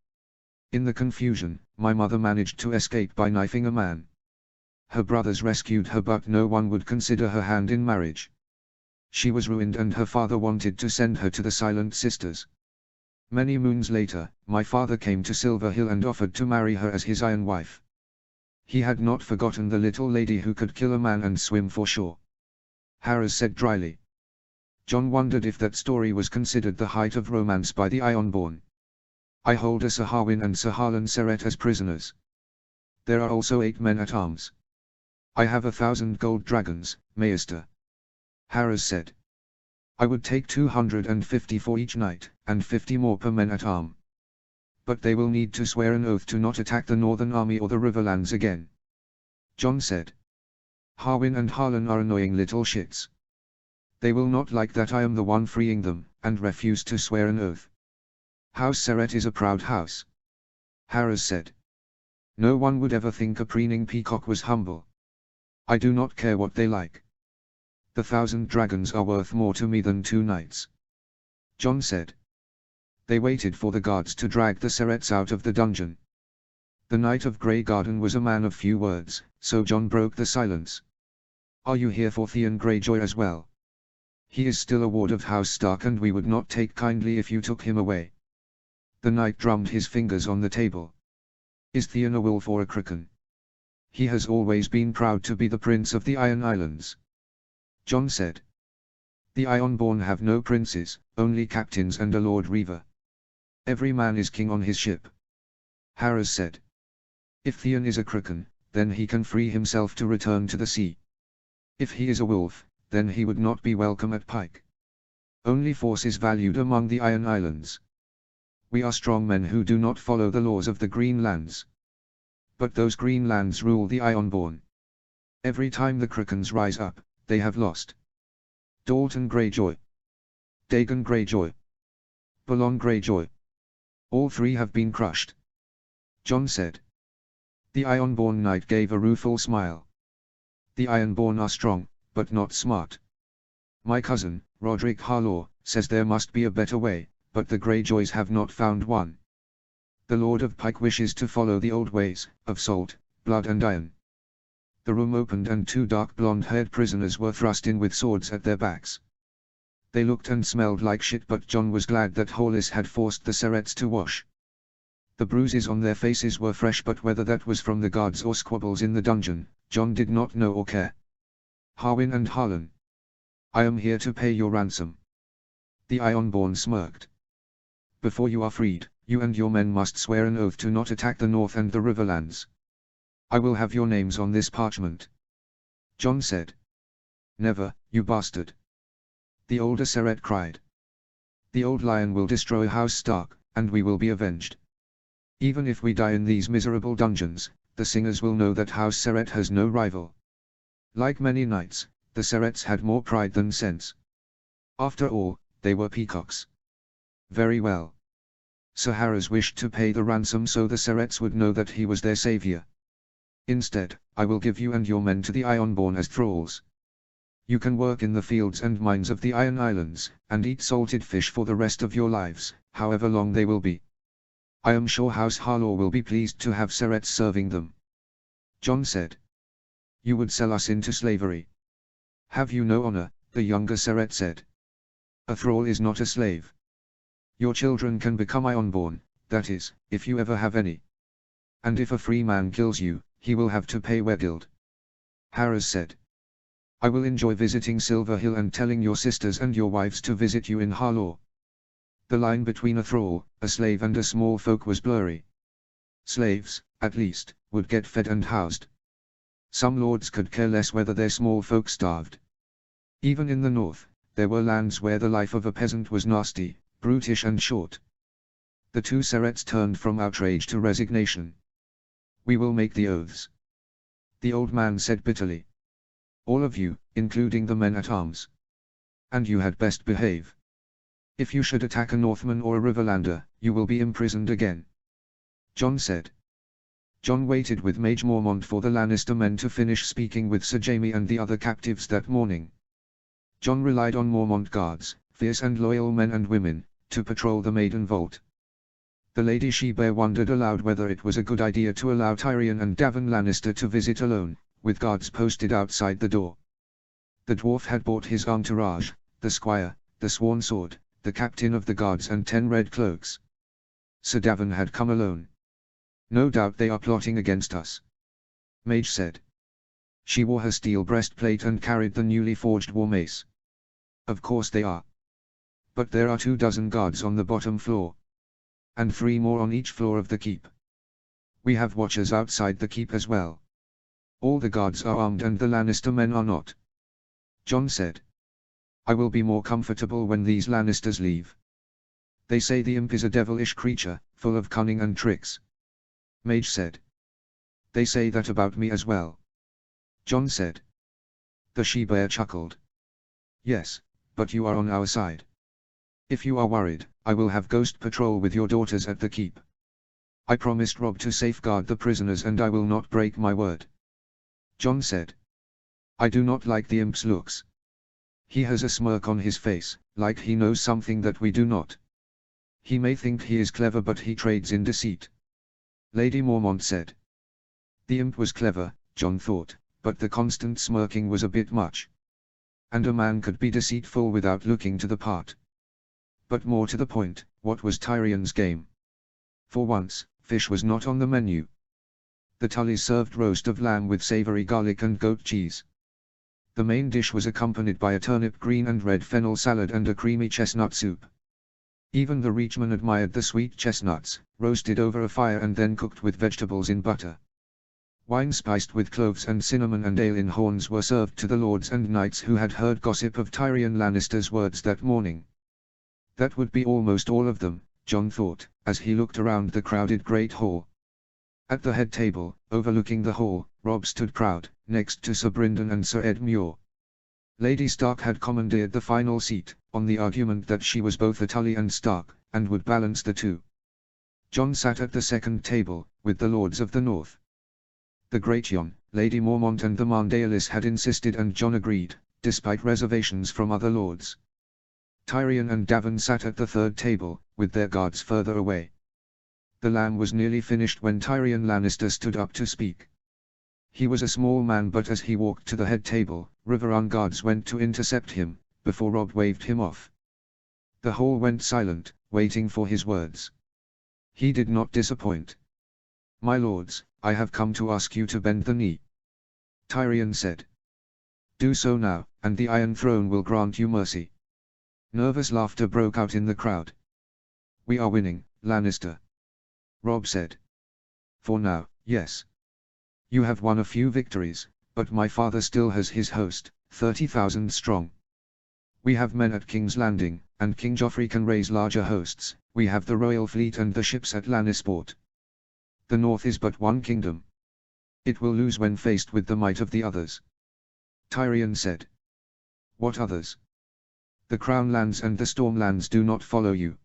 In the confusion, my mother managed to escape by knifing a man. Her brothers rescued her, but no one would consider her hand in marriage. She was ruined, and her father wanted to send her to the Silent Sisters. Many moons later, my father came to Silver Hill and offered to marry her as his iron wife. He had not forgotten the little lady who could kill a man and swim for shore." Harris said dryly. Jon wondered if that story was considered the height of romance by the Ironborn. "I hold a Sir Harwin and Sir Harlan Seret as prisoners. There are also 8 men at arms. I have 1,000 gold dragons, Maester." Harris said. "I would take 250 for each knight, and 50 more per men at arm. But they will need to swear an oath to not attack the Northern Army or the Riverlands again." Jon said. "Harwin and Harlan are annoying little shits. They will not like that I am the one freeing them, and refuse to swear an oath. House Seret is a proud house." Harris said. "No one would ever think a preening peacock was humble. I do not care what they like. The 1,000 dragons are worth more to me than 2 knights." Jon said. They waited for the guards to drag the Serets out of the dungeon. The Knight of Grey Garden was a man of few words, so Jon broke the silence. "Are you here for Theon Greyjoy as well? He is still a ward of House Stark, and we would not take kindly if you took him away." The knight drummed his fingers on the table. "Is Theon a wolf or a kraken? He has always been proud to be the Prince of the Iron Islands." Jon said. "The Ironborn have no princes, only captains and a Lord Reaver. Every man is king on his ship." Harris said. "If Theon is a kraken, then he can free himself to return to the sea. If he is a wolf, then he would not be welcome at Pike. Only force is valued among the Iron Islands. We are strong men who do not follow the laws of the Green Lands. But those Green Lands rule the Ironborn. Every time the Krakens rise up, they have lost. Dalton Greyjoy, Dagon Greyjoy, Balon Greyjoy. All 3 have been crushed." Jon said. The Ironborn knight gave a rueful smile. "The Ironborn are strong, but not smart. My cousin, Roderick Harlaw, says there must be a better way, but the Greyjoys have not found one. The Lord of Pike wishes to follow the old ways, of salt, blood and iron." The room opened and 2 dark blonde-haired prisoners were thrust in with swords at their backs. They looked and smelled like shit, but Jon was glad that Horlis had forced the Serets to wash. The bruises on their faces were fresh, but whether that was from the guards or squabbles in the dungeon, Jon did not know or care. "Harwin and Harlan, I am here to pay your ransom." The Ironborn smirked. "Before you are freed, you and your men must swear an oath to not attack the North and the Riverlands. I will have your names on this parchment." Jon said. "Never, you bastard!" The older Seret cried. "The old lion will destroy House Stark, and we will be avenged. Even if we die in these miserable dungeons, the singers will know that House Seret has no rival. Like many knights, the Serets had more pride than sense. After all, they were peacocks. Very well. Sir Harris wished to pay the ransom so the Serets would know that he was their savior. Instead, I will give you and your men to the Ironborn as thralls. You can work in the fields and mines of the Iron Islands, and eat salted fish for the rest of your lives, however long they will be. I am sure House Harlaw will be pleased to have Serets serving them. John said. You would sell us into slavery. Have you no honor? The younger Seret said. A thrall is not a slave. Your children can become Ironborn, that is, if you ever have any. And if a free man kills you, he will have to pay Wegild. Harris said. I will enjoy visiting Silver Hill and telling your sisters and your wives to visit you in Harlaw. The line between a thrall, a slave and a small folk was blurry. Slaves, at least, would get fed and housed. Some lords could care less whether their small folk starved. Even in the north, there were lands where the life of a peasant was nasty, brutish and short. The two Serets turned from outrage to resignation. We will make the oaths. The old man said bitterly. All of you, including the men at arms. And you had best behave. If you should attack a Northman or a Riverlander, you will be imprisoned again. John said. John waited with Mage Mormont for the Lannister men to finish speaking with Sir Jaime and the other captives that morning. John relied on Mormont guards, fierce and loyal men and women, to patrol the Maiden Vault. The Lady She-Bear wondered aloud whether it was a good idea to allow Tyrion and Davon Lannister to visit alone, with guards posted outside the door. The dwarf had brought his entourage, the squire, the sworn sword, the captain of the guards and 10 red cloaks. Sir Davon had come alone. No doubt they are plotting against us. Mage said. She wore her steel breastplate and carried the newly forged war mace. Of course they are. But there are 24 guards on the bottom floor. And 3 more on each floor of the keep. We have watchers outside the keep as well. All the guards are armed and the Lannister men are not. John said. I will be more comfortable when these Lannisters leave. They say the imp is a devilish creature, full of cunning and tricks. Mage said. They say that about me as well. John said. The she-bear chuckled. Yes, but you are on our side. If you are worried, I will have ghost patrol with your daughters at the keep. I promised Robb to safeguard the prisoners and I will not break my word. John said. I do not like the imp's looks. He has a smirk on his face, like he knows something that we do not. He may think he is clever but he trades in deceit. Lady Mormont said. The imp was clever, John thought, but the constant smirking was a bit much. And a man could be deceitful without looking to the part. But more to the point, what was Tyrion's game? For once, fish was not on the menu. The Tullys served roast of lamb with savory garlic and goat cheese. The main dish was accompanied by a turnip green and red fennel salad and a creamy chestnut soup. Even the Reachmen admired the sweet chestnuts, roasted over a fire and then cooked with vegetables in butter. Wine spiced with cloves and cinnamon and ale in horns were served to the lords and knights who had heard gossip of Tyrion Lannister's words that morning. That would be almost all of them, John thought, as he looked around the crowded great hall. At the head table, overlooking the hall, Robb stood proud, next to Sir Brynden and Sir Ed Muir. Lady Stark had commandeered the final seat, on the argument that she was both a Tully and Stark, and would balance the two. John sat at the second table, with the Lords of the North. The Great Jon, Lady Mormont and the Mandaealis had insisted and John agreed, despite reservations from other lords. Tyrion and Davon sat at the third table, with their guards further away. The lamb was nearly finished when Tyrion Lannister stood up to speak. He was a small man but as he walked to the head table, Riverrun guards went to intercept him, before Robb waved him off. The hall went silent, waiting for his words. He did not disappoint. My lords, I have come to ask you to bend the knee. Tyrion said. Do so now, and the Iron Throne will grant you mercy. Nervous laughter broke out in the crowd. We are winning, Lannister. Robb said. For now, yes. You have won a few victories, but my father still has his host, 30,000 strong. We have men at King's Landing, and King Joffrey can raise larger hosts. We have the royal fleet and the ships at Lannisport. The north is but one kingdom. It will lose when faced with the might of the others. Tyrion said. What others? The Crown lands and the Storm lands do not follow you.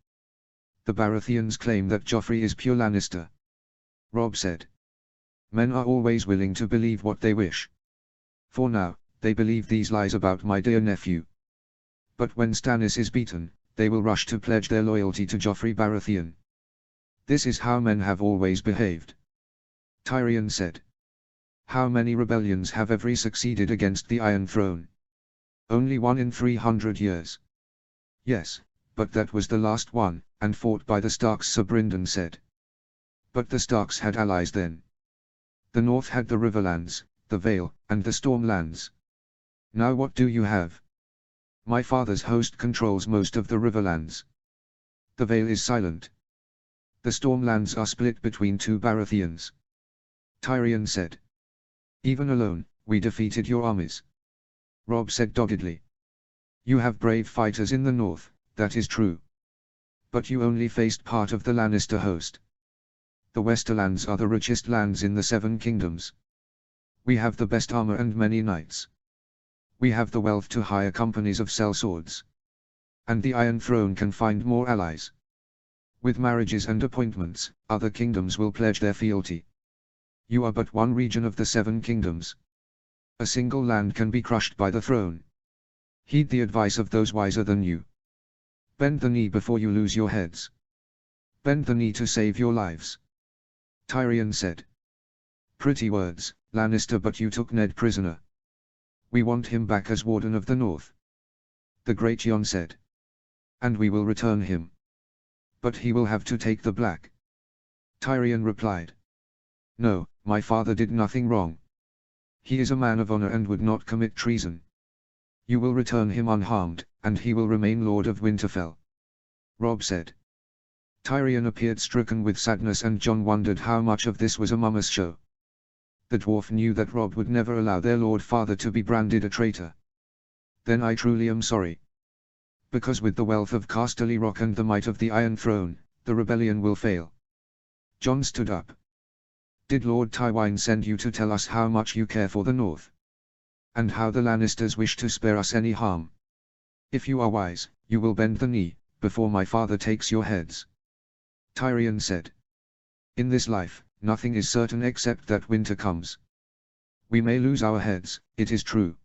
The Baratheons claim that Joffrey is pure Lannister. Robb said. Men are always willing to believe what they wish. For now, they believe these lies about my dear nephew. But when Stannis is beaten, they will rush to pledge their loyalty to Joffrey Baratheon. This is how men have always behaved. Tyrion said. How many rebellions have ever succeeded against the Iron Throne? Only one in 300 years. Yes, but that was the last one, and fought by the Starks, Sir Brynden said. But the Starks had allies then. The North had the Riverlands, the Vale, and the Stormlands. Now what do you have? My father's host controls most of the Riverlands. The Vale is silent. The Stormlands are split between two Baratheons. Tyrion said. Even alone, we defeated your armies. Robb said doggedly. You have brave fighters in the north, that is true. But you only faced part of the Lannister host. The Westerlands are the richest lands in the Seven Kingdoms. We have the best armor and many knights. We have the wealth to hire companies of sellswords. And the Iron Throne can find more allies. With marriages and appointments, other kingdoms will pledge their fealty. You are but one region of the Seven Kingdoms. A single land can be crushed by the throne. Heed the advice of those wiser than you. Bend the knee before you lose your heads. Bend the knee to save your lives. Tyrion said. Pretty words, Lannister, but you took Ned prisoner. We want him back as Warden of the North. The Great Jon said. And we will return him. But he will have to take the Black. Tyrion replied. No, my father did nothing wrong. He is a man of honor and would not commit treason. You will return him unharmed, and he will remain Lord of Winterfell. Robb said. Tyrion appeared stricken with sadness, and Jon wondered how much of this was a mummer's show. The dwarf knew that Robb would never allow their Lord Father to be branded a traitor. Then I truly am sorry. Because with the wealth of Casterly Rock and the might of the Iron Throne, the rebellion will fail. Jon stood up. Did Lord Tywin send you to tell us how much you care for the North? And how the Lannisters wish to spare us any harm? If you are wise, you will bend the knee, before my father takes your heads. Tyrion said. In this life, nothing is certain except that winter comes. We may lose our heads, it is true.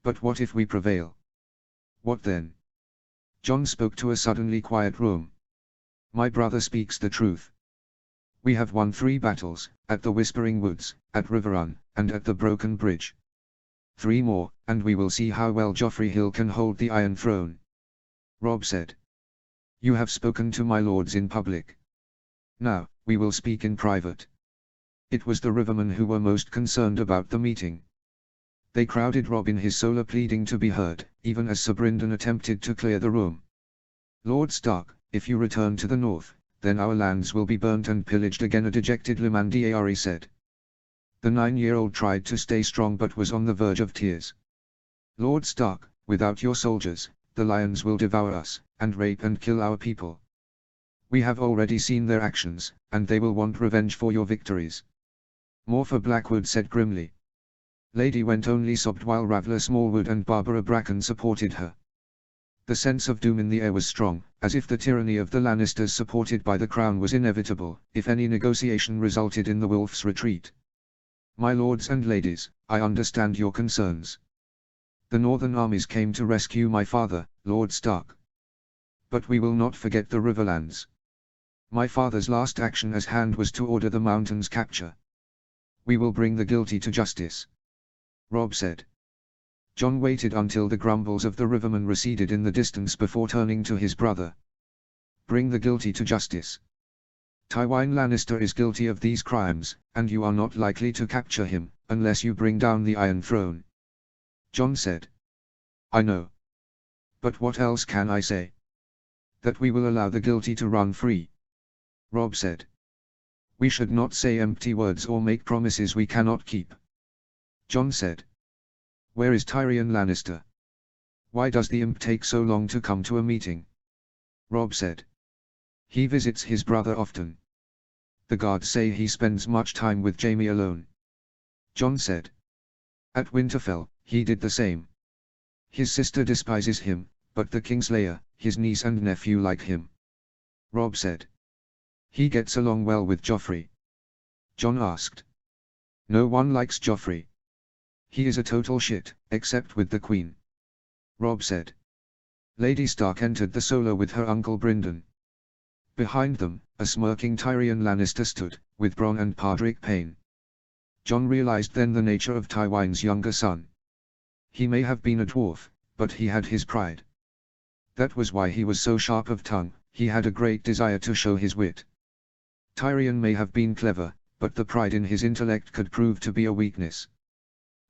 But what if we prevail? What then? Jon spoke to a suddenly quiet room. My brother speaks the truth. We have won 3 battles, at the Whispering Woods, at Riverrun, and at the Broken Bridge. 3 more, and we will see how well Joffrey Hill can hold the Iron Throne. Robb said. You have spoken to my lords in public. Now, we will speak in private. It was the Rivermen who were most concerned about the meeting. They crowded Robb in his solar, pleading to be heard, even as Sir Brynden attempted to clear the room. Lord Stark, if you return to the north, then our lands will be burnt and pillaged again, a dejected Limandiari said. The 9-year-old tried to stay strong but was on the verge of tears. Lord Stark, without your soldiers, the lions will devour us, and rape and kill our people. We have already seen their actions, and they will want revenge for your victories. Morpha Blackwood said grimly. Lady Went sobbed while Ravla Smallwood and Barbara Bracken supported her. The sense of doom in the air was strong, as if the tyranny of the Lannisters supported by the crown was inevitable, if any negotiation resulted in the Wolf's retreat. My lords and ladies, I understand your concerns. The northern armies came to rescue my father, Lord Stark. But we will not forget the Riverlands. My father's last action as Hand was to order the mountain's capture. We will bring the guilty to justice. Robb said. Jon waited until the grumbles of the Rivermen receded in the distance before turning to his brother. Bring the guilty to justice. Tywin Lannister is guilty of these crimes, and you are not likely to capture him, unless you bring down the Iron Throne. Jon said. I know. But what else can I say? That we will allow the guilty to run free. Robb said. We should not say empty words or make promises we cannot keep. Jon said. Where is Tyrion Lannister? Why does the imp take so long to come to a meeting? Robb said. He visits his brother often. The guards say he spends much time with Jaime alone. Jon said. At Winterfell, he did the same. His sister despises him, but the Kingslayer, his niece and nephew like him. Robb said. He gets along well with Joffrey. Jon asked. No one likes Joffrey. He is a total shit, except with the Queen. Robb said. Lady Stark entered the solo with her uncle Brynden. Behind them, a smirking Tyrion Lannister stood, with Bronn and Podrick Payne. Jon realized then the nature of Tywin's younger son. He may have been a dwarf, but he had his pride. That was why he was so sharp of tongue, he had a great desire to show his wit. Tyrion may have been clever, but the pride in his intellect could prove to be a weakness.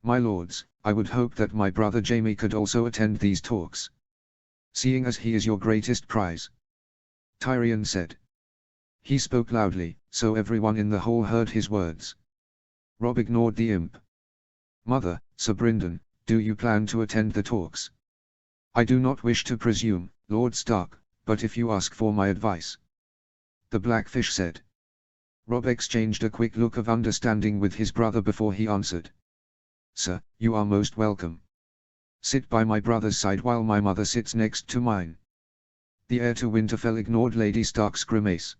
My lords, I would hope that my brother Jaime could also attend these talks. Seeing as he is your greatest prize. Tyrion said. He spoke loudly, so everyone in the hall heard his words. Robb ignored the imp. Mother, Sir Brynden, do you plan to attend the talks? I do not wish to presume, Lord Stark, but if you ask for my advice. The Blackfish said. Robb exchanged a quick look of understanding with his brother before he answered. Sir, you are most welcome. Sit by my brother's side while my mother sits next to mine. The heir to Winterfell ignored Lady Stark's grimace.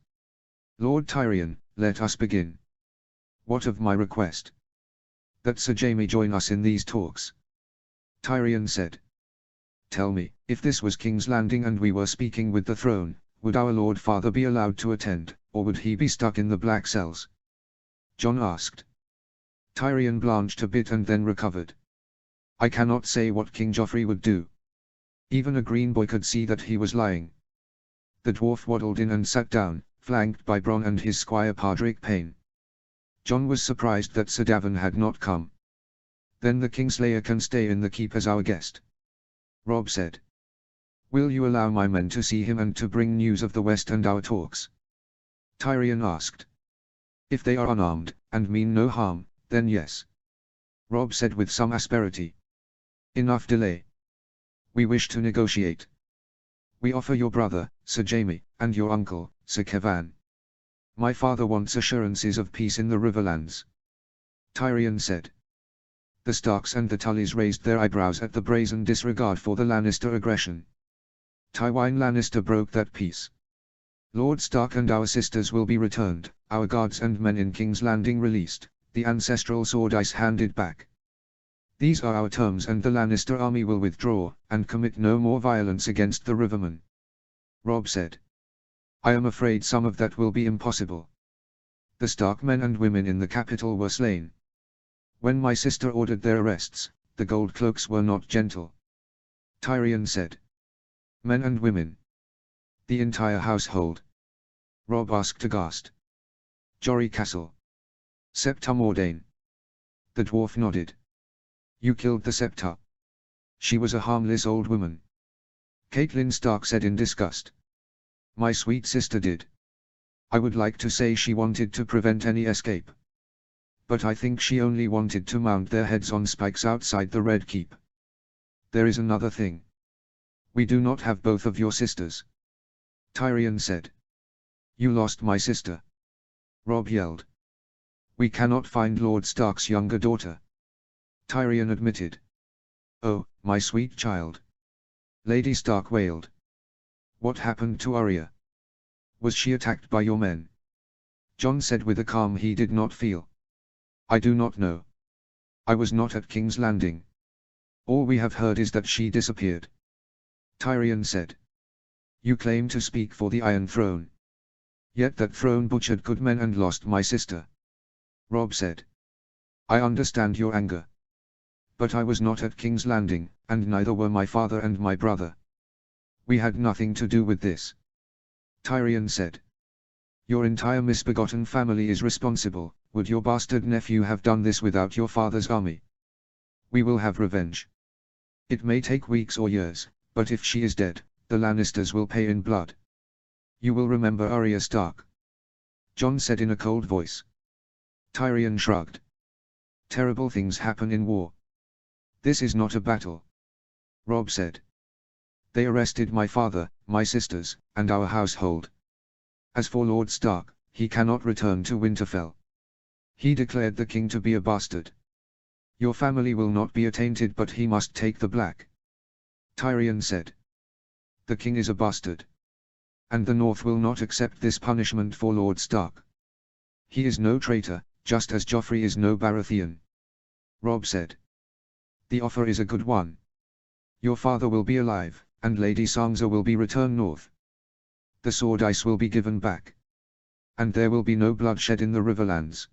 Lord Tyrion, let us begin. What of my request? That Sir Jaime join us in these talks. Tyrion said. Tell me, if this was King's Landing and we were speaking with the throne, would our Lord Father be allowed to attend, or would he be stuck in the black cells? Jon asked. Tyrion blanched a bit and then recovered. I cannot say what King Joffrey would do. Even a green boy could see that he was lying. The dwarf waddled in and sat down, flanked by Bronn and his squire Podrick Payne. Jon was surprised that Sir Davin had not come. Then the Kingslayer can stay in the keep as our guest. Robb said. Will you allow my men to see him and to bring news of the West and our talks? Tyrion asked. If they are unarmed, and mean no harm, then yes. Robb said with some asperity. Enough delay. We wish to negotiate. We offer your brother, Sir Jaime, and your uncle, Sir Kevan. My father wants assurances of peace in the Riverlands. Tyrion said. The Starks and the Tullys raised their eyebrows at the brazen disregard for the Lannister aggression. Tywin Lannister broke that peace. Lord Stark and our sisters will be returned, our guards and men in King's Landing released, the ancestral sword ice handed back. These are our terms and the Lannister army will withdraw, and commit no more violence against the Rivermen. Robb said. I am afraid some of that will be impossible. The Stark men and women in the capital were slain. When my sister ordered their arrests, the gold cloaks were not gentle. Tyrion said. Men and women. The entire household. Robb asked aghast. Jory Castle. Septa Mordane. The dwarf nodded. You killed the Septa. She was a harmless old woman. Catelyn Stark said in disgust. My sweet sister did. I would like to say she wanted to prevent any escape. But I think she only wanted to mount their heads on spikes outside the Red Keep. There is another thing. We do not have both of your sisters. Tyrion said. You lost my sister. Robb yelled. We cannot find Lord Stark's younger daughter. Tyrion admitted. Oh, my sweet child. Lady Stark wailed. What happened to Arya? Was she attacked by your men? Jon said with a calm he did not feel. I do not know. I was not at King's Landing. All we have heard is that she disappeared. Tyrion said. You claim to speak for the Iron Throne. Yet that throne butchered good men and lost my sister. Robb said. I understand your anger. But I was not at King's Landing, and neither were my father and my brother. We had nothing to do with this. Tyrion said. Your entire misbegotten family is responsible. Would your bastard nephew have done this without your father's army? We will have revenge. It may take weeks or years, but if she is dead, the Lannisters will pay in blood. You will remember Arya Stark. Jon said in a cold voice. Tyrion shrugged. Terrible things happen in war. This is not a battle. Robb said. They arrested my father, my sisters, and our household. As for Lord Stark, he cannot return to Winterfell. He declared the king to be a bastard. Your family will not be attainted, but he must take the black. Tyrion said. The king is a bastard. And the North will not accept this punishment for Lord Stark. He is no traitor, just as Joffrey is no Baratheon. Robb said. The offer is a good one. Your father will be alive, and Lady Sansa will be returned north. The sword ice will be given back. And there will be no bloodshed in the Riverlands.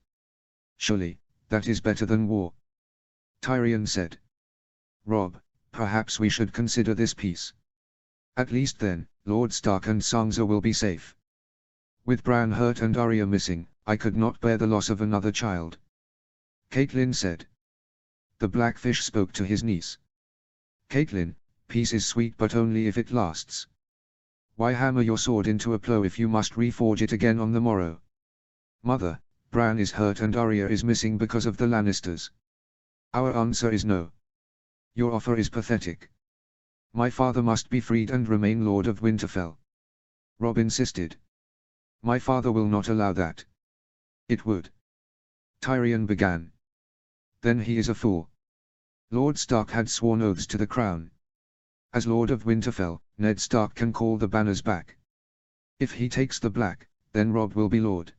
Surely, that is better than war. Tyrion said. Robb, perhaps we should consider this peace. At least then, Lord Stark and Sansa will be safe. With Bran hurt and Arya missing, I could not bear the loss of another child. Catelyn said. The Blackfish spoke to his niece. Catelyn, peace is sweet but only if it lasts. Why hammer your sword into a plough if you must reforge it again on the morrow? Mother, Bran is hurt and Arya is missing because of the Lannisters. Our answer is no. Your offer is pathetic. My father must be freed and remain Lord of Winterfell. Robb insisted. My father will not allow that. It would. Tyrion began. Then he is a fool. Lord Stark had sworn oaths to the crown. As Lord of Winterfell, Ned Stark can call the banners back. If he takes the black, then Robb will be Lord.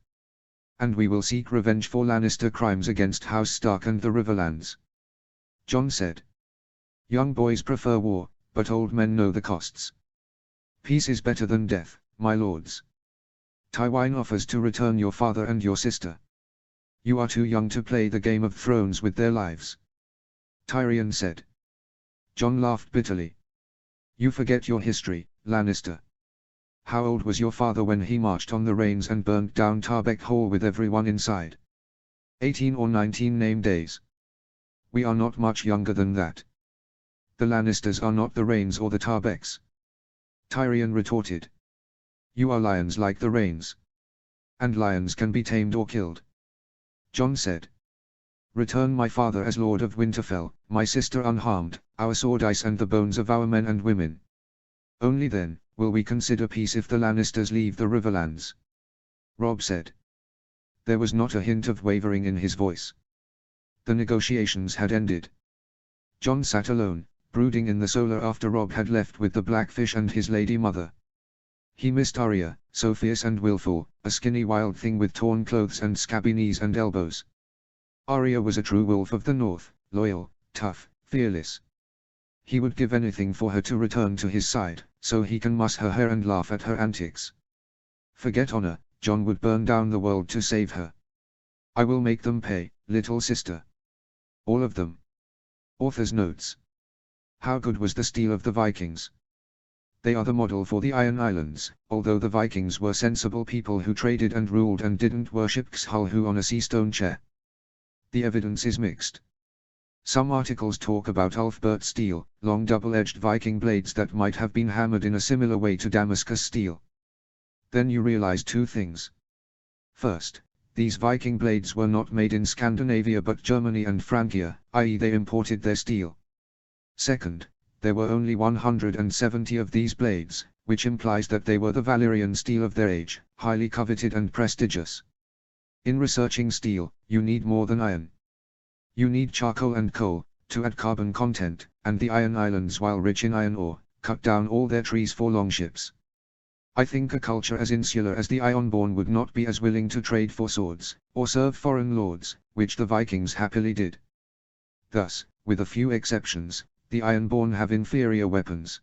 And we will seek revenge for Lannister crimes against House Stark and the Riverlands. Jon said. Young boys prefer war, but old men know the costs. Peace is better than death, my lords. Tywin offers to return your father and your sister. You are too young to play the Game of Thrones with their lives. Tyrion said. Jon laughed bitterly. You forget your history, Lannister. How old was your father when he marched on the Rains and burnt down Tarbeck Hall with everyone inside? 18 or 19 name days. We are not much younger than that. The Lannisters are not the Rains or the Tarbecks. Tyrion retorted. You are lions like the Rains. And lions can be tamed or killed. Jon said. Return my father as Lord of Winterfell, my sister unharmed, our sword ice and the bones of our men and women. Only then, will we consider peace if the Lannisters leave the Riverlands. Robb said. There was not a hint of wavering in his voice. The negotiations had ended. Jon sat alone, brooding in the solar after Robb had left with the Blackfish and his lady mother. He missed Arya, so fierce and willful, a skinny wild thing with torn clothes and scabby knees and elbows. Arya was a true wolf of the North, loyal, tough, fearless. He would give anything for her to return to his side, so he can muss her hair and laugh at her antics. Forget honor, Jon would burn down the world to save her. I will make them pay, little sister. All of them. Author's notes. How good was the steel of the Vikings? They are the model for the Iron Islands, although the Vikings were sensible people who traded and ruled and didn't worship Xhulhu on a sea stone chair. The evidence is mixed. Some articles talk about Ulfbert steel, long double-edged Viking blades that might have been hammered in a similar way to Damascus steel. Then you realize two things. First, these Viking blades were not made in Scandinavia but Germany and Francia, i.e. they imported their steel. Second, there were only 170 of these blades, which implies that they were the Valyrian steel of their age, highly coveted and prestigious. In researching steel, you need more than iron. You need charcoal and coal, to add carbon content, and the Iron Islands, while rich in iron ore, cut down all their trees for longships. I think a culture as insular as the Ironborn would not be as willing to trade for swords, or serve foreign lords, which the Vikings happily did. Thus, with a few exceptions, the Ironborn have inferior weapons.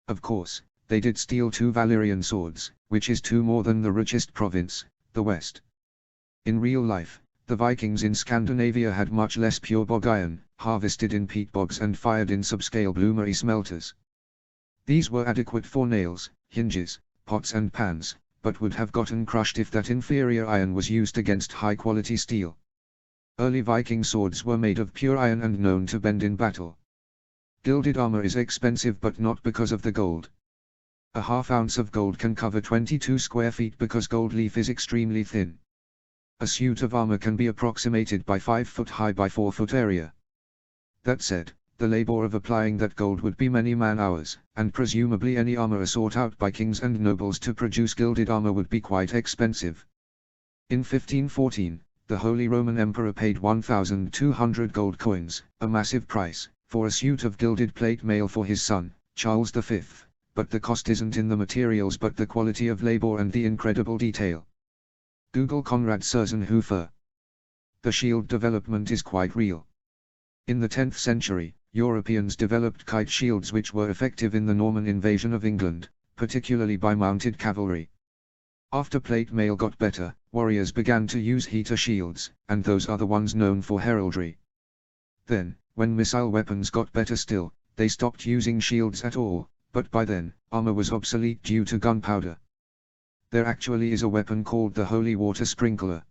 Of course, they did steal 2 Valyrian swords, which is 2 more than the richest province, the West. In real life, the Vikings in Scandinavia had much less pure bog iron, harvested in peat bogs and fired in subscale bloomery smelters. These were adequate for nails, hinges, pots and pans, but would have gotten crushed if that inferior iron was used against high-quality steel. Early Viking swords were made of pure iron and known to bend in battle. Gilded armor is expensive but not because of the gold. A half ounce of gold can cover 22 square feet because gold leaf is extremely thin. A suit of armor can be approximated by 5 foot high by 4 foot area. That said, the labor of applying that gold would be many man-hours, and presumably any armor sought out by kings and nobles to produce gilded armor would be quite expensive. In 1514, The Holy Roman Emperor paid 1,200 gold coins, a massive price, for a suit of gilded plate mail for his son, Charles V, but the cost isn't in the materials but the quality of labor and the incredible detail. Google Konrad Sürzenhofer. The shield development is quite real. In the 10th century, Europeans developed kite shields which were effective in the Norman invasion of England, particularly by mounted cavalry. After plate mail got better, warriors began to use heater shields, and those are the ones known for heraldry. Then, when missile weapons got better still, they stopped using shields at all, but by then, armor was obsolete due to gunpowder. There actually is a weapon called the holy water sprinkler.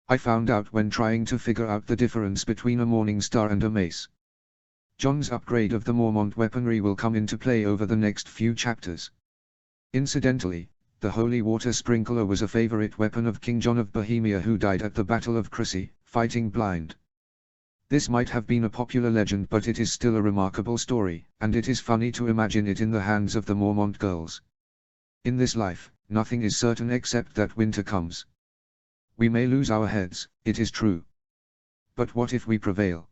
I found out when trying to figure out the difference between a morning star and a mace. John's upgrade of the Mormont weaponry will come into play over the next few chapters. Incidentally, the holy water sprinkler was a favorite weapon of King John of Bohemia who died at the Battle of Crécy, fighting blind. This might have been a popular legend but it is still a remarkable story, and it is funny to imagine it in the hands of the Mormont girls. In this life, nothing is certain except that winter comes. We may lose our heads, it is true. But what if we prevail?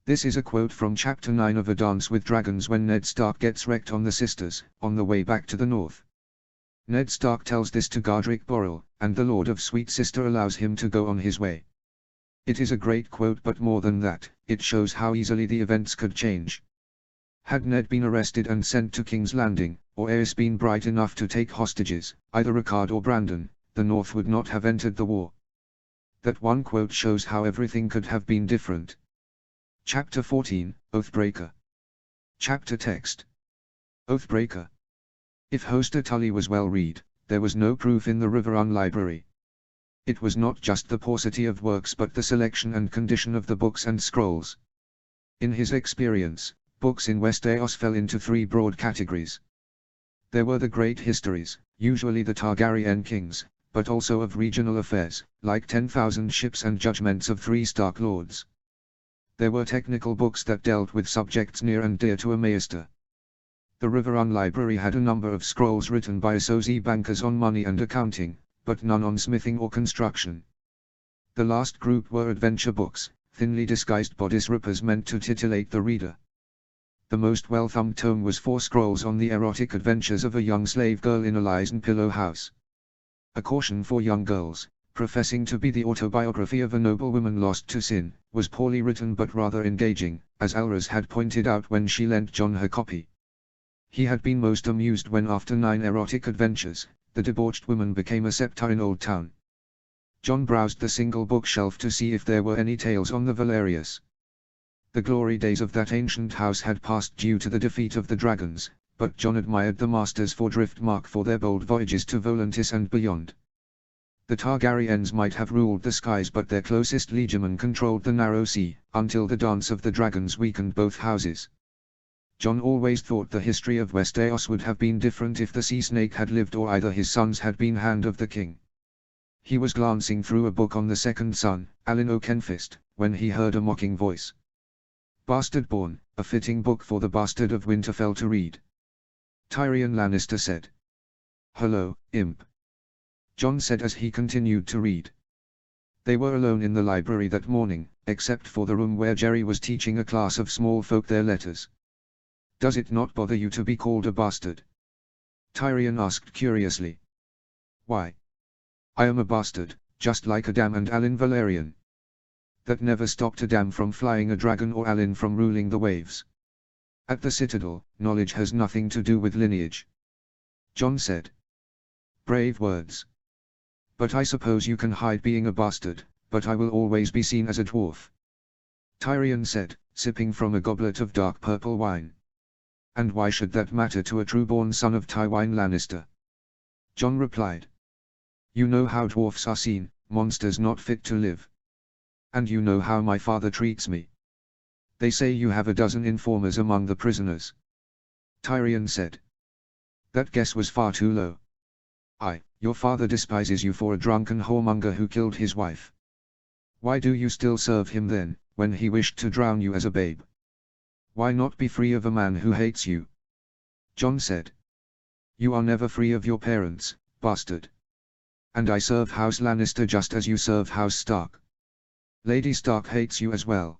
This is a quote from Chapter 9 of A Dance with Dragons when Ned Stark gets wrecked on the Sisters, on the way back to the north. Ned Stark tells this to Godric Borrell, and the Lord of Sweet Sister allows him to go on his way. It is a great quote but more than that, it shows how easily the events could change. Had Ned been arrested and sent to King's Landing, or Aerys been bright enough to take hostages, either Ricard or Brandon, the North would not have entered the war. That one quote shows how everything could have been different. Chapter 14, Oathbreaker. Chapter text. Oathbreaker. If Hoster Tully was well read, there was no proof in the Riverrun library. It was not just the paucity of works but the selection and condition of the books and scrolls. In his experience, books in Westeros fell into three broad categories. There were the great histories, usually the Targaryen kings, but also of regional affairs, like 10,000 Ships and Judgments of 3 Stark Lords. There were technical books that dealt with subjects near and dear to a maester. The Riverrun Library had a number of scrolls written by Sozi bankers on money and accounting, but none on smithing or construction. The last group were adventure books, thinly disguised bodice rippers meant to titillate the reader. The most well-thumbed tome was 4 scrolls on the erotic adventures of a young slave girl in a Lysan pillow house. A caution for young girls, professing to be the autobiography of a noble woman lost to sin, was poorly written but rather engaging, as Elras had pointed out when she lent John her copy. He had been most amused when after 9 erotic adventures, the debauched woman became a scepter in Old Town. John browsed the single bookshelf to see if there were any tales on the Valerius. The glory days of that ancient house had passed due to the defeat of the dragons, but John admired the masters for Driftmark for their bold voyages to Volantis and beyond. The Targaryens might have ruled the skies but their closest liegeman controlled the narrow sea, until the dance of the dragons weakened both houses. John always thought the history of Westeros would have been different if the sea snake had lived or either his sons had been Hand of the King. He was glancing through a book on the second son, Alyn Oakenfist, when he heard a mocking voice. Bastard Born, a fitting book for the Bastard of Winterfell to read. Tyrion Lannister said. Hello, imp. John said as he continued to read. They were alone in the library that morning, except for the room where Jerry was teaching a class of small folk their letters. Does it not bother you to be called a bastard? Tyrion asked curiously. Why? I am a bastard, just like Adam and Alyn Valerian. That never stopped Adam from flying a dragon or Alyn from ruling the waves. At the Citadel, knowledge has nothing to do with lineage. John said. Brave words. But I suppose you can hide being a bastard, but I will always be seen as a dwarf. Tyrion said, sipping from a goblet of dark purple wine. And why should that matter to a true-born son of Tywin Lannister? John replied. You know how dwarfs are seen, monsters not fit to live. And you know how my father treats me. They say you have a dozen informers among the prisoners. Tyrion said. That guess was far too low. Your father despises you for a drunken whoremonger who killed his wife. Why do you still serve him then, when he wished to drown you as a babe? Why not be free of a man who hates you? John said. You are never free of your parents, bastard. And I serve House Lannister just as you serve House Stark. Lady Stark hates you as well.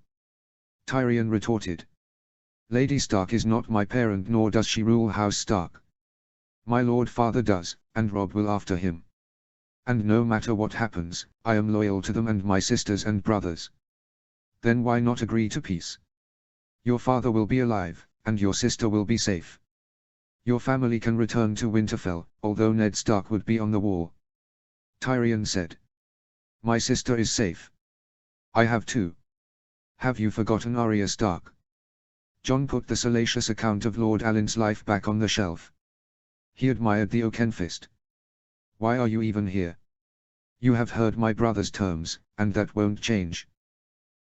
Tyrion retorted. Lady Stark is not my parent, nor does she rule House Stark. My lord father does, and Robb will after him. And no matter what happens, I am loyal to them and my sisters and brothers. Then why not agree to peace? Your father will be alive, and your sister will be safe. Your family can return to Winterfell, although Ned Stark would be on the wall. Tyrion said. My sister is safe. I have too. Have you forgotten Arya Stark? Jon put the salacious account of Lord Alyn's life back on the shelf. He admired the Oakenfist. Why are you even here? You have heard my brother's terms, and that won't change.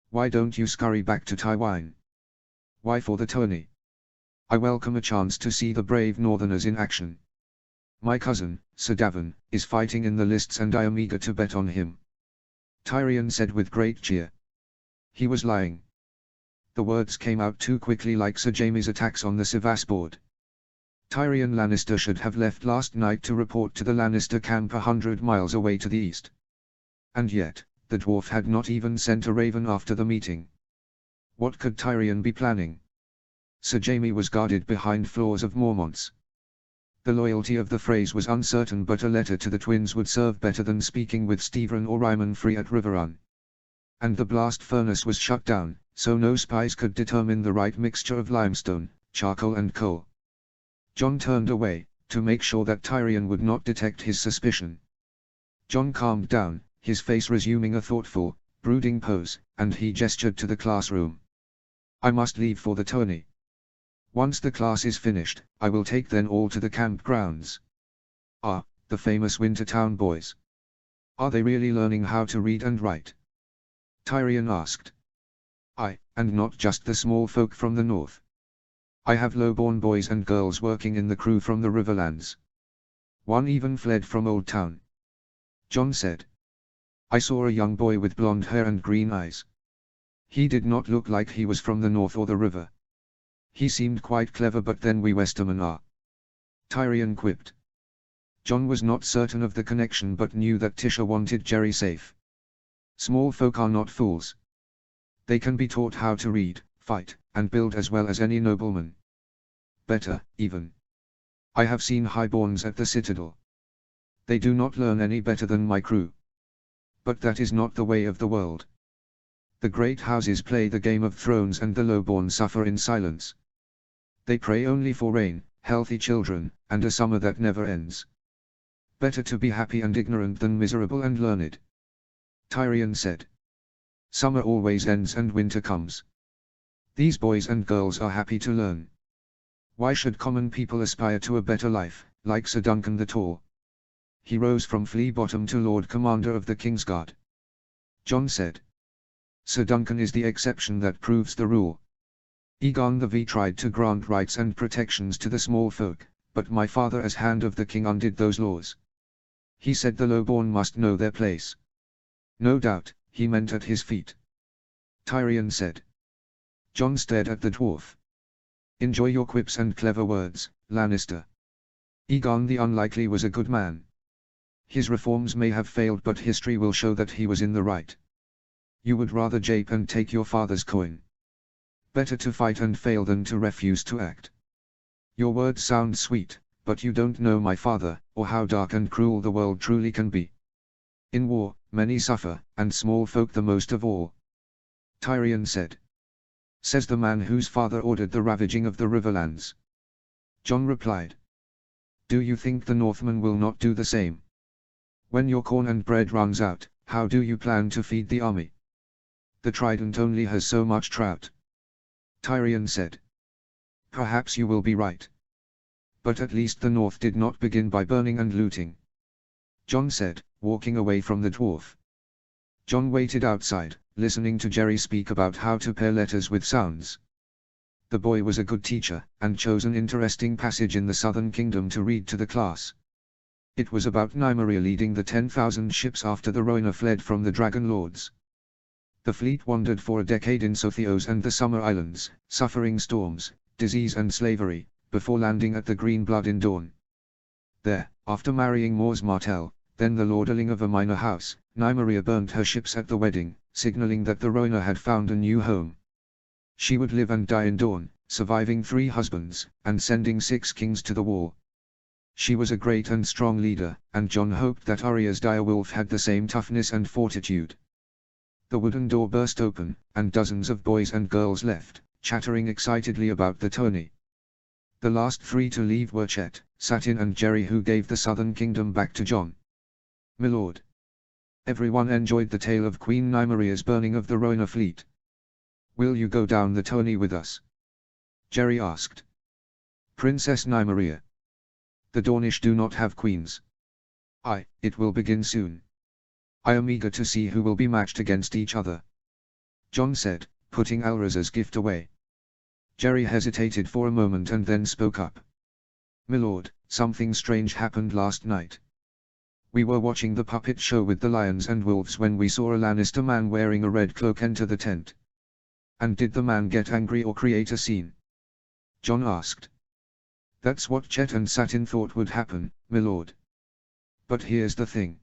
Why don't you scurry back to Tywine? Why for the tourney? I welcome a chance to see the brave Northerners in action. My cousin, Sir Davin, is fighting in the lists and I am eager to bet on him. Tyrion said with great cheer. He was lying. The words came out too quickly, like Sir Jaime's attacks on the Sevastopol. Tyrion Lannister should have left last night to report to the Lannister camp 100 miles away to the east. And yet, the dwarf had not even sent a raven after the meeting. What could Tyrion be planning? Sir Jaime was guarded behind floors of Mormonts. The loyalty of the Freys was uncertain, but a letter to the twins would serve better than speaking with Stephen or Ryman Free at Riverrun. And the blast furnace was shut down, so no spies could determine the right mixture of limestone, charcoal and coal. Jon turned away, to make sure that Tyrion would not detect his suspicion. Jon calmed down, his face resuming a thoughtful, brooding pose, and he gestured to the classroom. I must leave for the tourney. Once the class is finished, I will take them all to the campgrounds. Ah, the famous Wintertown boys. Are they really learning how to read and write? Tyrion asked. Aye, and not just the small folk from the north. I have low-born boys and girls working in the crew from the Riverlands. One even fled from Old Town. Jon said. I saw a young boy with blonde hair and green eyes. He did not look like he was from the north or the river. He seemed quite clever, but then we Westermen are. Tyrion quipped. Jon was not certain of the connection but knew that Tisha wanted Jerry safe. Small folk are not fools. They can be taught how to read, fight, and build as well as any nobleman. Better, even. I have seen highborns at the Citadel. They do not learn any better than my crew. But that is not the way of the world. The great houses play the Game of Thrones and the lowborn suffer in silence. They pray only for rain, healthy children, and a summer that never ends. Better to be happy and ignorant than miserable and learned. Tyrion said. Summer always ends and winter comes. These boys and girls are happy to learn. Why should common people aspire to a better life, like Sir Duncan the Tall? He rose from Flea Bottom to Lord Commander of the Kingsguard. Jon said. Sir Duncan is the exception that proves the rule. Aegon the V tried to grant rights and protections to the small folk, but my father as Hand of the King undid those laws. He said the lowborn must know their place. No doubt, he meant at his feet. Tyrion said. Jon stared at the dwarf. Enjoy your quips and clever words, Lannister. Aegon the Unlikely was a good man. His reforms may have failed, but history will show that he was in the right. You would rather jape and take your father's coin. Better to fight and fail than to refuse to act. Your words sound sweet, but you don't know my father, or how dark and cruel the world truly can be. In war, many suffer, and small folk the most of all. Tyrion said. Says the man whose father ordered the ravaging of the Riverlands. Jon replied. Do you think the Northmen will not do the same? When your corn and bread runs out, how do you plan to feed the army? The Trident only has so much trout. Tyrion said. Perhaps you will be right. But at least the North did not begin by burning and looting. Jon said, walking away from the dwarf. Jon waited outside, listening to Jerry speak about how to pair letters with sounds. The boy was a good teacher, and chose an interesting passage in the Southern Kingdom to read to the class. It was about Nymeria leading the 10,000 ships after the Rhoynar fled from the Dragon Lords. The fleet wandered for a decade in Sotheos and the Summer Islands, suffering storms, disease and slavery, before landing at the Green Blood in Dawn. There, after marrying Mors Martell, Then the lordling of a minor house, Nymeria, burnt her ships at the wedding, signaling that the Rhona had found a new home. She would live and die in Dawn, surviving 3 husbands, and sending 6 kings to the wall. She was a great and strong leader, and John hoped that Arya's dire wolf had the same toughness and fortitude. The wooden door burst open, and dozens of boys and girls left, chattering excitedly about the tourney. The last 3 to leave were Chet, Satin and Jerry, who gave the southern kingdom back to John. "My lord." Everyone enjoyed the tale of Queen Nymeria's burning of the Rhona fleet. "Will you go down the tourney with us?" Jerry asked. "Princess Nymeria. The Dornish do not have queens." It will begin soon. I am eager to see who will be matched against each other," John said, putting Alraza's gift away. Jerry hesitated for a moment and then spoke up. "My lord, something strange happened last night. We were watching the puppet show with the lions and wolves when we saw a Lannister man wearing a red cloak enter the tent." "And did the man get angry or create a scene?" John asked. "That's what Chet and Satin thought would happen, my lord. But here's the thing.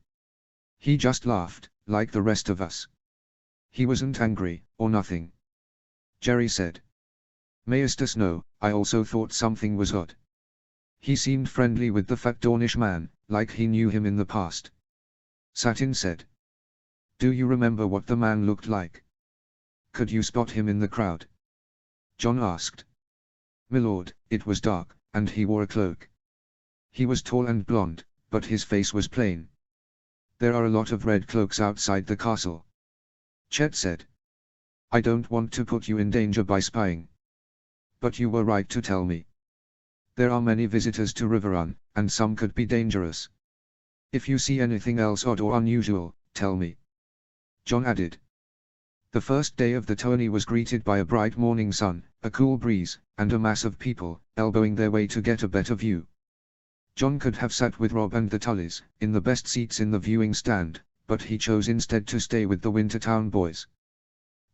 He just laughed, like the rest of us. He wasn't angry, or nothing," Jerry said. "Maester Snow, I also thought something was odd. He seemed friendly with the fat Dornish man, like he knew him in the past," Satin said. "Do you remember what the man looked like? Could you spot him in the crowd?" John asked. "My lord, it was dark, and he wore a cloak. He was tall and blond, but his face was plain. There are a lot of red cloaks outside the castle," Chet said. "I don't want to put you in danger by spying. But you were right to tell me. There are many visitors to Riverrun, and some could be dangerous. If you see anything else odd or unusual, tell me," John added. The first day of the tourney was greeted by a bright morning sun, a cool breeze, and a mass of people, elbowing their way to get a better view. John could have sat with Robb and the Tullys, in the best seats in the viewing stand, but he chose instead to stay with the Wintertown boys.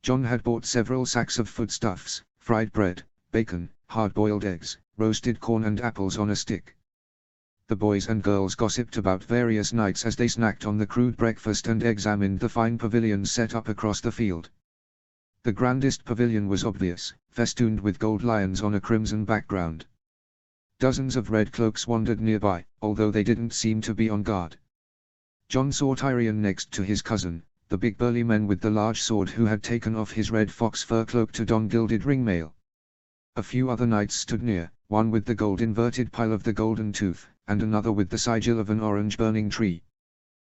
John had bought several sacks of foodstuffs, fried bread, bacon, hard-boiled eggs, roasted corn and apples on a stick. The boys and girls gossiped about various nights as they snacked on the crude breakfast and examined the fine pavilions set up across the field. The grandest pavilion was obvious, festooned with gold lions on a crimson background. Dozens of red cloaks wandered nearby, although they didn't seem to be on guard. John saw Tyrion next to his cousin, the big burly man with the large sword, who had taken off his red fox fur cloak to don gilded ringmail. A few other knights stood near, one with the gold-inverted pile of the Golden Tooth, and another with the sigil of an orange burning tree.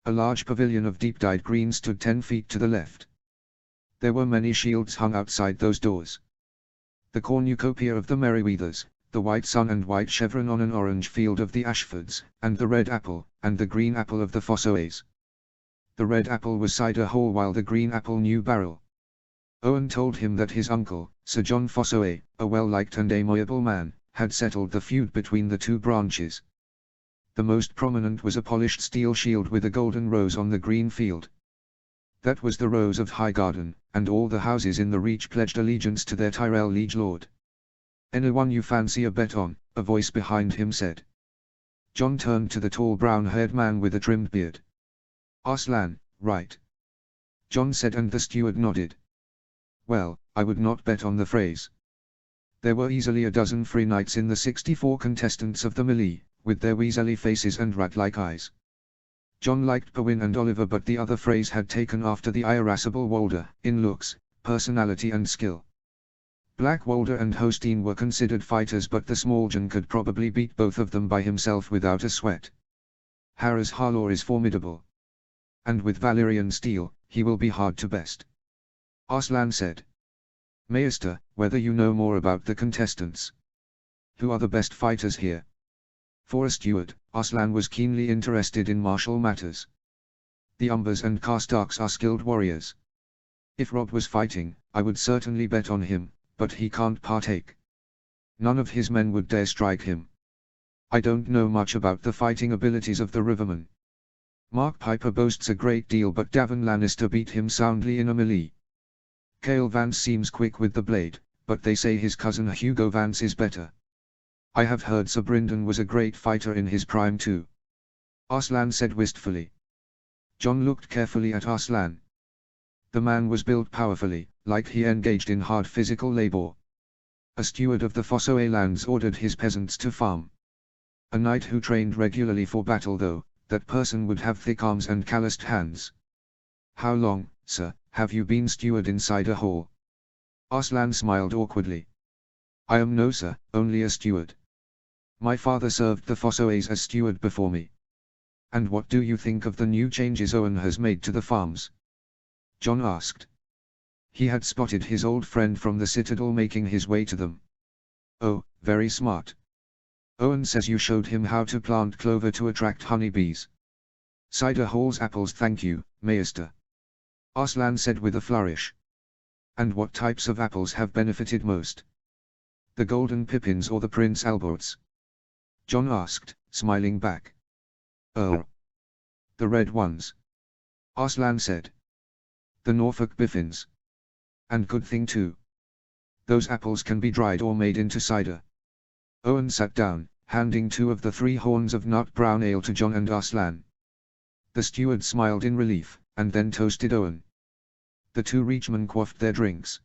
A large pavilion of deep-dyed green stood 10 feet to the left. There were many shields hung outside those doors. The cornucopia of the Merryweathers, the white sun and white chevron on an orange field of the Ashfords, and the red apple, and the green apple of the Fossoes. The red apple was cider whole while the green apple new barrel. Owen told him that his uncle, Sir John Fossoe, a well-liked and amiable man, had settled the feud between the two branches. The most prominent was a polished steel shield with a golden rose on the green field. That was the Rose of Highgarden, and all the houses in the Reach pledged allegiance to their Tyrell liege lord. "Anyone you fancy a bet on?" a voice behind him said. John turned to the tall brown-haired man with a trimmed beard. "Arslan, right?" John said, and the steward nodded. "Well, I would not bet on the phrase." There were easily a dozen free knights in the 64 contestants of the melee, with their weaselly faces and rat-like eyes. John liked Pawin and Oliver, but the other phrase had taken after the irascible Walder, in looks, personality and skill. Black Walder and Hosteen were considered fighters, but the small John could probably beat both of them by himself without a sweat. Harris Harlaw is formidable. And with Valyrian steel, he will be hard to best," Arslan said. "Maester, whether you know more about the contestants? Who are the best fighters here?" For a steward, Arslan was keenly interested in martial matters. "The Umbers and Karstarks are skilled warriors. If Robb was fighting, I would certainly bet on him, but he can't partake. None of his men would dare strike him. I don't know much about the fighting abilities of the Rivermen. Mark Piper boasts a great deal, but Davon Lannister beat him soundly in a melee. Cale Vance seems quick with the blade, but they say his cousin Hugo Vance is better. I have heard Sir Brynden was a great fighter in his prime too," Arslan said wistfully. John looked carefully at Arslan. The man was built powerfully, like he engaged in hard physical labor. A steward of the Fossoway lands ordered his peasants to farm. A knight who trained regularly for battle, though, that person would have thick arms and calloused hands. How long, sir, have you been steward inside a hall? Arslan smiled awkwardly. I am no sir, only a steward. My father served the Fossoways as steward before me. And what do you think of the new changes Owen has made to the farms? John asked. He had spotted his old friend from the citadel making his way to them. Oh, very smart. Owen says you showed him how to plant clover to attract honeybees. Cider halls apples, thank you, Maester. Arslan said with a flourish. And what types of apples have benefited most? The golden pippins or the Prince Alberts? John asked, smiling back. Oh. The red ones. Arslan said. The Norfolk biffins. And good thing too. Those apples can be dried or made into cider. Owen sat down, handing 2 of the 3 horns of nut brown ale to John and Arslan. The steward smiled in relief, and then toasted Owen. The 2 reachmen quaffed their drinks.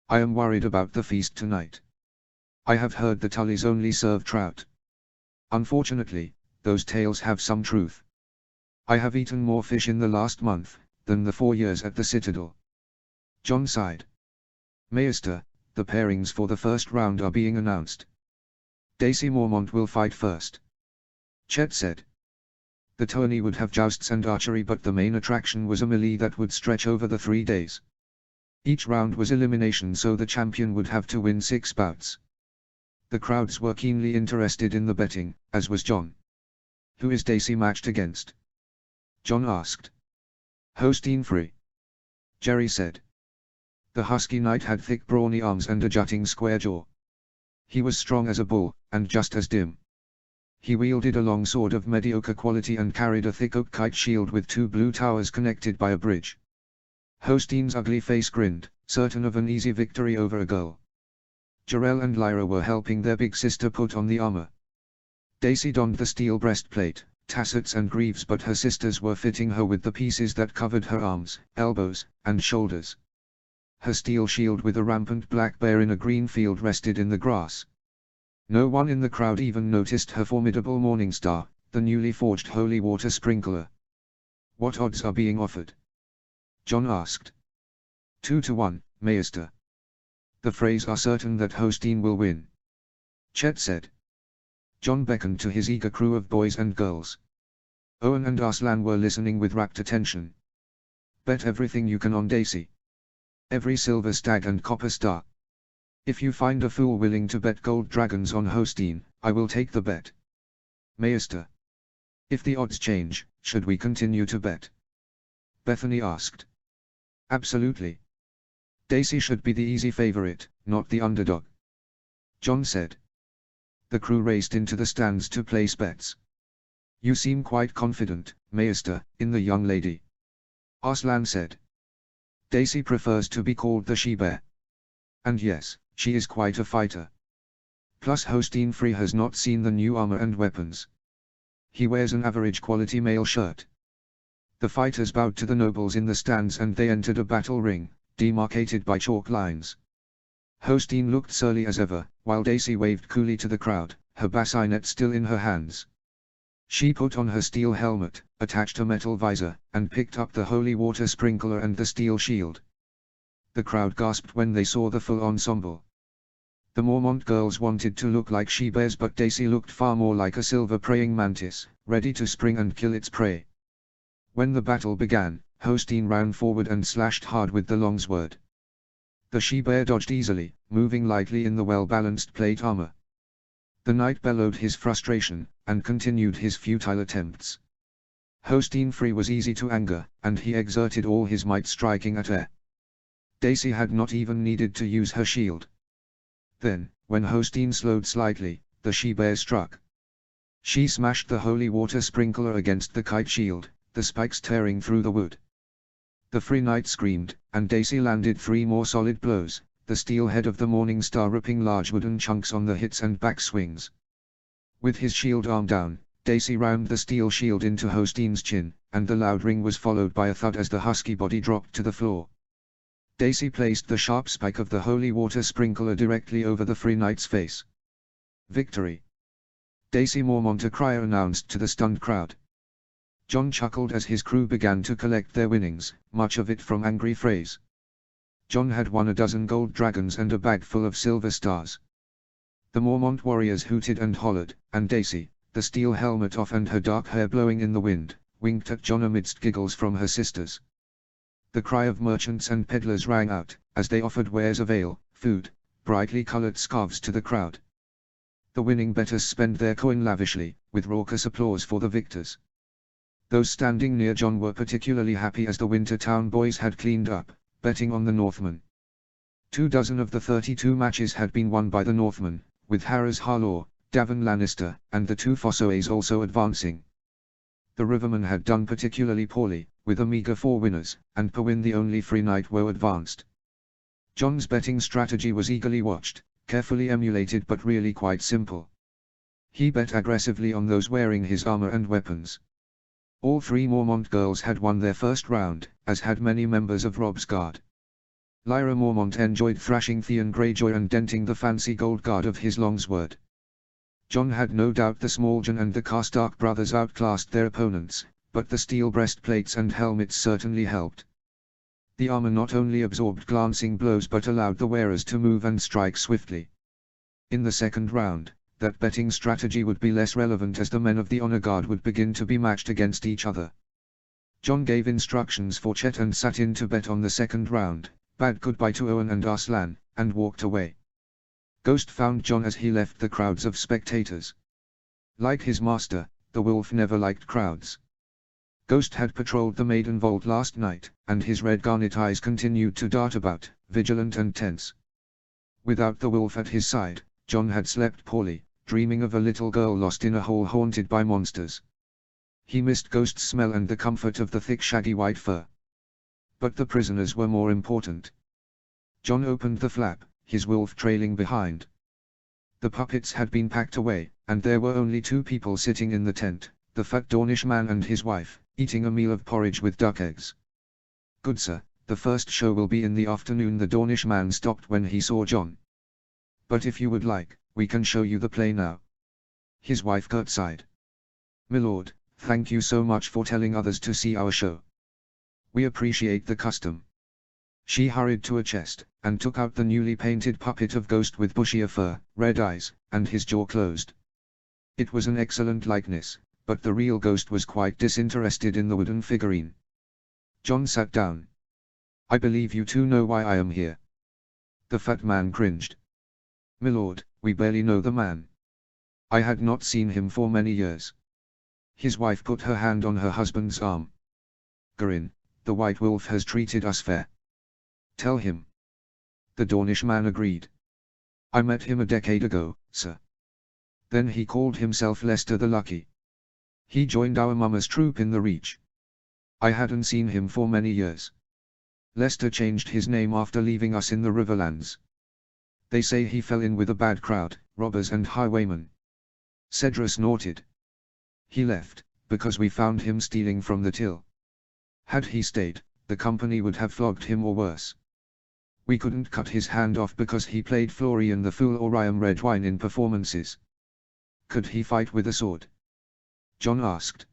I am worried about the feast tonight. I have heard the Tullys only serve trout. Unfortunately, those tales have some truth. I have eaten more fish in the last month, than the 4 years at the citadel. John sighed. Maester, the pairings for the first round are being announced. Daisy Mormont will fight first. Chet said. The tourney would have jousts and archery, but the main attraction was a melee that would stretch over the 3 days. Each round was elimination, so the champion would have to win 6 bouts. The crowds were keenly interested in the betting, as was John. Who is Daisy matched against? John asked. Hosteen Free. Jerry said. The husky knight had thick brawny arms and a jutting square jaw. He was strong as a bull, and just as dim. He wielded a long sword of mediocre quality and carried a thick oak kite shield with 2 blue towers connected by a bridge. Hosteen's ugly face grinned, certain of an easy victory over a girl. Jarell and Lyra were helping their big sister put on the armor. Daisy donned the steel breastplate, tassets and greaves, but her sisters were fitting her with the pieces that covered her arms, elbows, and shoulders. Her steel shield with a rampant black bear in a green field rested in the grass. No one in the crowd even noticed her formidable morning star, the newly forged holy water sprinkler. What odds are being offered? John asked. 2 to 1, Maester. The Freys are certain that Hosteen will win. Chet said. John beckoned to his eager crew of boys and girls. Owen and Arslan were listening with rapt attention. Bet everything you can on Daisy. Every silver stag and copper star. If you find a fool willing to bet gold dragons on Hosteen, I will take the bet. Maester. If the odds change, should we continue to bet? Bethany asked. Absolutely. Daisy should be the easy favorite, not the underdog. John said. The crew raced into the stands to place bets. You seem quite confident, Maester, in the young lady. Arslan said. Daisy prefers to be called the she-bear. And yes, she is quite a fighter. Plus Hosteen Free has not seen the new armor and weapons. He wears an average quality mail shirt. The fighters bowed to the nobles in the stands and they entered a battle ring, demarcated by chalk lines. Hosteen looked surly as ever, while Daisy waved coolly to the crowd, her bassinet still in her hands. She put on her steel helmet, attached a metal visor, and picked up the holy water sprinkler and the steel shield. The crowd gasped when they saw the full ensemble. The Mormont girls wanted to look like she-bears, but Daisy looked far more like a silver praying mantis, ready to spring and kill its prey. When the battle began, Hosteen ran forward and slashed hard with the longsword. The she-bear dodged easily, moving lightly in the well-balanced plate armor. The knight bellowed his frustration, and continued his futile attempts. Hosteen Free was easy to anger, and he exerted all his might striking at her. Daisy had not even needed to use her shield. Then, when Hosteen slowed slightly, the she-bear struck. She smashed the holy water sprinkler against the kite shield, the spikes tearing through the wood. The Free Knight screamed, and Daisy landed 3 more solid blows, the steel head of the Morning Star ripping large wooden chunks on the hits and back swings. With his shield arm down, Daisy rammed the steel shield into Hostein's chin, and the loud ring was followed by a thud as the husky body dropped to the floor. Daisy placed the sharp spike of the holy water sprinkler directly over the Free Knight's face. Victory! Daisy Mormont, a crier announced to the stunned crowd. John chuckled as his crew began to collect their winnings, much of it from angry Freys. John had won a dozen gold dragons and a bag full of silver stars. The Mormont warriors hooted and hollered, and Daisy, the steel helmet off and her dark hair blowing in the wind, winked at John amidst giggles from her sisters. The cry of merchants and peddlers rang out, as they offered wares of ale, food, brightly colored scarves to the crowd. The winning bettors spent their coin lavishly, with raucous applause for the victors. Those standing near John were particularly happy as the Winter Town boys had cleaned up, betting on the Northmen. 24 of the 32 matches had been won by the Northmen, with Harris Harlaw, Davin Lannister, and the two Fossoes also advancing. The Rivermen had done particularly poorly, with a meager 4 winners, and Pawin the only Free Knight woe advanced. John's betting strategy was eagerly watched, carefully emulated but really quite simple. He bet aggressively on those wearing his armor and weapons. All 3 Mormont girls had won their first round, as had many members of Robb's guard. Lyra Mormont enjoyed thrashing Theon Greyjoy and denting the fancy gold guard of his longsword. John had no doubt the Smalljan and the Karstark brothers outclassed their opponents, but the steel breastplates and helmets certainly helped. The armor not only absorbed glancing blows but allowed the wearers to move and strike swiftly. In the second round, that betting strategy would be less relevant as the men of the honor guard would begin to be matched against each other. John gave instructions for Chet and sat in to bet on the second round, bade goodbye to Owen and Arslan, and walked away. Ghost found John as he left the crowds of spectators. Like his master, the wolf never liked crowds. Ghost had patrolled the Maiden Vault last night, and his red garnet eyes continued to dart about, vigilant and tense. Without the wolf at his side, John had slept poorly, dreaming of a little girl lost in a hole haunted by monsters. He missed Ghost's smell and the comfort of the thick shaggy white fur. But the prisoners were more important. John opened the flap, his wolf trailing behind. The puppets had been packed away, and there were only 2 people sitting in the tent, the fat Dornish man and his wife, eating a meal of porridge with duck eggs. "Good sir, the first show will be in the afternoon." The Dornish man stopped when he saw John. "But if you would like, we can show you the play now." His wife curtsied. "Milord, thank you so much for telling others to see our show. We appreciate the custom." She hurried to a chest, and took out the newly painted puppet of Ghost with bushier fur, red eyes, and his jaw closed. It was an excellent likeness, but the real Ghost was quite disinterested in the wooden figurine. John sat down. "I believe you two know why I am here." The fat man cringed. "Milord, we barely know the man. I had not seen him for many years." His wife put her hand on her husband's arm. "Garin, the White Wolf has treated us fair. Tell him." The Dornish man agreed. "I met him a decade ago, sir. Then he called himself Lester the Lucky. He joined our mama's troop in the Reach. I hadn't seen him for many years. Lester changed his name after leaving us in the Riverlands. They say he fell in with a bad crowd, robbers and highwaymen." Cedra snorted. "He left, because we found him stealing from the till. Had he stayed, the company would have flogged him or worse. We couldn't cut his hand off because he played Florian the Fool or Ryam Redwine in performances." "Could he fight with a sword?" John asked.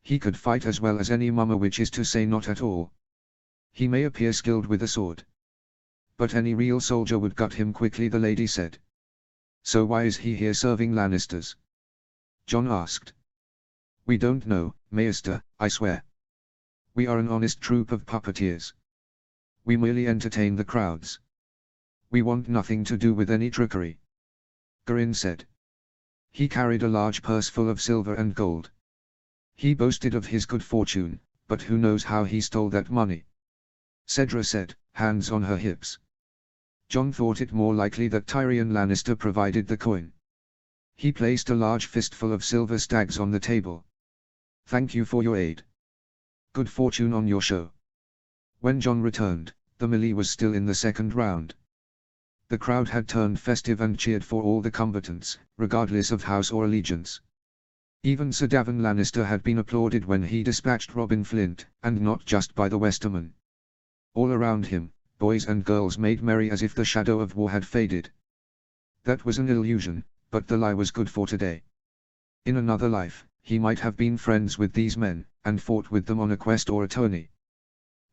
"He could fight as well as any mummer, which is to say not at all. He may appear skilled with a sword. But any real soldier would gut him quickly," the lady said. "So why is he here serving Lannisters?" John asked. "We don't know, Maester, I swear. We are an honest troop of puppeteers. We merely entertain the crowds. We want nothing to do with any trickery," Garin said. He carried a large purse full of silver and gold. He boasted of his good fortune, but who knows how he stole that money? Cedra said, hands on her hips. John thought it more likely that Tyrion Lannister provided the coin. He placed a large fistful of silver stags on the table. "Thank you for your aid. Good fortune on your show." When John returned, the melee was still in the second round. The crowd had turned festive and cheered for all the combatants, regardless of house or allegiance. Even Sir Davin Lannister had been applauded when he dispatched Robin Flint, and not just by the Westermen. All around him, boys and girls made merry as if the shadow of war had faded. That was an illusion, but the lie was good for today. In another life, he might have been friends with these men, and fought with them on a quest or a tourney.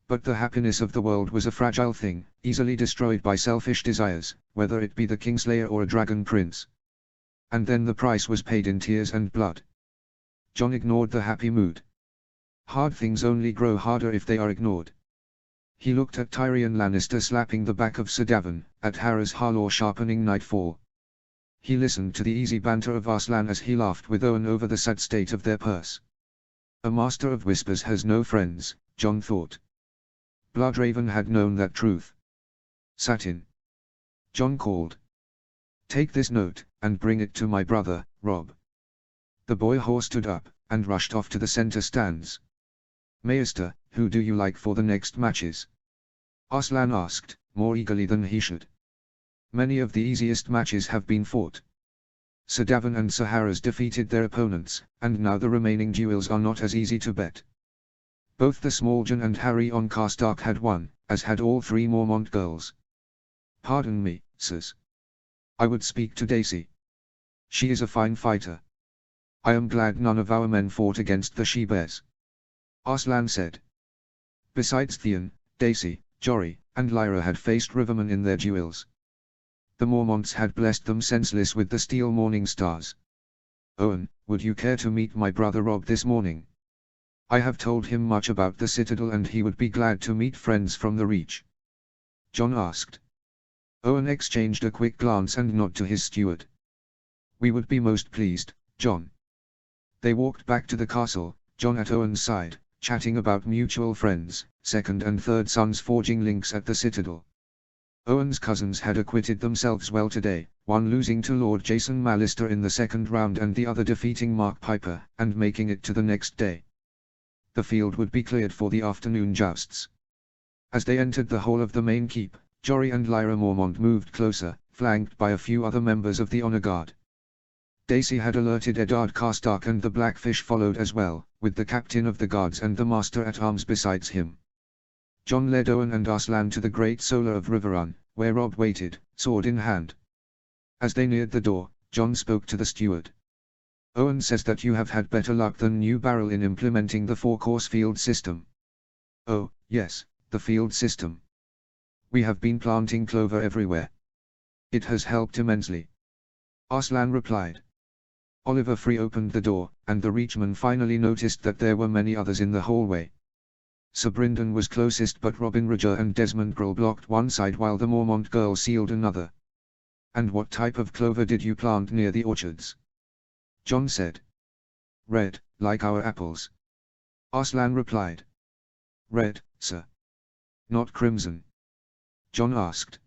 But the happiness of the world was a fragile thing, easily destroyed by selfish desires, whether it be the Kingslayer or a dragon prince. And then the price was paid in tears and blood. Jon ignored the happy mood. Hard things only grow harder if they are ignored. He looked at Tyrion Lannister slapping the back of Sir Davin, at Harris Harlaw sharpening nightfall. He listened to the easy banter of Arslan as he laughed with Owen over the sad state of their purse. A master of whispers has no friends, Jon thought. Bloodraven had known that truth. Satin. Jon called. Take this note, and bring it to my brother, Robb. The boy horse stood up, and rushed off to the center stands. Maester, who do you like for the next matches? Arslan asked, more eagerly than he should. Many of the easiest matches have been fought. Sir Davin and Sir Harris defeated their opponents, and now the remaining duels are not as easy to bet. Both the small Jon and Harry on Karstark had won, as had all 3 Mormont girls. Pardon me, sirs. I would speak to Daisy. She is a fine fighter. I am glad none of our men fought against the she-bears. Arslan said. Besides Theon, Daisy, Jory, and Lyra had faced Rivermen in their duels. The Mormonts had blessed them senseless with the steel morning stars. Owen, would you care to meet my brother Robb this morning? I have told him much about the Citadel and he would be glad to meet friends from the Reach. Jon asked. Owen exchanged a quick glance and nod to his steward. We would be most pleased, Jon. They walked back to the castle, Jon at Owen's side, chatting about mutual friends, second and third sons forging links at the Citadel. Owen's cousins had acquitted themselves well today, one losing to Lord Jason Mallister in the second round and the other defeating Mark Piper, and making it to the next day. The field would be cleared for the afternoon jousts. As they entered the hall of the main keep, Jory and Lyra Mormont moved closer, flanked by a few other members of the honor guard. Daisy had alerted Eddard Karstark and the Blackfish followed as well, with the captain of the guards and the master at arms besides him. Jon led Owen and Arslan to the great solar of Riverrun, where Robb waited, sword in hand. As they neared the door, Jon spoke to the steward. Owen says that you have had better luck than New Barrel in implementing the 4-course field system. Oh, yes, the field system. We have been planting clover everywhere. It has helped immensely. Arslan replied. Oliver Free opened the door, and the Reachman finally noticed that there were many others in the hallway. Sir Brynden was closest but Robin Roger and Desmond Grohl blocked one side while the Mormont girl sealed another. And what type of clover did you plant near the orchards? Jon said. Red, like our apples. Arslan replied. Red, sir. Not crimson. Jon asked.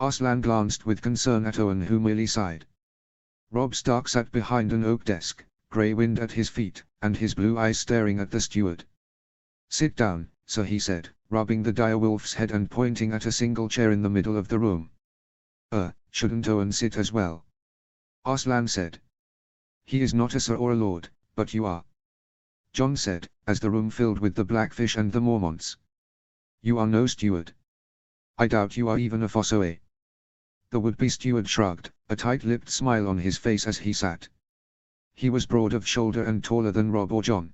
Arslan glanced with concern at Owen who merely sighed. Robb Stark sat behind an oak desk, grey wind at his feet, and his blue eyes staring at the steward. Sit down, sir, he said, rubbing the dire wolf's head and pointing at a single chair in the middle of the room. Shouldn't Owen sit as well? Arslan said. He is not a sir or a lord, but you are. Jon said, as the room filled with the Blackfish and the Mormonts. You are no steward. I doubt you are even a Fossoe. The would-be steward shrugged, a tight-lipped smile on his face as he sat. He was broad of shoulder and taller than Robb or Jon.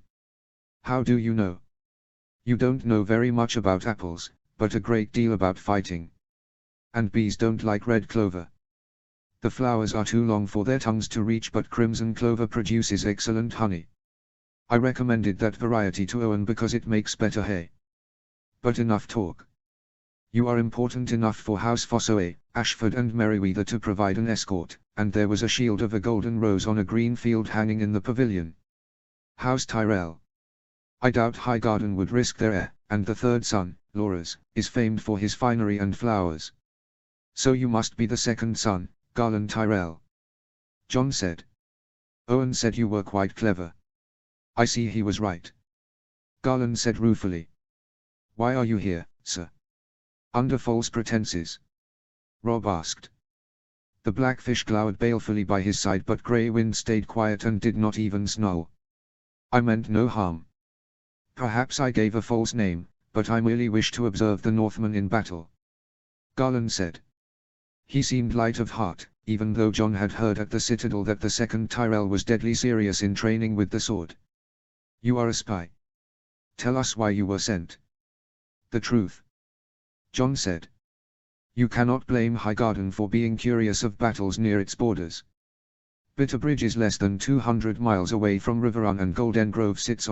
How do you know? You don't know very much about apples, but a great deal about fighting. And bees don't like red clover. The flowers are too long for their tongues to reach, but crimson clover produces excellent honey. I recommended that variety to Owen because it makes better hay. But enough talk. You are important enough for House Fossoe, Ashford and Merryweather to provide an escort, and there was a shield of a golden rose on a green field hanging in the pavilion. House Tyrell. I doubt Highgarden would risk their heir, and the third son, Loras, is famed for his finery and flowers. So you must be the second son, Garland Tyrell. Jon said. Owen said you were quite clever. I see he was right. Garland said ruefully. Why are you here, sir? Under false pretenses. Robb asked. The blackfish glowered balefully by his side, but Grey Wind stayed quiet and did not even snarl. I meant no harm. Perhaps I gave a false name, but I merely wished to observe the Northmen in battle, Garland said. He seemed light of heart, even though John had heard at the citadel that the second Tyrell was deadly serious in training with the sword. You are a spy. Tell us why you were sent. The truth, John said. You cannot blame Highgarden for being curious of battles near its borders. Bitterbridge is less than 200 miles away from Riverrun, and Golden Grove sits